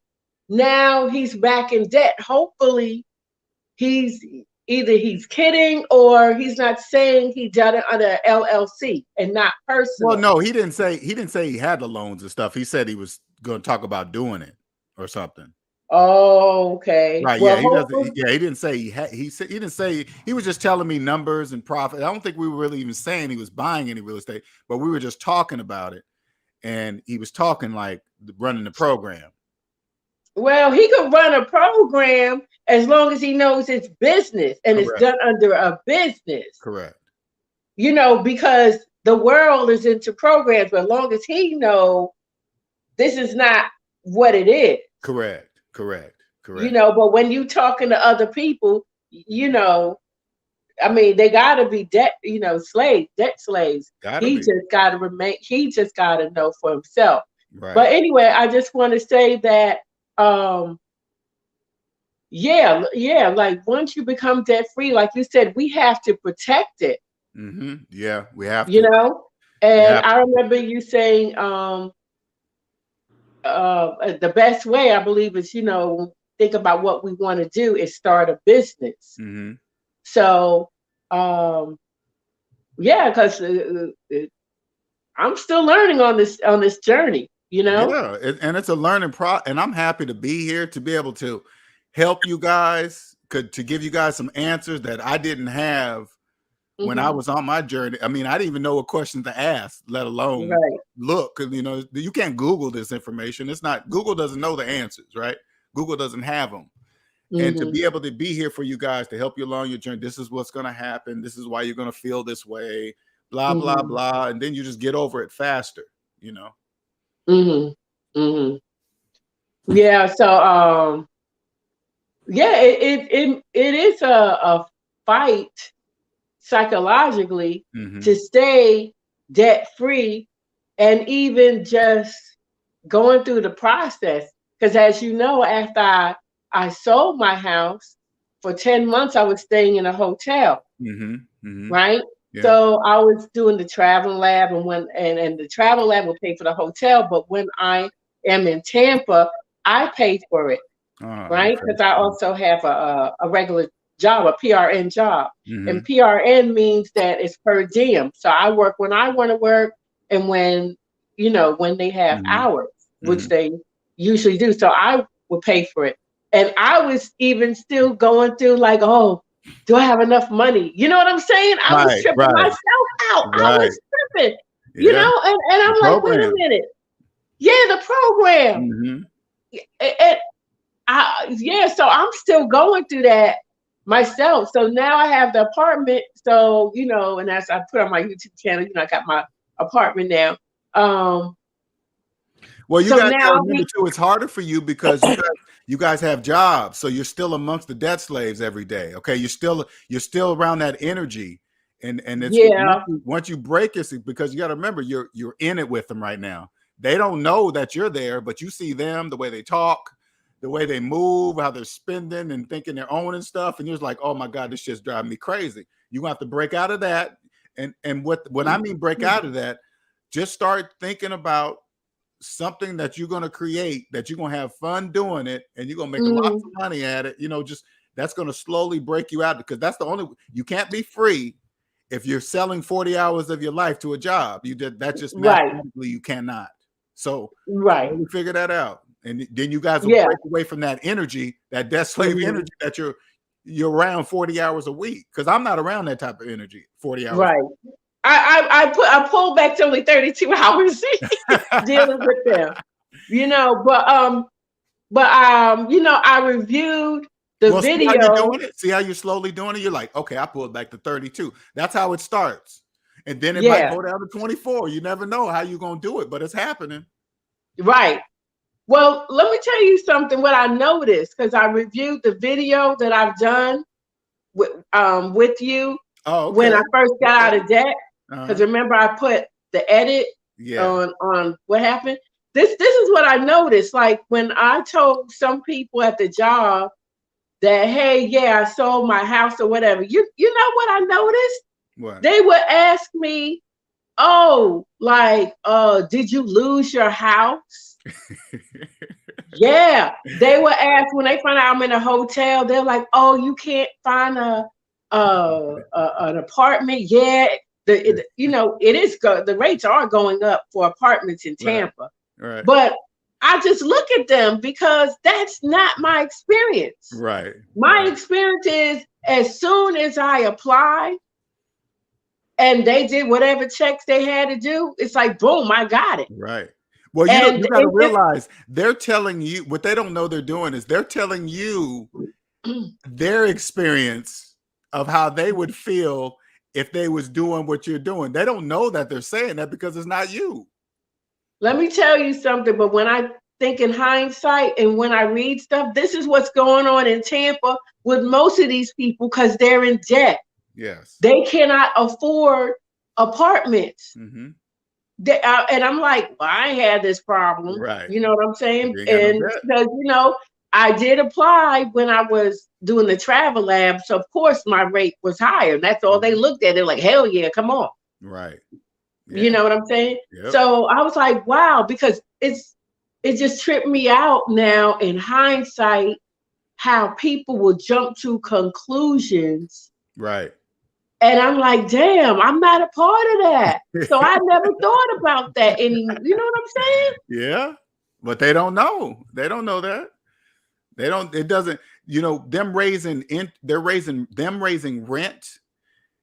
Speaker 6: now he's back in debt. Hopefully, he's kidding or he's not saying he done it under LLC and not personal.
Speaker 2: Well, no, he didn't say he had the loans and stuff. He said he was going to talk about doing it or something.
Speaker 6: Oh, okay.
Speaker 2: Right.
Speaker 6: Well,
Speaker 2: Yeah. He doesn't. Yeah. He didn't say he had. He said he didn't say. He was just telling me numbers and profit. I don't think we were really even saying he was buying any real estate, but we were just talking about it, and he was talking like running the program.
Speaker 6: Well, he could run a program as long as he knows it's business and
Speaker 2: Correct.
Speaker 6: it's done under a business.
Speaker 2: Correct.
Speaker 6: You know, because the world is into programs, but as long as he knows this is not what it is.
Speaker 2: Correct.
Speaker 6: You know, but when you talking to other people, you know, I mean, they gotta be debt slaves. Just gotta remain, he just gotta know for himself. Right. But anyway, I just want to say that like once you become debt free, like you said, we have to protect it.
Speaker 2: Mm-hmm. Yeah, we have to.
Speaker 6: You know, and I remember you saying the best way, I believe, is, you know, think about what we want to do is start a business. Mm-hmm. So, because I'm still learning on this journey, you know?
Speaker 2: Yeah, and it's a learning and I'm happy to be here to be able to help you guys, to give you guys some answers that I didn't have when I was on my journey. I mean, I didn't even know what questions to ask, let alone look, because, you know, you can't Google this information. It's not, Google doesn't know the answers, right? Google doesn't have them. And to be able to be here for you guys to help you along your journey, this is what's going to happen. This is why you're going to feel this way, blah, blah, blah. And then you just get over it faster, you know?
Speaker 6: Yeah. So, it is a fight psychologically to stay debt free, and even just going through the process. Because as you know, after I sold my house, for 10 months, I was staying in a hotel, right? Yeah. So I was doing the travel lab, and the travel lab will pay for the hotel. But when I am in Tampa, I pay for it, right? Because I also have a regular job, a PRN job. And PRN means that it's per diem. So I work when I want to work and when they have hours, which they usually do. So I would pay for it. And I was even still going through like, oh, do I have enough money? You know what I'm saying? I was tripping myself out. I was tripping, you know, and I'm like, wait a minute. Yeah, the program. So I'm still going through that myself. So now I have the apartment. So, you know, and as I put on my YouTube channel, you know, I got my apartment now.
Speaker 2: Well, you guys gotta remember too, it's harder for you because you guys have jobs. So you're still amongst the debt slaves every day. Okay. You're still around that energy. And it's once you break it, because you got to remember you're in it with them right now. They don't know that you're there, but you see them, the way they talk, the way they move, how they're spending and thinking they're owning stuff. And you're just like, oh my God, this shit's driving me crazy. You have to break out of that. And what I mean break out of that, just start thinking about something that you're going to create, that you're going to have fun doing it, and you're going to make lots of money at it. You know, just that's going to slowly break you out, because that's the only, you can't be free if you're selling 40 hours of your life to a job. That just mathematically you cannot. So slowly figure that out. And then you guys will break away from that energy, that debt slave energy that you're around 40 hours a week. Because I'm not around that type of energy 40 hours.
Speaker 6: Right. I pulled back to only 32 hours dealing with them, you know, but you know, I reviewed the video.
Speaker 2: See how you're doing it? See how you're slowly doing it? You're like, okay, I pulled back to 32. That's how it starts. And then it might go down to 24. You never know how you're going to do it, but it's happening.
Speaker 6: Right. Well, let me tell you something, what I noticed, because I reviewed the video that I've done, with you
Speaker 2: Oh,
Speaker 6: when
Speaker 2: okay.
Speaker 6: I first got out of debt. Because remember, I put the edit on what happened. This is what I noticed. Like when I told some people at the job that, hey, yeah, I sold my house or whatever. You know what I noticed?
Speaker 2: What?
Speaker 6: They would ask me, oh, like, did you lose your house? Yeah. They would ask when they find out I'm in a hotel, they're like, oh, you can't find an apartment yet. It is the rates are going up for apartments in Tampa.
Speaker 2: Right.
Speaker 6: But I just look at them because that's not my experience.
Speaker 2: Right.
Speaker 6: My experience is as soon as I apply and they did whatever checks they had to do, it's like, boom, I got it.
Speaker 2: Right. Well, you got to realize they're telling you what they don't know they're doing is they're telling you their experience of how they would feel if they was doing what you're doing. They don't know that they're saying that because it's not you.
Speaker 6: Let me tell you something, but when I think in hindsight and when I read stuff, this is what's going on in Tampa with most of these people because they're in debt.
Speaker 2: Yes.
Speaker 6: They cannot afford apartments.
Speaker 2: Mm-hmm.
Speaker 6: And I'm like, well, I had this problem.
Speaker 2: Right.
Speaker 6: You know what I'm saying? And because, I did apply when I was doing the travel lab. So, of course, my rate was higher. That's all they looked at. They're like, hell yeah, come on.
Speaker 2: Right. Yeah.
Speaker 6: You know what I'm saying?
Speaker 2: Yep.
Speaker 6: So I was like, wow, because it just tripped me out now in hindsight how people will jump to conclusions.
Speaker 2: Right.
Speaker 6: And I'm like, damn, I'm not a part of that. So I never thought about that anymore. You know what I'm saying?
Speaker 2: Yeah. But they don't know. They don't know that. It doesn't, them raising rent.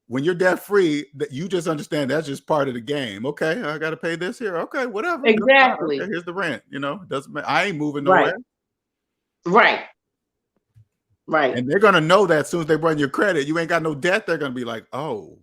Speaker 2: When you're debt free, that you just understand that's just part of the game. Okay, I got to pay this here. Okay, whatever.
Speaker 6: Exactly.
Speaker 2: Okay, here's the rent. Doesn't matter. I ain't moving nowhere.
Speaker 6: Right.
Speaker 2: And they're gonna know that as soon as they run your credit, you ain't got no debt. They're gonna be like, oh,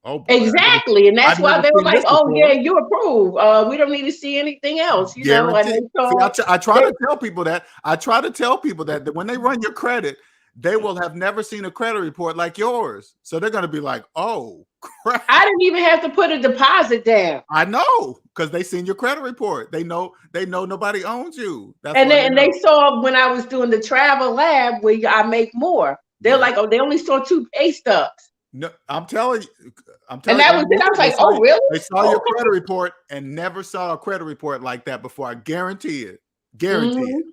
Speaker 2: boy,
Speaker 6: exactly. And that's why they were like, oh yeah, you approve. We don't need to see anything else.
Speaker 2: I try to tell people that. That when they run your credit, they will have never seen a credit report like yours. So they're going to be like, oh, crap.
Speaker 6: I didn't even have to put a deposit down.
Speaker 2: I know, because they seen your credit report. They know nobody owns you.
Speaker 6: They saw when I was doing the travel lab where I make more. They're like, oh, they only saw 2 pay stubs.
Speaker 2: No, I'm telling you.
Speaker 6: And that was it. I was like, oh, really?
Speaker 2: They saw your credit report and never saw a credit report like that before. I guarantee it. It.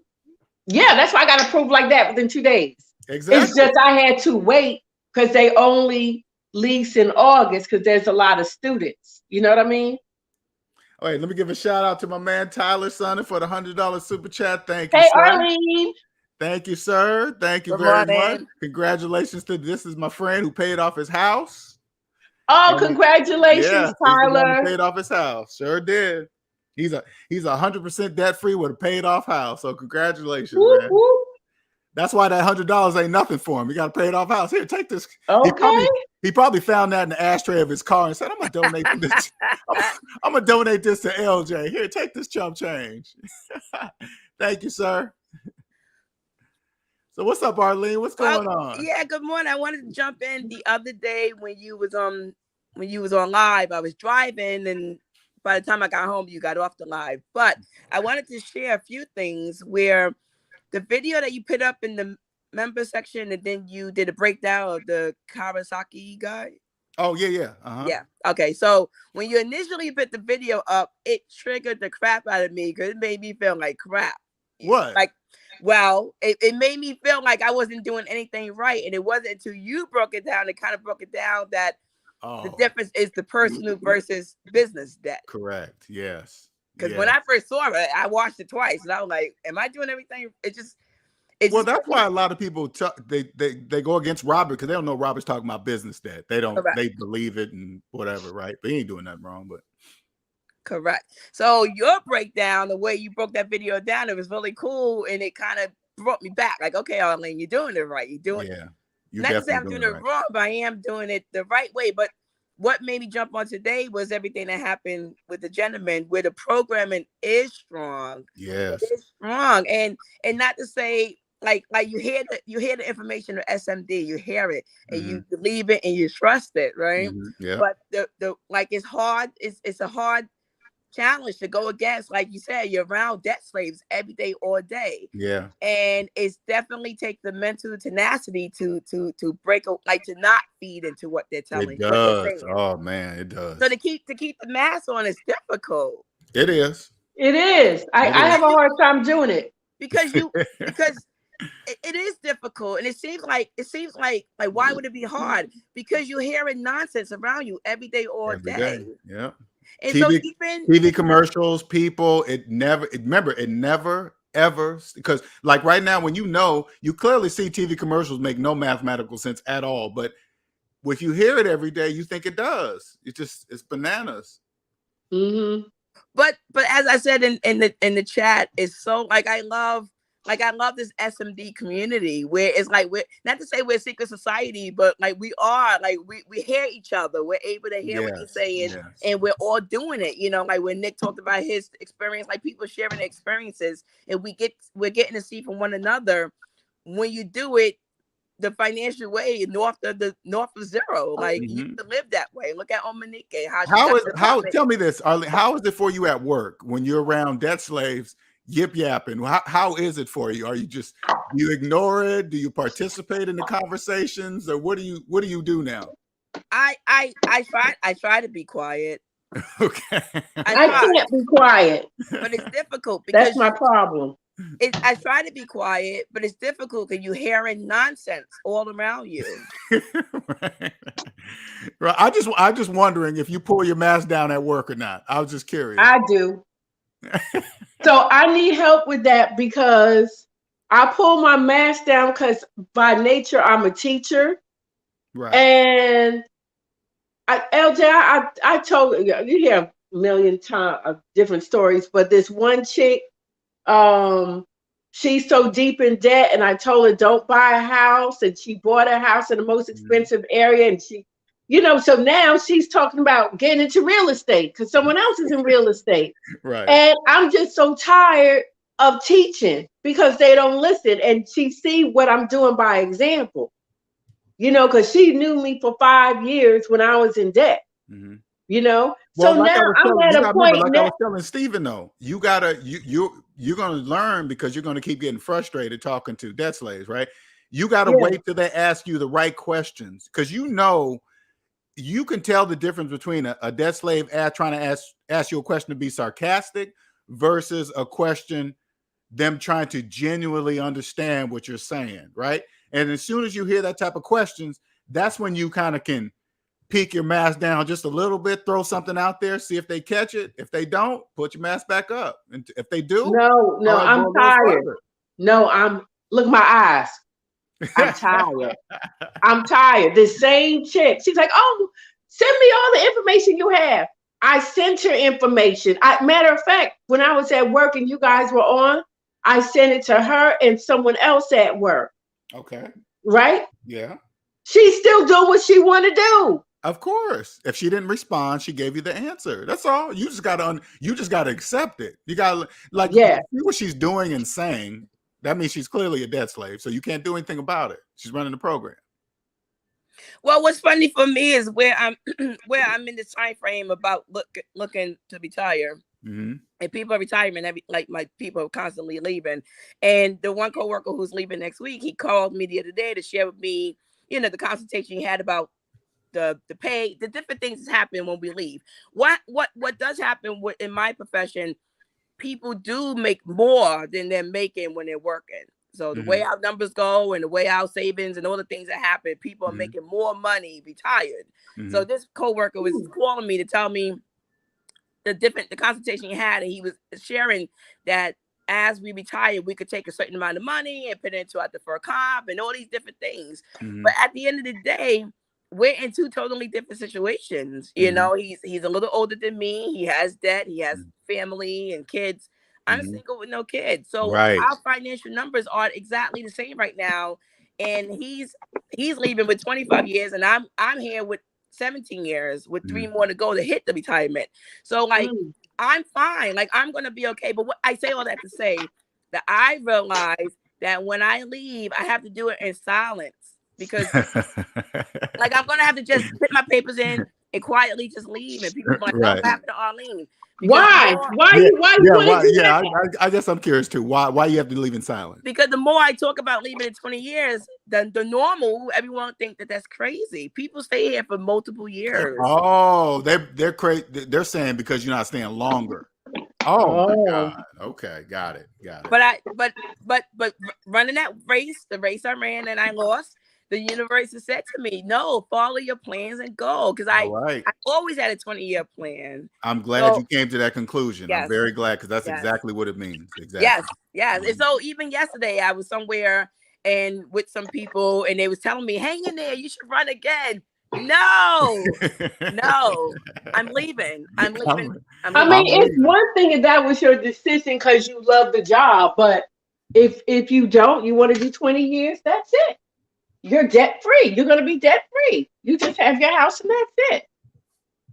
Speaker 6: Yeah, that's why I got approved like that within 2 days.
Speaker 2: Exactly.
Speaker 6: It's just I had to wait because they only lease in August because there's a lot of students. You know what I mean?
Speaker 2: All right, let me give a shout out to my man Tyler Sonner for the $100 super chat. Thank you,
Speaker 6: sir.
Speaker 2: Hey,
Speaker 6: Arlene.
Speaker 2: Thank you, sir. Thank you very much. Congratulations to this is my friend who paid off his house.
Speaker 6: Oh, congratulations, Tyler.
Speaker 2: Paid off his house. Sure did. He's 100% debt free with a paid off house. So congratulations, man.
Speaker 6: Whoop.
Speaker 2: That's why that $100 ain't nothing for him. He got a paid off house. Here, take this.
Speaker 6: Okay.
Speaker 2: He probably found that in the ashtray of his car and said, "I'm gonna donate this. I'm gonna donate this to LJ. Here, take this chump change." Thank you, sir. So what's up, Arlene? What's going on?
Speaker 7: Yeah, good morning. I wanted to jump in the other day when you was on live. I was driving, and by the time I got home, you got off the live. But I wanted to share a few things where the video that you put up in the member section, and then you did a breakdown of the Kawasaki guy.
Speaker 2: Oh, yeah.
Speaker 7: Yeah. Okay. So when you initially put the video up, it triggered the crap out of me because it made me feel like crap.
Speaker 2: What?
Speaker 7: It made me feel like I wasn't doing anything right. And it wasn't until you broke it down, it kind of broke it down that the difference is the personal versus business debt.
Speaker 2: Correct. Yes.
Speaker 7: Because when I first saw it, I watched it twice and I was like, am I doing everything? That's
Speaker 2: why a lot of people they go against Robert because they don't know Robert's talking about business debt. They don't. Correct. They believe it and whatever, right? But he ain't doing nothing wrong. But
Speaker 7: correct. So your breakdown, the way you broke that video down, it was really cool, and it kind of brought me back. Like, okay, Arlene, you're doing it right. You're doing it. Not to say I'm doing it wrong, but I am doing it the right way. But what made me jump on today was everything that happened with the gentleman, where the programming is strong.
Speaker 2: Yes,
Speaker 7: it's strong, and not to say you hear the information of SMD, you hear it and you believe it and you trust it, right?
Speaker 2: Yeah.
Speaker 7: But the like it's hard, it's a hard challenge to go against. Like you said, you're around debt slaves every day, all day.
Speaker 2: Yeah.
Speaker 7: And it's definitely take the mental tenacity to break, like to not feed into what they're telling,
Speaker 2: It does.
Speaker 7: what they're saying.
Speaker 2: Oh man, it does.
Speaker 7: So to keep the mask on is difficult.
Speaker 2: It is.
Speaker 6: It is. I have a hard time doing it
Speaker 7: because it is difficult, and it seems like why would it be hard? Because you're hearing nonsense around you every day, all day.
Speaker 2: Yeah.
Speaker 7: And
Speaker 2: TV,
Speaker 7: so even
Speaker 2: TV commercials, people, it never ever, because like right now, when you clearly see TV commercials make no mathematical sense at all, but if you hear it every day, you think it does. It's bananas.
Speaker 6: Mm-hmm.
Speaker 7: But as I said in the chat, it's so like I love this SMD community where it's like we're not to say we're a secret society, but like we are, like we hear each other. We're able to hear what you're saying, and we're all doing it. You know, like when Nick talked about his experience, like people sharing their experiences, and we're getting to see from one another. When you do it the financial way, north of zero, like you can live that way. Look at Monique,
Speaker 2: tell me this, Arlene, how is it for you at work when you're around debt slaves yip yapping? How is it for you? Do you ignore it? Do you participate in the conversations, or what do you do now?
Speaker 7: I try to be quiet.
Speaker 2: Okay.
Speaker 6: I can't be quiet,
Speaker 7: but it's difficult because
Speaker 6: that's my problem.
Speaker 7: I try to be quiet, but it's difficult because you're hearing nonsense all around you.
Speaker 2: Right. I just wondering if you pull your mask down at work or not. I was just curious.
Speaker 6: I do. So I need help with that because I pull my mask down because by nature I'm a teacher.
Speaker 2: Right.
Speaker 6: And LJ, I told you hear a million times of different stories, but this one chick, she's so deep in debt, and I told her don't buy a house, and she bought a house in the most expensive area, and she, so now she's talking about getting into real estate because someone else is in real estate.
Speaker 2: Right.
Speaker 6: And I'm just so tired of teaching because they don't listen, and she see what I'm doing by example. Because she knew me for 5 years when I was in debt.
Speaker 2: Mm-hmm.
Speaker 6: Well, so like now I'm at a point.
Speaker 2: I was telling Stephen, though, you're gonna learn because you're gonna keep getting frustrated talking to debt slaves, right? You gotta wait till they ask you the right questions, because you can tell the difference between a debt slave trying to ask you a question to be sarcastic versus a question them trying to genuinely understand what you're saying, right? And as soon as you hear that type of questions, that's when you kind of can peek your mask down just a little bit, throw something out there, see if they catch it. If they don't, put your mask back up. And if they do,
Speaker 6: no, I'm tired. No, look at my eyes. I'm tired. I'm tired. This same chick, she's like, oh, send me all the information you have. I sent her information. Matter of fact, when I was at work and you guys were on, I sent it to her and someone else at work.
Speaker 2: Okay.
Speaker 6: Right?
Speaker 2: Yeah.
Speaker 6: She's still doing what she want to do.
Speaker 2: Of course. If she didn't respond, she gave you the answer. That's all. You just gotta accept it. You gotta see what she's doing and saying. That means she's clearly a debt slave. So you can't do anything about it. She's running the program.
Speaker 7: Well, what's funny for me is where I'm in this time frame about looking to retire. Mm-hmm. And people are retiring, my people are constantly leaving. And the one coworker who's leaving next week, he called me the other day to share with me, the consultation he had about the pay, the different things that happen when we leave. What does happen in my profession, people do make more than they're making when they're working. So the way our numbers go and the way our savings and all the things that happen, people are making more money retired. So this coworker was calling me to tell me the consultation he had, and he was sharing that as we retire, we could take a certain amount of money and put it into our deferred comp and all these different things. But at the end of the day, we're in two totally different situations. He's a little older than me. He has debt. He has family and kids. I'm single with no kids. So our financial numbers are exactly the same right now. And he's leaving with 25 years, and I'm here with 17 years with 3 more to go to hit the retirement. So I'm fine. I'm going to be okay. But what I say all that to say that I realize that when I leave, I have to do it in silence because, like, I'm gonna have to just put my papers in and quietly just leave, and people are like, "Oh,
Speaker 2: Right.
Speaker 7: what happened to Arlene?"
Speaker 6: Why? Why you want to do that?
Speaker 2: I guess I'm curious too. Why you have to leave in silence?
Speaker 7: Because the more I talk about leaving in 20 years, the normal, everyone think that that's crazy. People stay here for multiple years.
Speaker 2: Oh, they're crazy. They're saying because you're not staying longer. Oh my God. Okay, got it.
Speaker 7: But running that race, the race I ran and I lost, the universe has said to me, no, follow your plans and go. Because I always had a 20-year plan.
Speaker 2: I'm glad you came to that conclusion.
Speaker 7: Yes.
Speaker 2: I'm very glad because that's exactly what it means. Exactly.
Speaker 7: Yes. And so even yesterday I was somewhere and with some people and they was telling me, hang in there, you should run again. No, I'm leaving. I mean,
Speaker 6: it's one thing if that was your decision because you love the job, but if you don't, you want to do 20 years, that's it. You're debt free. You're going to be debt free. You just have your house and that's it.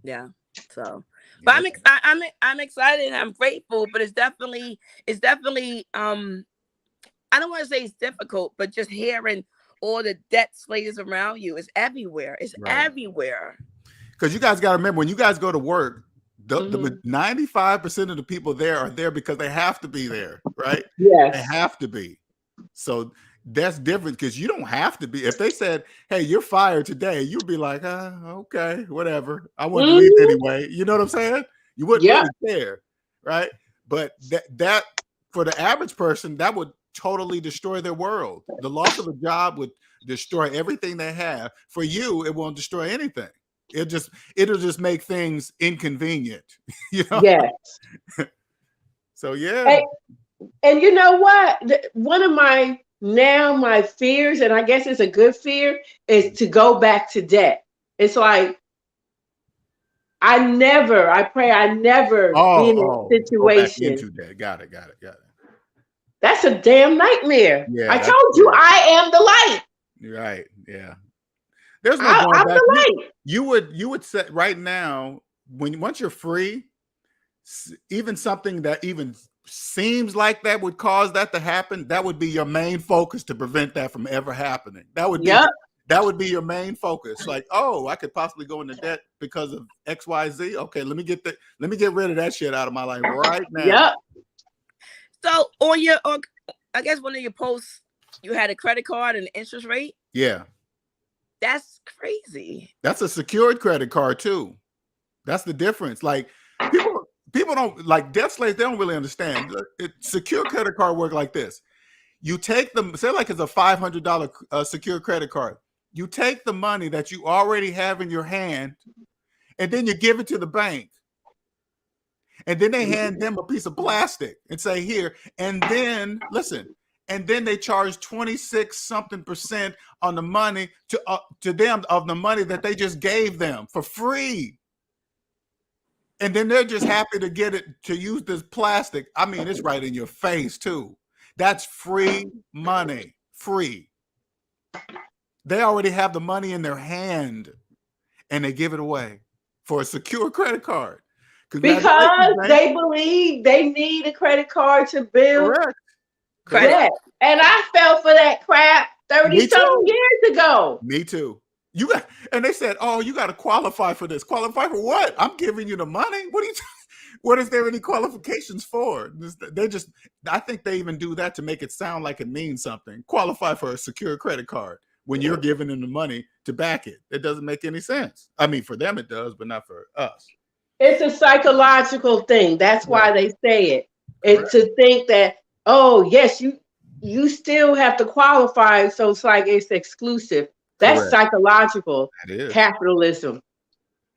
Speaker 7: Yeah. So, but I'm excited and I'm grateful, but it's definitely I don't want to say it's difficult, but just hearing all the debt slayers around you is everywhere. It's everywhere.
Speaker 2: Because you guys got to remember when you guys go to work, the 95% of the people there are there because they have to be there, right?
Speaker 6: Yes.
Speaker 2: They have to be. So that's different because you don't have to be. If they said, hey, you're fired today, you'd be like, okay, whatever. I want to leave anyway. You know what I'm saying? You wouldn't really care, right? But that for the average person, that would totally destroy their world. The loss of a job would destroy everything they have. For you, it won't destroy anything. It'll just make things inconvenient. You know?
Speaker 6: Yes.
Speaker 2: So yeah.
Speaker 6: And you know what? One of my fears, and I guess it's a good fear, is to go back to debt. It's like I pray I never be in a situation.
Speaker 2: Go back into debt. Got it.
Speaker 6: That's a damn nightmare.
Speaker 2: Yeah,
Speaker 6: I told you I am the light.
Speaker 2: Right. Yeah. There's no going back. The light. You would say right now, once you're free, even something that even seems like that would cause that to happen, that would be your main focus to prevent that from ever happening. That would be your main focus. Like, oh, I could possibly go into debt because of XYZ. Okay, let me get rid of that shit out of my life right now.
Speaker 6: Yep.
Speaker 7: So I guess one of your posts, you had a credit card and interest rate.
Speaker 2: Yeah.
Speaker 7: That's crazy.
Speaker 2: That's a secured credit card too. That's the difference. Like people don't like debt slaves. They don't really understand. Secure credit card work like this. You take them, say like it's a $500 secure credit card. You take the money that you already have in your hand, and then you give it to the bank. And then they hand them a piece of plastic and say, here. And then, listen, and then they charge 26-something% on the money to them of the money that they just gave them for free. And then they're just happy to get it, to use this plastic. I mean, it's right in your face, too. That's free money. Free. They already have the money in their hand, and they give it away for a secure credit card.
Speaker 6: Because they believe they need a credit card to build credit. And I fell for that crap 30-something years ago.
Speaker 2: Me too. And they said, oh, you got to qualify for this. Qualify for what? I'm giving you the money. What is there any qualifications for? I think they even do that to make it sound like it means something. Qualify for a secure credit card when you're giving them the money to back it. It doesn't make any sense. I mean, for them it does, but not for us.
Speaker 6: It's a psychological thing. That's why they say it. It's to think that, oh, yes, you still have to qualify. So it's like it's exclusive. That's psychological.
Speaker 2: That is.
Speaker 6: Capitalism.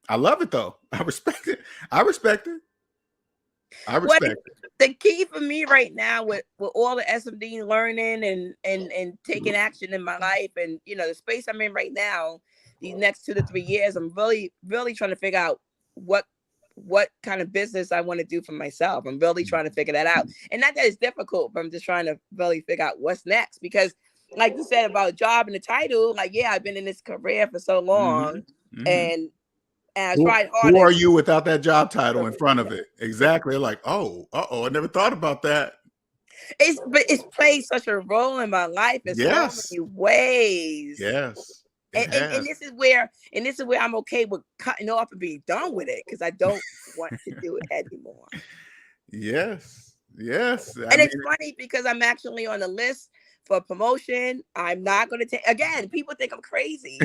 Speaker 2: I love it, though. I respect it.
Speaker 7: The key for me right now with all the SMD learning and taking action in my life and, the space I'm in right now, these next 2 to 3 years, I'm really, really trying to figure out what kind of business I want to do for myself. I'm really trying to figure that out. And not that it's difficult, but I'm just trying to really figure out what's next. Because like you said about job and the title, like, yeah, I've been in this career for so long and I tried hard.
Speaker 2: Who are you without that job title in front of it? Exactly. Like, I never thought about that.
Speaker 7: It's played such a role in my life in so many ways.
Speaker 2: Yes.
Speaker 7: And this is where I'm okay with cutting off and being done with it, because I don't want to do it anymore.
Speaker 2: Yes.
Speaker 7: And it's funny because I'm actually on the list for promotion. I'm not going to take, again, people think I'm crazy.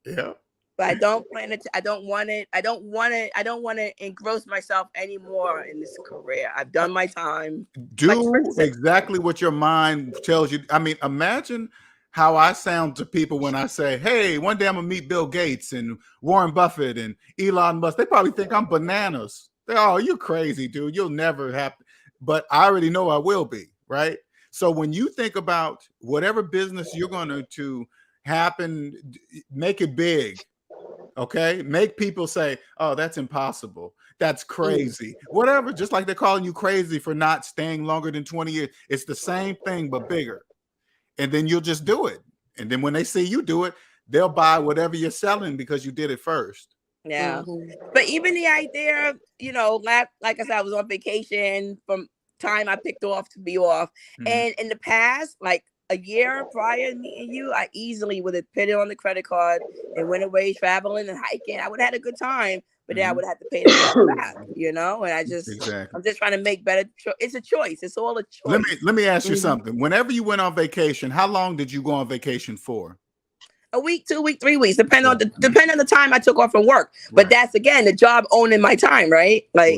Speaker 2: Yeah.
Speaker 7: But I don't plan it. I don't want it. I don't want to engross myself anymore in this career. I've done my time.
Speaker 2: Do exactly what your mind tells you. I mean, imagine how I sound to people when I say, hey, one day I'm gonna meet Bill Gates and Warren Buffett and Elon Musk. They probably think I'm bananas. Oh, you're crazy, dude. You'll never happen. But I already know I will be, right? So when you think about whatever business you're going to happen, make it big. Okay, make people say, oh, that's impossible, that's crazy, whatever. Just like they're calling you crazy for not staying longer than 20 years. It's the same thing but bigger. And then you'll just do it. And then when they see you do it, they'll buy whatever you're selling because you did it first.
Speaker 7: Yeah. But even the idea, you know, like I said, I was on vacation from time I picked off to be off. And in the past, like a year prior to meeting you, I easily would have put it on the credit card and went away traveling and hiking. I would have had a good time, but then I would have to pay the back, you know. And I'm just trying to make better. It's a choice. It's all a choice.
Speaker 2: Let me ask you something. Whenever you went on vacation, how long did you go on vacation for?
Speaker 7: A week, 2 weeks, 3 weeks, depending on the time I took off from work. But that's again the job owning my time, right? Like.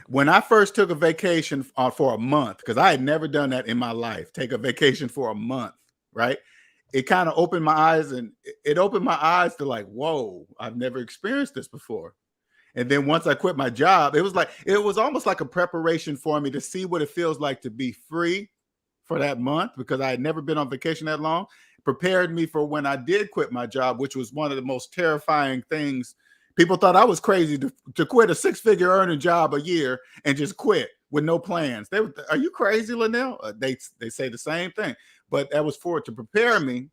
Speaker 2: When I first took a vacation for a month, because I had never done that in my life, take a vacation for a month, right? It kind of opened my eyes, and it opened my eyes to like, whoa, I've never experienced this before. And then once I quit my job, it was almost like a preparation for me to see what it feels like to be free for that month, because I had never been on vacation that long. It prepared me for when I did quit my job, which was one of the most terrifying things. People thought I was crazy to quit a 6-figure earning job a year and just quit with no plans. Are you crazy, Linnell? They say the same thing, but that was to prepare me,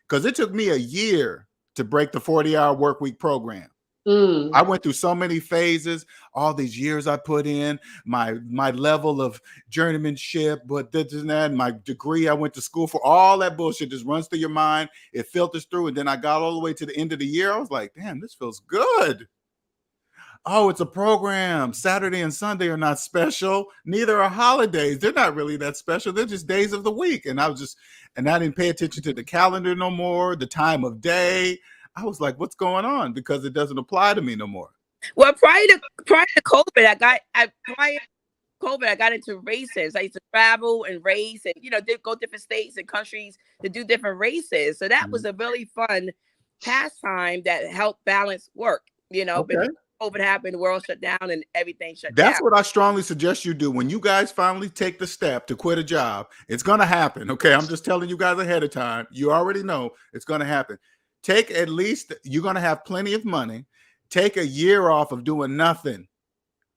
Speaker 2: because it took me a year to break the 40-hour work week program. I went through so many phases, all these years I put in, my level of journeymanship, but this and that, my degree I went to school for, all that bullshit just runs through your mind. It filters through. And then I got all the way to the end of the year. I was like, damn, this feels good. Oh, it's a program. Saturday and Sunday are not special. Neither are holidays. They're not really that special. They're just days of the week. And I didn't pay attention to the calendar no more, the time of day. I was like, what's going on? Because it doesn't apply to me no more.
Speaker 7: Well, prior to COVID, I got into races. I used to travel and race and, you know, go different states and countries to do different races. So that was a really fun pastime that helped balance work, you know, but COVID happened, the world shut down and everything shut down.
Speaker 2: That's what I strongly suggest you do. When you guys finally take the step to quit a job, it's going to happen. Okay. I'm just telling you guys ahead of time. You already know it's going to happen. Take at least, you're going to have plenty of money. Take a year off of doing nothing.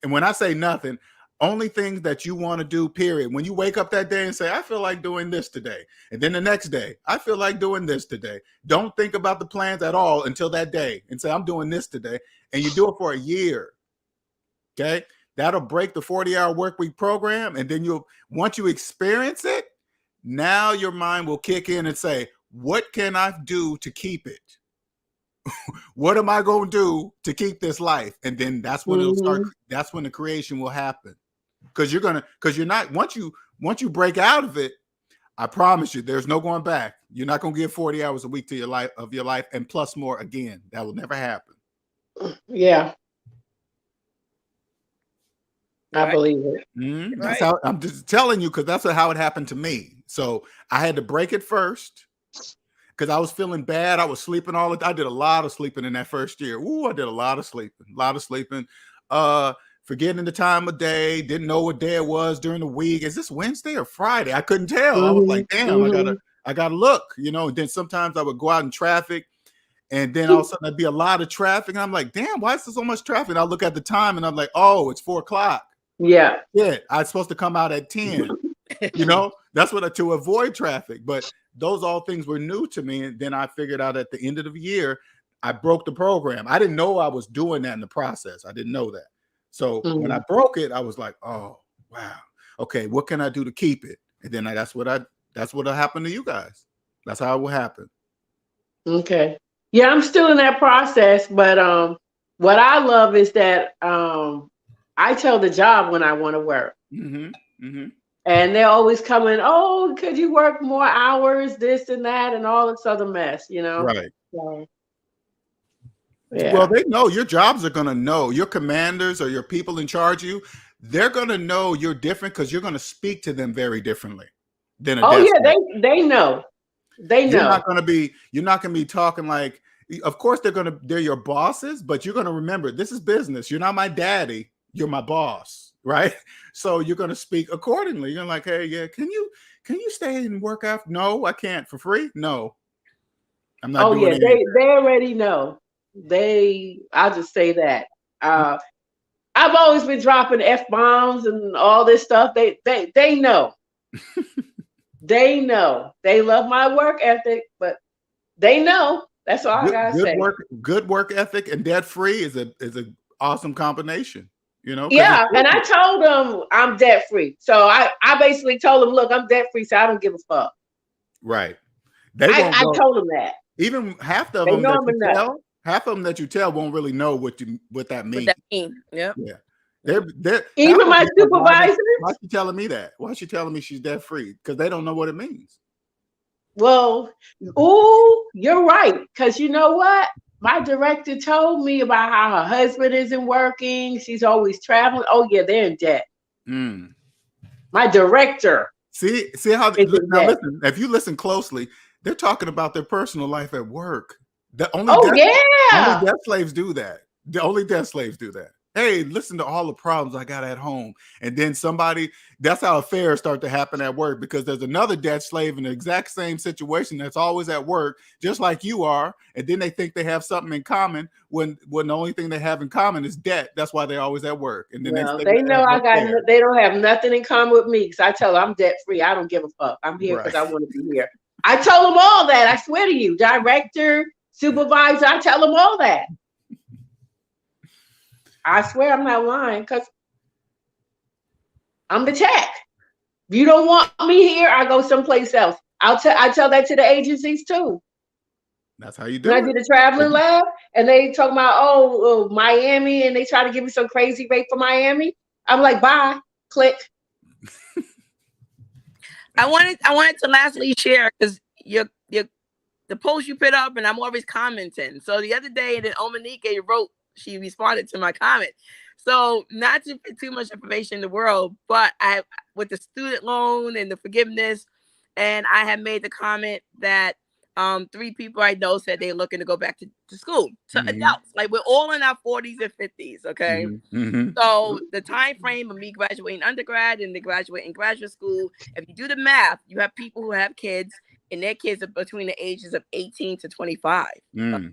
Speaker 2: And when I say nothing, only things that you want to do, period. When you wake up that day and say, I feel like doing this today. And then the next day, I feel like doing this today. Don't think about the plans at all until that day and say, I'm doing this today. And you do it for a year. Okay. That'll break the 40-hour work week program. And then once you experience it, now your mind will kick in and say, what can I do to keep it? What am I going to do to keep this life? And then that's when it'll start. That's when the creation will happen. Because once you break out of it, I promise you, there's no going back. You're not going to give 40 hours a week to your life and plus more again. That will never happen.
Speaker 6: Yeah. I believe it.
Speaker 2: That's how I'm just telling you, because that's how it happened to me. So I had to break it first, because I was feeling bad. I was sleeping I did a lot of sleeping in that first year. I did a lot of sleeping. Forgetting the time of day, didn't know what day it was during the week. Is this Wednesday or Friday? I couldn't tell. I was like, damn, I gotta look, you know. And then sometimes I would go out in traffic, and then all of a sudden there'd be a lot of traffic. And I'm like, damn, why is there so much traffic? And I look at the time and I'm like, oh, it's 4 o'clock.
Speaker 6: Yeah.
Speaker 2: I'm supposed to come out at 10. You know, that's to avoid traffic. But those all things were new to me. And then I figured out at the end of the year, I broke the program. I didn't know I was doing that in the process. I didn't know that. So when I broke it, I was like, oh, wow. okay, what can I do to keep it? And then that's what'll happen to you guys. That's how it will happen.
Speaker 6: Okay. Yeah, I'm still in that process, but what I love is that I tell the job when I want to work. And they're always coming, oh, could you work more hours, this and that, and all this other mess, you know?
Speaker 2: Right.
Speaker 6: So, yeah.
Speaker 2: Well, they know, your jobs are going to know, your commanders or your people in charge of you, they're going to know you're different because you're going to speak to them very differently than a
Speaker 6: Oh,
Speaker 2: desk
Speaker 6: yeah,
Speaker 2: slave.
Speaker 6: they know. They know.
Speaker 2: You're not going to be talking like, of course they're your bosses, but you're going to remember, this is business. You're not my daddy. You're my boss, right? So you're going to speak accordingly. You're like, hey, yeah, can you stay and work out? No, I can't. For free? No. I'm not doing anything.
Speaker 6: They already know. I'll just say that. I've always been dropping F-bombs and all this stuff. They know. They know. They love my work ethic, but they know. That's all I gotta say.
Speaker 2: Good work ethic and debt free is a awesome combination. You know?
Speaker 6: Yeah, and I told them I'm debt free. So I basically told them, look, I'm debt free, so I don't give a fuck.
Speaker 2: Right.
Speaker 6: I told them that.
Speaker 2: Even half of them that you tell won't really know what that means.
Speaker 7: Yeah.
Speaker 2: They're
Speaker 6: even my supervisors.
Speaker 2: Why is she telling me that? Why is she telling me she's debt free? Because they don't know what it means.
Speaker 6: Well, you're right. Because you know what? My director told me about how her husband isn't working. She's always traveling. Oh, yeah, they're in debt. My director.
Speaker 2: See how listen, if you listen closely, they're talking about their personal life at work. Only debt slaves do that. The only debt slaves do that. Hey, listen to all the problems I got at home. And then that's how affairs start to happen at work, because there's another debt slave in the exact same situation that's always at work, just like you are. And then they think they have something in common when the only thing they have in common is debt. That's why they're always at work. And then they know
Speaker 6: they don't have nothing in common with me, because I tell them I'm debt free. I don't give a fuck. I'm here because I want to be here. I told them all that. I swear to you, director, supervisor, I tell them all that. I swear I'm not lying, because I'm the tech. If you don't want me here, I go someplace else. I tell that to the agencies too.
Speaker 2: That's how you do
Speaker 6: it. I did a traveling lab, and they talk about Miami, and they try to give me some crazy rate for Miami. I'm like, bye, click.
Speaker 7: I wanted to lastly share, because the post you put up, and I'm always commenting. So the other day, then Omanike wrote. She responded to my comment. So not to put too much information in the world, but with the student loan and the forgiveness, and I have made the comment that 3 people I know said they're looking to go back to school. So adults, like we're all in our 40s and 50s, okay? So the time frame of me graduating undergrad and then graduating graduate school, if you do the math, you have people who have kids, and their kids are between the ages of 18 to 25. Okay?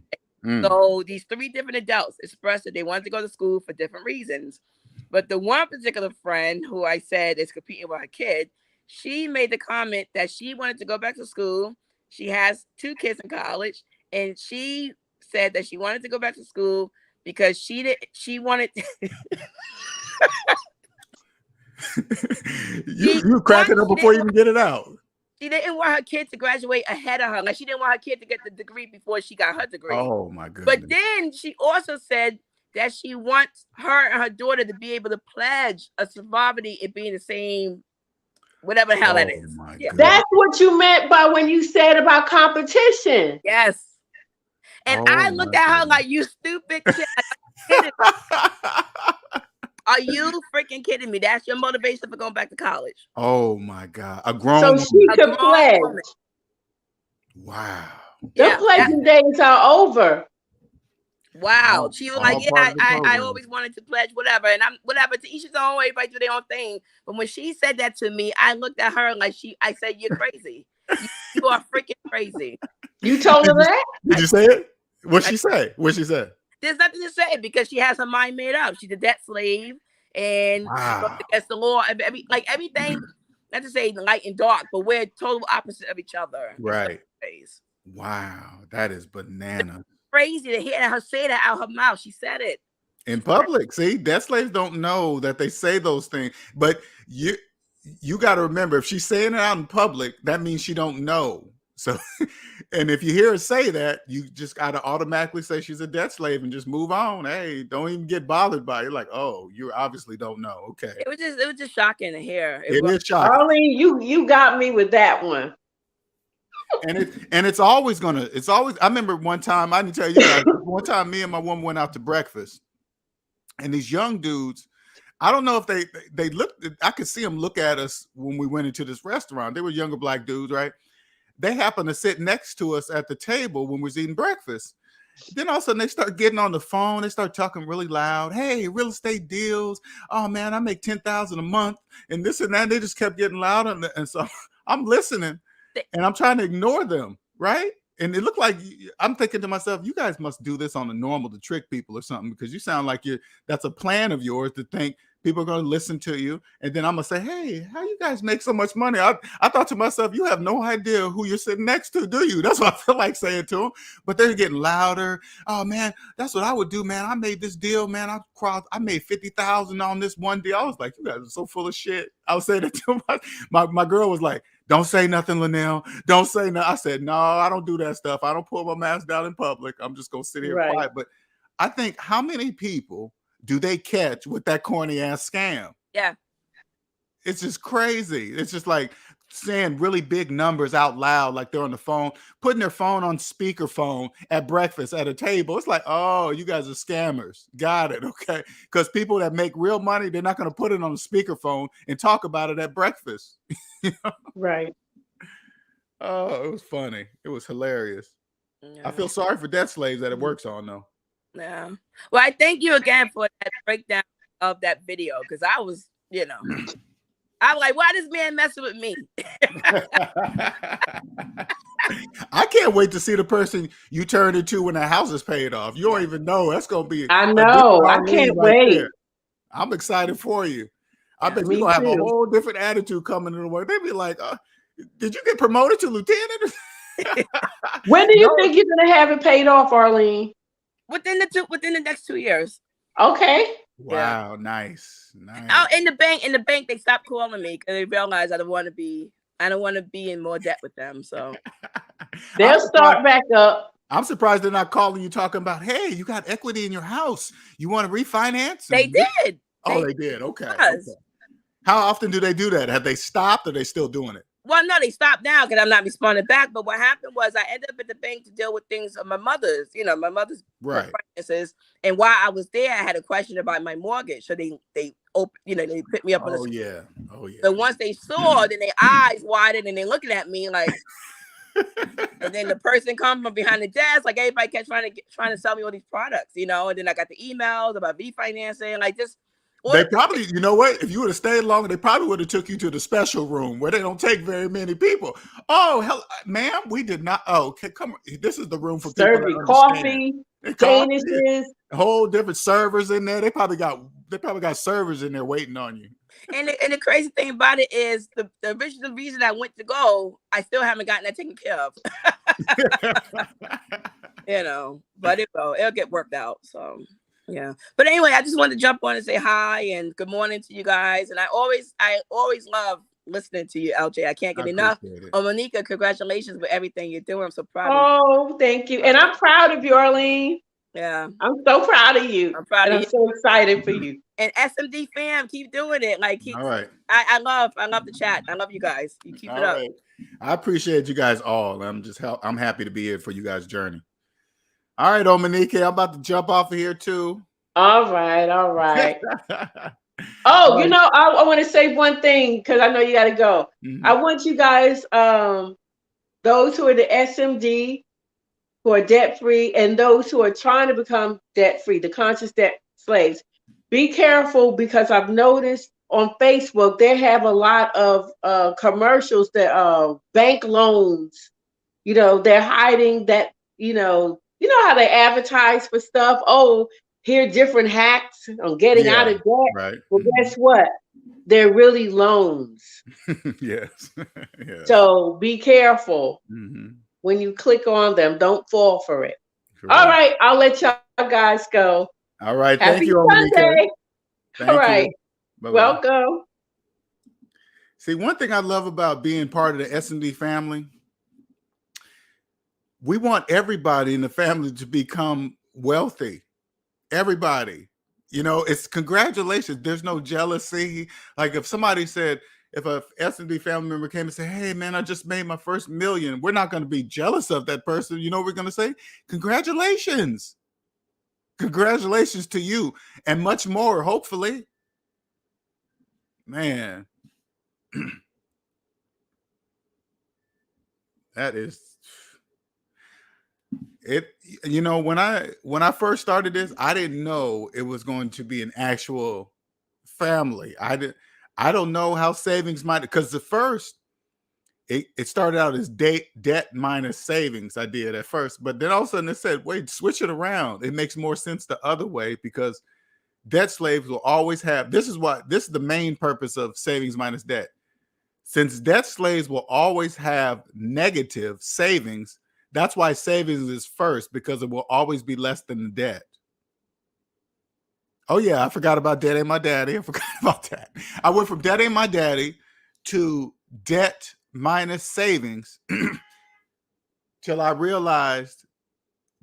Speaker 7: So these 3 different adults expressed that they wanted to go to school for different reasons. But the one particular friend who I said is competing with her kid, she made the comment that she wanted to go back to school. She has 2 kids in college, and she said that she wanted to go back to school because she wanted
Speaker 2: you crack it up before you even get it out.
Speaker 7: She didn't want her kid to graduate ahead of her. Like, she didn't want her kid to get the degree before she got her degree.
Speaker 2: Oh, my goodness.
Speaker 7: But then she also said that she wants her and her daughter to be able to pledge a sovereignty and be in the same, whatever the hell that is.
Speaker 6: Yeah. That's what you meant by when you said about competition.
Speaker 7: Yes. And I looked at her like, you stupid kid. Are you freaking kidding me? That's your motivation for going back to college?
Speaker 2: Oh my God. A grown
Speaker 6: So she could pledge.
Speaker 2: Wow.
Speaker 6: The pledging days are over.
Speaker 7: Wow. She was like, yeah, I always wanted to pledge whatever. And I'm whatever, to each his own, everybody do their own thing. But when she said that to me, I looked at her like I said, you're crazy. You are freaking crazy.
Speaker 6: You told her that?
Speaker 2: Did you say it? What'd she say? What'd she say?
Speaker 7: There's nothing to say, because she has her mind made up. She's a debt slave, and that's the law. Everything, not to say light and dark, but we're total opposite of each other.
Speaker 2: Right. Wow, that is banana.
Speaker 7: It's crazy to hear her say that out her mouth. She said it
Speaker 2: in public. See, debt slaves don't know that they say those things, but you got to remember, if she's saying it out in public, that means she don't know. So, and if you hear her say that, you just got to automatically say she's a debt slave and just move on. Hey, don't even get bothered by it. You're like, oh, you obviously don't know. Okay.
Speaker 7: It was just shocking to hear.
Speaker 2: It is shocking.
Speaker 6: Arlene, you got me with that one.
Speaker 2: And it's always, I remember one time, I didn't tell you guys, one time me and my woman went out to breakfast, and these young dudes, I don't know if they looked, I could see them look at us when we went into this restaurant. They were younger black dudes, right? They happened to sit next to us at the table when we was eating breakfast. Then all of a sudden they start getting on the phone. They start talking really loud. Hey, real estate deals. Oh man, I make $10,000 a month and this and that. They just kept getting louder. And so I'm listening and I'm trying to ignore them. Right. And it looked like I'm thinking to myself, you guys must do this on the normal to trick people or something, because you sound like that's a plan of yours to think people are going to listen to you. And then I'm going to say, hey, how you guys make so much money? I thought to myself, you have no idea who you're sitting next to, do you? That's what I feel like saying to them. But they're getting louder. Oh, man, that's what I would do, man. I made this deal, man. I made $50,000 on this one deal. I was like, you guys are so full of shit. I was saying that to my girl was like, don't say nothing, Linnell. Don't say nothing. I said, no, I don't do that stuff. I don't pull my mask down in public. I'm just going to sit here quiet. But I think, how many people do they catch with that corny ass scam?
Speaker 7: Yeah.
Speaker 2: It's just crazy. It's just like saying really big numbers out loud, like they're on the phone, putting their phone on speakerphone at breakfast at a table. It's like, oh, you guys are scammers. Got it. Okay. Because people that make real money, they're not going to put it on a speakerphone and talk about it at breakfast. You know?
Speaker 6: Right.
Speaker 2: Oh, it was funny. It was hilarious. Yeah. I feel sorry for debt slaves that it works on, though.
Speaker 7: Yeah. Well, I thank you again for that breakdown of that video, because I was, I'm like, why this man messing with me?
Speaker 2: I can't wait to see the person you turn into when that house is paid off. You don't even know. That's going to be.
Speaker 6: I know. I can't wait.
Speaker 2: There. I'm excited for you. I bet you're going to have a whole different attitude coming into work. They'd be like, did you get promoted to lieutenant?
Speaker 6: When do you think you're going to have it paid off, Arlene?
Speaker 7: Within the next 2 years.
Speaker 6: Okay.
Speaker 2: Wow, yeah. Nice.
Speaker 7: Oh, in the bank, they stopped calling me because they realized I don't want to be in more debt with them. So
Speaker 6: they'll start back up.
Speaker 2: I'm surprised they're not calling you talking about, hey, you got equity in your house. You want to refinance?
Speaker 7: They did.
Speaker 2: Oh, they did. Okay. How often do they do that? Have they stopped or are they still doing it?
Speaker 7: Well, no, they stopped now because I'm not responding back. But what happened was I ended up at the bank to deal with things of my mother's finances. And while I was there, I had a question about my mortgage. So they put me up on
Speaker 2: yeah.
Speaker 7: So once they saw, then their eyes widened and they're looking at me like, and then the person comes from behind the desk, like everybody kept trying to sell me all these products, and then I got the emails about refinancing, like just.
Speaker 2: They probably, you know what? If you would have stayed longer, they probably would have took you to the special room where they don't take very many people. Oh, hell, ma'am, we did not. Oh, okay, come on. This is the room for people
Speaker 6: serving coffee, Danishes,
Speaker 2: whole different servers in there. They probably got servers in there waiting on you.
Speaker 7: And the crazy thing about it is the original reason I went to go, I still haven't gotten that taken care of. But it'll get worked out. So. Yeah, but anyway, I just wanted to jump on and say hi and good morning to you guys. And I always love listening to you, LJ. I can't get enough. Oh, Monica, congratulations with everything you're doing. I'm so proud of you.
Speaker 6: Oh, thank you. And I'm proud of you, Arlene.
Speaker 7: Yeah,
Speaker 6: I'm so proud of you.
Speaker 7: I'm proud of you.
Speaker 6: I'm so excited for you.
Speaker 7: And SMD fam, keep doing it. Like,
Speaker 2: all right.
Speaker 7: I love the chat. I love you guys. You keep it up. Right.
Speaker 2: I appreciate you guys all. I'm happy to be here for you guys' journey. All right, Omanique, I'm about to jump off of here too.
Speaker 6: All right. Oh, I want to say one thing because I know you got to go. Mm-hmm. I want you guys, those who are the SMD, who are debt-free, and those who are trying to become debt-free, the conscious debt slaves, be careful because I've noticed on Facebook, they have a lot of commercials that bank loans, they're hiding that, you know how they advertise for stuff? Oh, here are different hacks on getting out of debt.
Speaker 2: Right.
Speaker 6: Well, guess what? They're really loans.
Speaker 2: Yes.
Speaker 6: So be careful when you click on them. Don't fall for it. Correct. All right. I'll let y'all guys go.
Speaker 2: All right.
Speaker 6: Happy
Speaker 2: Thank you,
Speaker 6: Sunday.
Speaker 2: Thank
Speaker 6: All right.
Speaker 2: you.
Speaker 6: Welcome.
Speaker 2: See, one thing I love about being part of the S&D family, we want everybody in the family to become wealthy. Everybody. You know, it's congratulations. There's no jealousy. Like if somebody said, if a S&D family member came and said, hey, man, I just made my first $1 million, we're not going to be jealous of that person. You know what we're going to say? Congratulations. Congratulations to you and much more, hopefully. Man. That is it. You know, when I first started this, I didn't know it was going to be an actual family. I don't know how savings might, because the first it started out as debt minus savings. I did at first, but then all of a sudden it said, wait, switch it around. It makes more sense the other way, because debt slaves will always have, this is the main purpose of savings minus debt. Since debt slaves will always have negative savings, that's why savings is first, because it will always be less than the debt. Oh yeah, I forgot about Debt Ain't My Daddy. I forgot about that. I went from Debt Ain't My Daddy to debt minus savings till I realized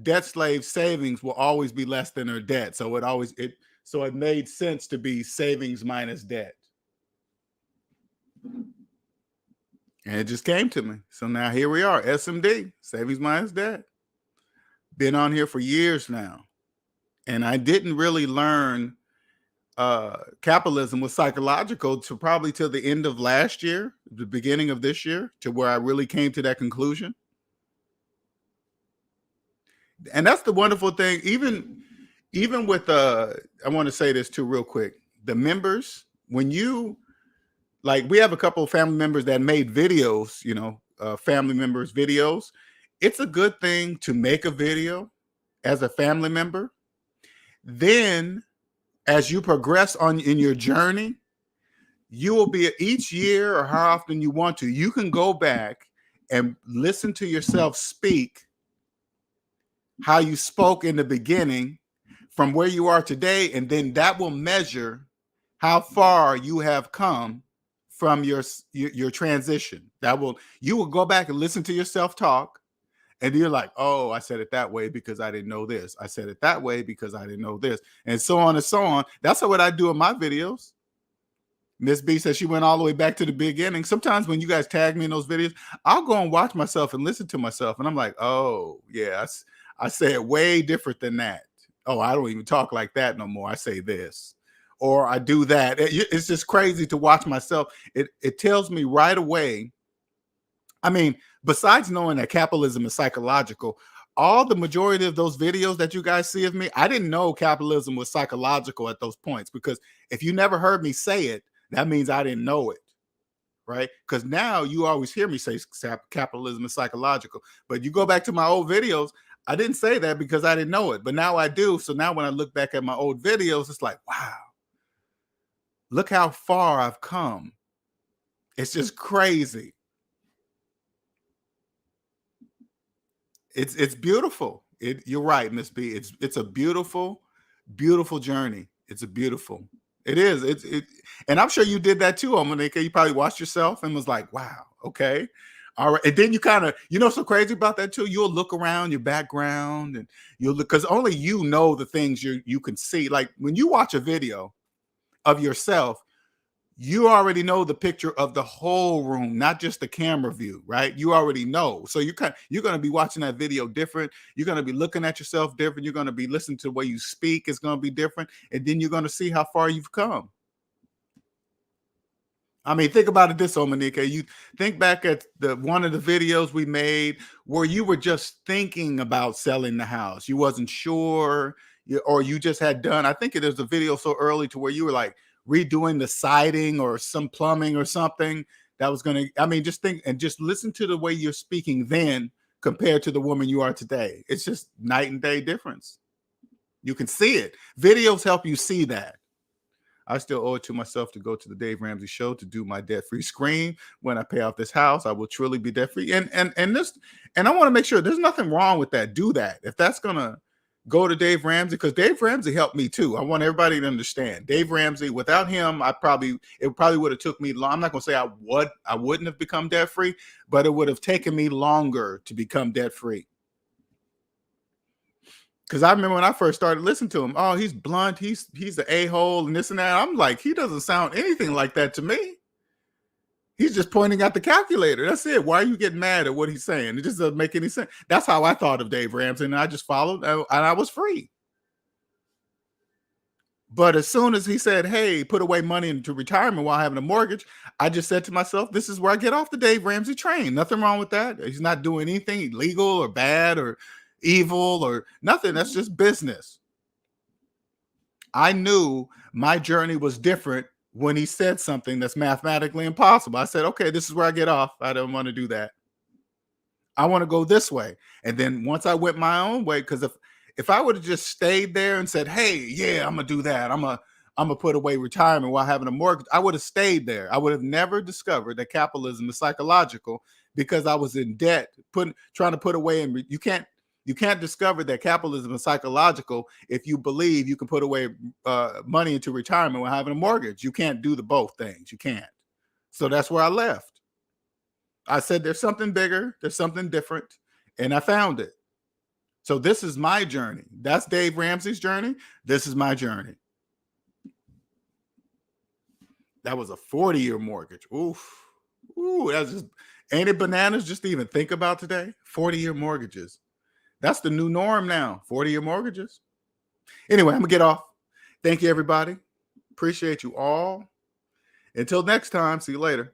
Speaker 2: debt slave savings will always be less than their debt. So it made sense to be savings minus debt. And it just came to me. So now here we are, SMD, savings minus debt. Been on here for years now. And I didn't really learn capitalism was psychological to probably till the end of last year, the beginning of this year, to where I really came to that conclusion. And that's the wonderful thing. Even with I want to say this too real quick. The members, when you, like, we have a couple of family members that made videos, you know, family members videos. It's a good thing to make a video as a family member. Then as you progress in your journey, you will be, each year or how often you want to, you can go back and listen to yourself speak how you spoke in the beginning from where you are today. And then that will measure how far you have come from your transition. You will go back and listen to yourself talk. And you're like, oh, I said it that way because I didn't know this. I said it that way because I didn't know this. And so on and so on. That's what I do in my videos. Miss B says she went all the way back to the beginning. Sometimes when you guys tag me in those videos, I'll go and watch myself and listen to myself. And I'm like, oh, yeah, I say it way different than that. Oh, I don't even talk like that no more. I say this. Or I do that. It's just crazy to watch myself. It tells me right away. I mean, besides knowing that capitalism is psychological, all the majority of those videos that you guys see of me, I didn't know capitalism was psychological at those points, because if you never heard me say it, that means I didn't know it, right? Because now you always hear me say capitalism is psychological, but you go back to my old videos, I didn't say that because I didn't know it, but now I do. So now when I look back at my old videos, it's like, wow, look how far I've come. It's just crazy. It's beautiful. You're right, Miss B. It's a beautiful, beautiful journey. It is. And I'm sure you did that too, Monica. You probably watched yourself and was like, wow, okay. All right. And then you kind of, you know, so crazy about that too. You'll look around your background and you'll look, because only you know the things you can see. Like when you watch a video of yourself, you already know the picture of the whole room, not just the camera view, right? You already know. So you're going to be watching that video different. You're going to be looking at yourself different. You're going to be listening to the way you speak. It's going to be different. And then you're going to see how far you've come. I mean, think about it this way, Monica. You think back at one of the videos we made where you were just thinking about selling the house. You wasn't sure, or you just had done, I think there's a video so early to where you were like, redoing the siding or some plumbing or something that was going to, I mean, just think and just listen to the way you're speaking then compared to the woman you are today. It's just night and day difference. You can see it. Videos help you see that. I still owe it to myself to go to the Dave Ramsey show to do my debt-free scream. When I pay off this house, I will truly be debt-free. And I want to make sure there's nothing wrong with that. Do that. If that's going to go to Dave Ramsey, because Dave Ramsey helped me too. I want everybody to understand. Dave Ramsey, without him, it probably would have took me long. I'm not going to say I wouldn't have become debt free, but it would have taken me longer to become debt free. Because I remember when I first started listening to him, oh, he's blunt, he's the a-hole and this and that. I'm like, he doesn't sound anything like that to me. He's just pointing at the calculator. That's it. Why are you getting mad at what he's saying? It just doesn't make any sense. That's how I thought of Dave Ramsey, and I just followed, and I was free. But as soon as he said, hey, put away money into retirement while having a mortgage, I just said to myself, this is where I get off the Dave Ramsey train. Nothing wrong with that. He's not doing anything illegal or bad or evil or nothing. That's just business. I knew my journey was different when he said something that's mathematically impossible. I said, okay, this is where I get off. I don't want to do that. I want to go this way. And then once I went my own way, because if I would have just stayed there and said, hey, yeah, I'm going to do that. I'm going to put away retirement while having a mortgage, I would have stayed there. I would have never discovered that capitalism is psychological, because I was in debt, trying to put away. And you can't discover that capitalism is psychological if you believe you can put away money into retirement while having a mortgage. You can't do both things. You can't. So that's where I left. I said, there's something bigger. There's something different. And I found it. So this is my journey. That's Dave Ramsey's journey. This is my journey. That was a 40-year mortgage. Oof. Ooh, that's just, ain't it bananas just to even think about today? 40-year mortgages. That's the new norm now, 40-year mortgages. Anyway, I'm going to get off. Thank you, everybody. Appreciate you all. Until next time, see you later.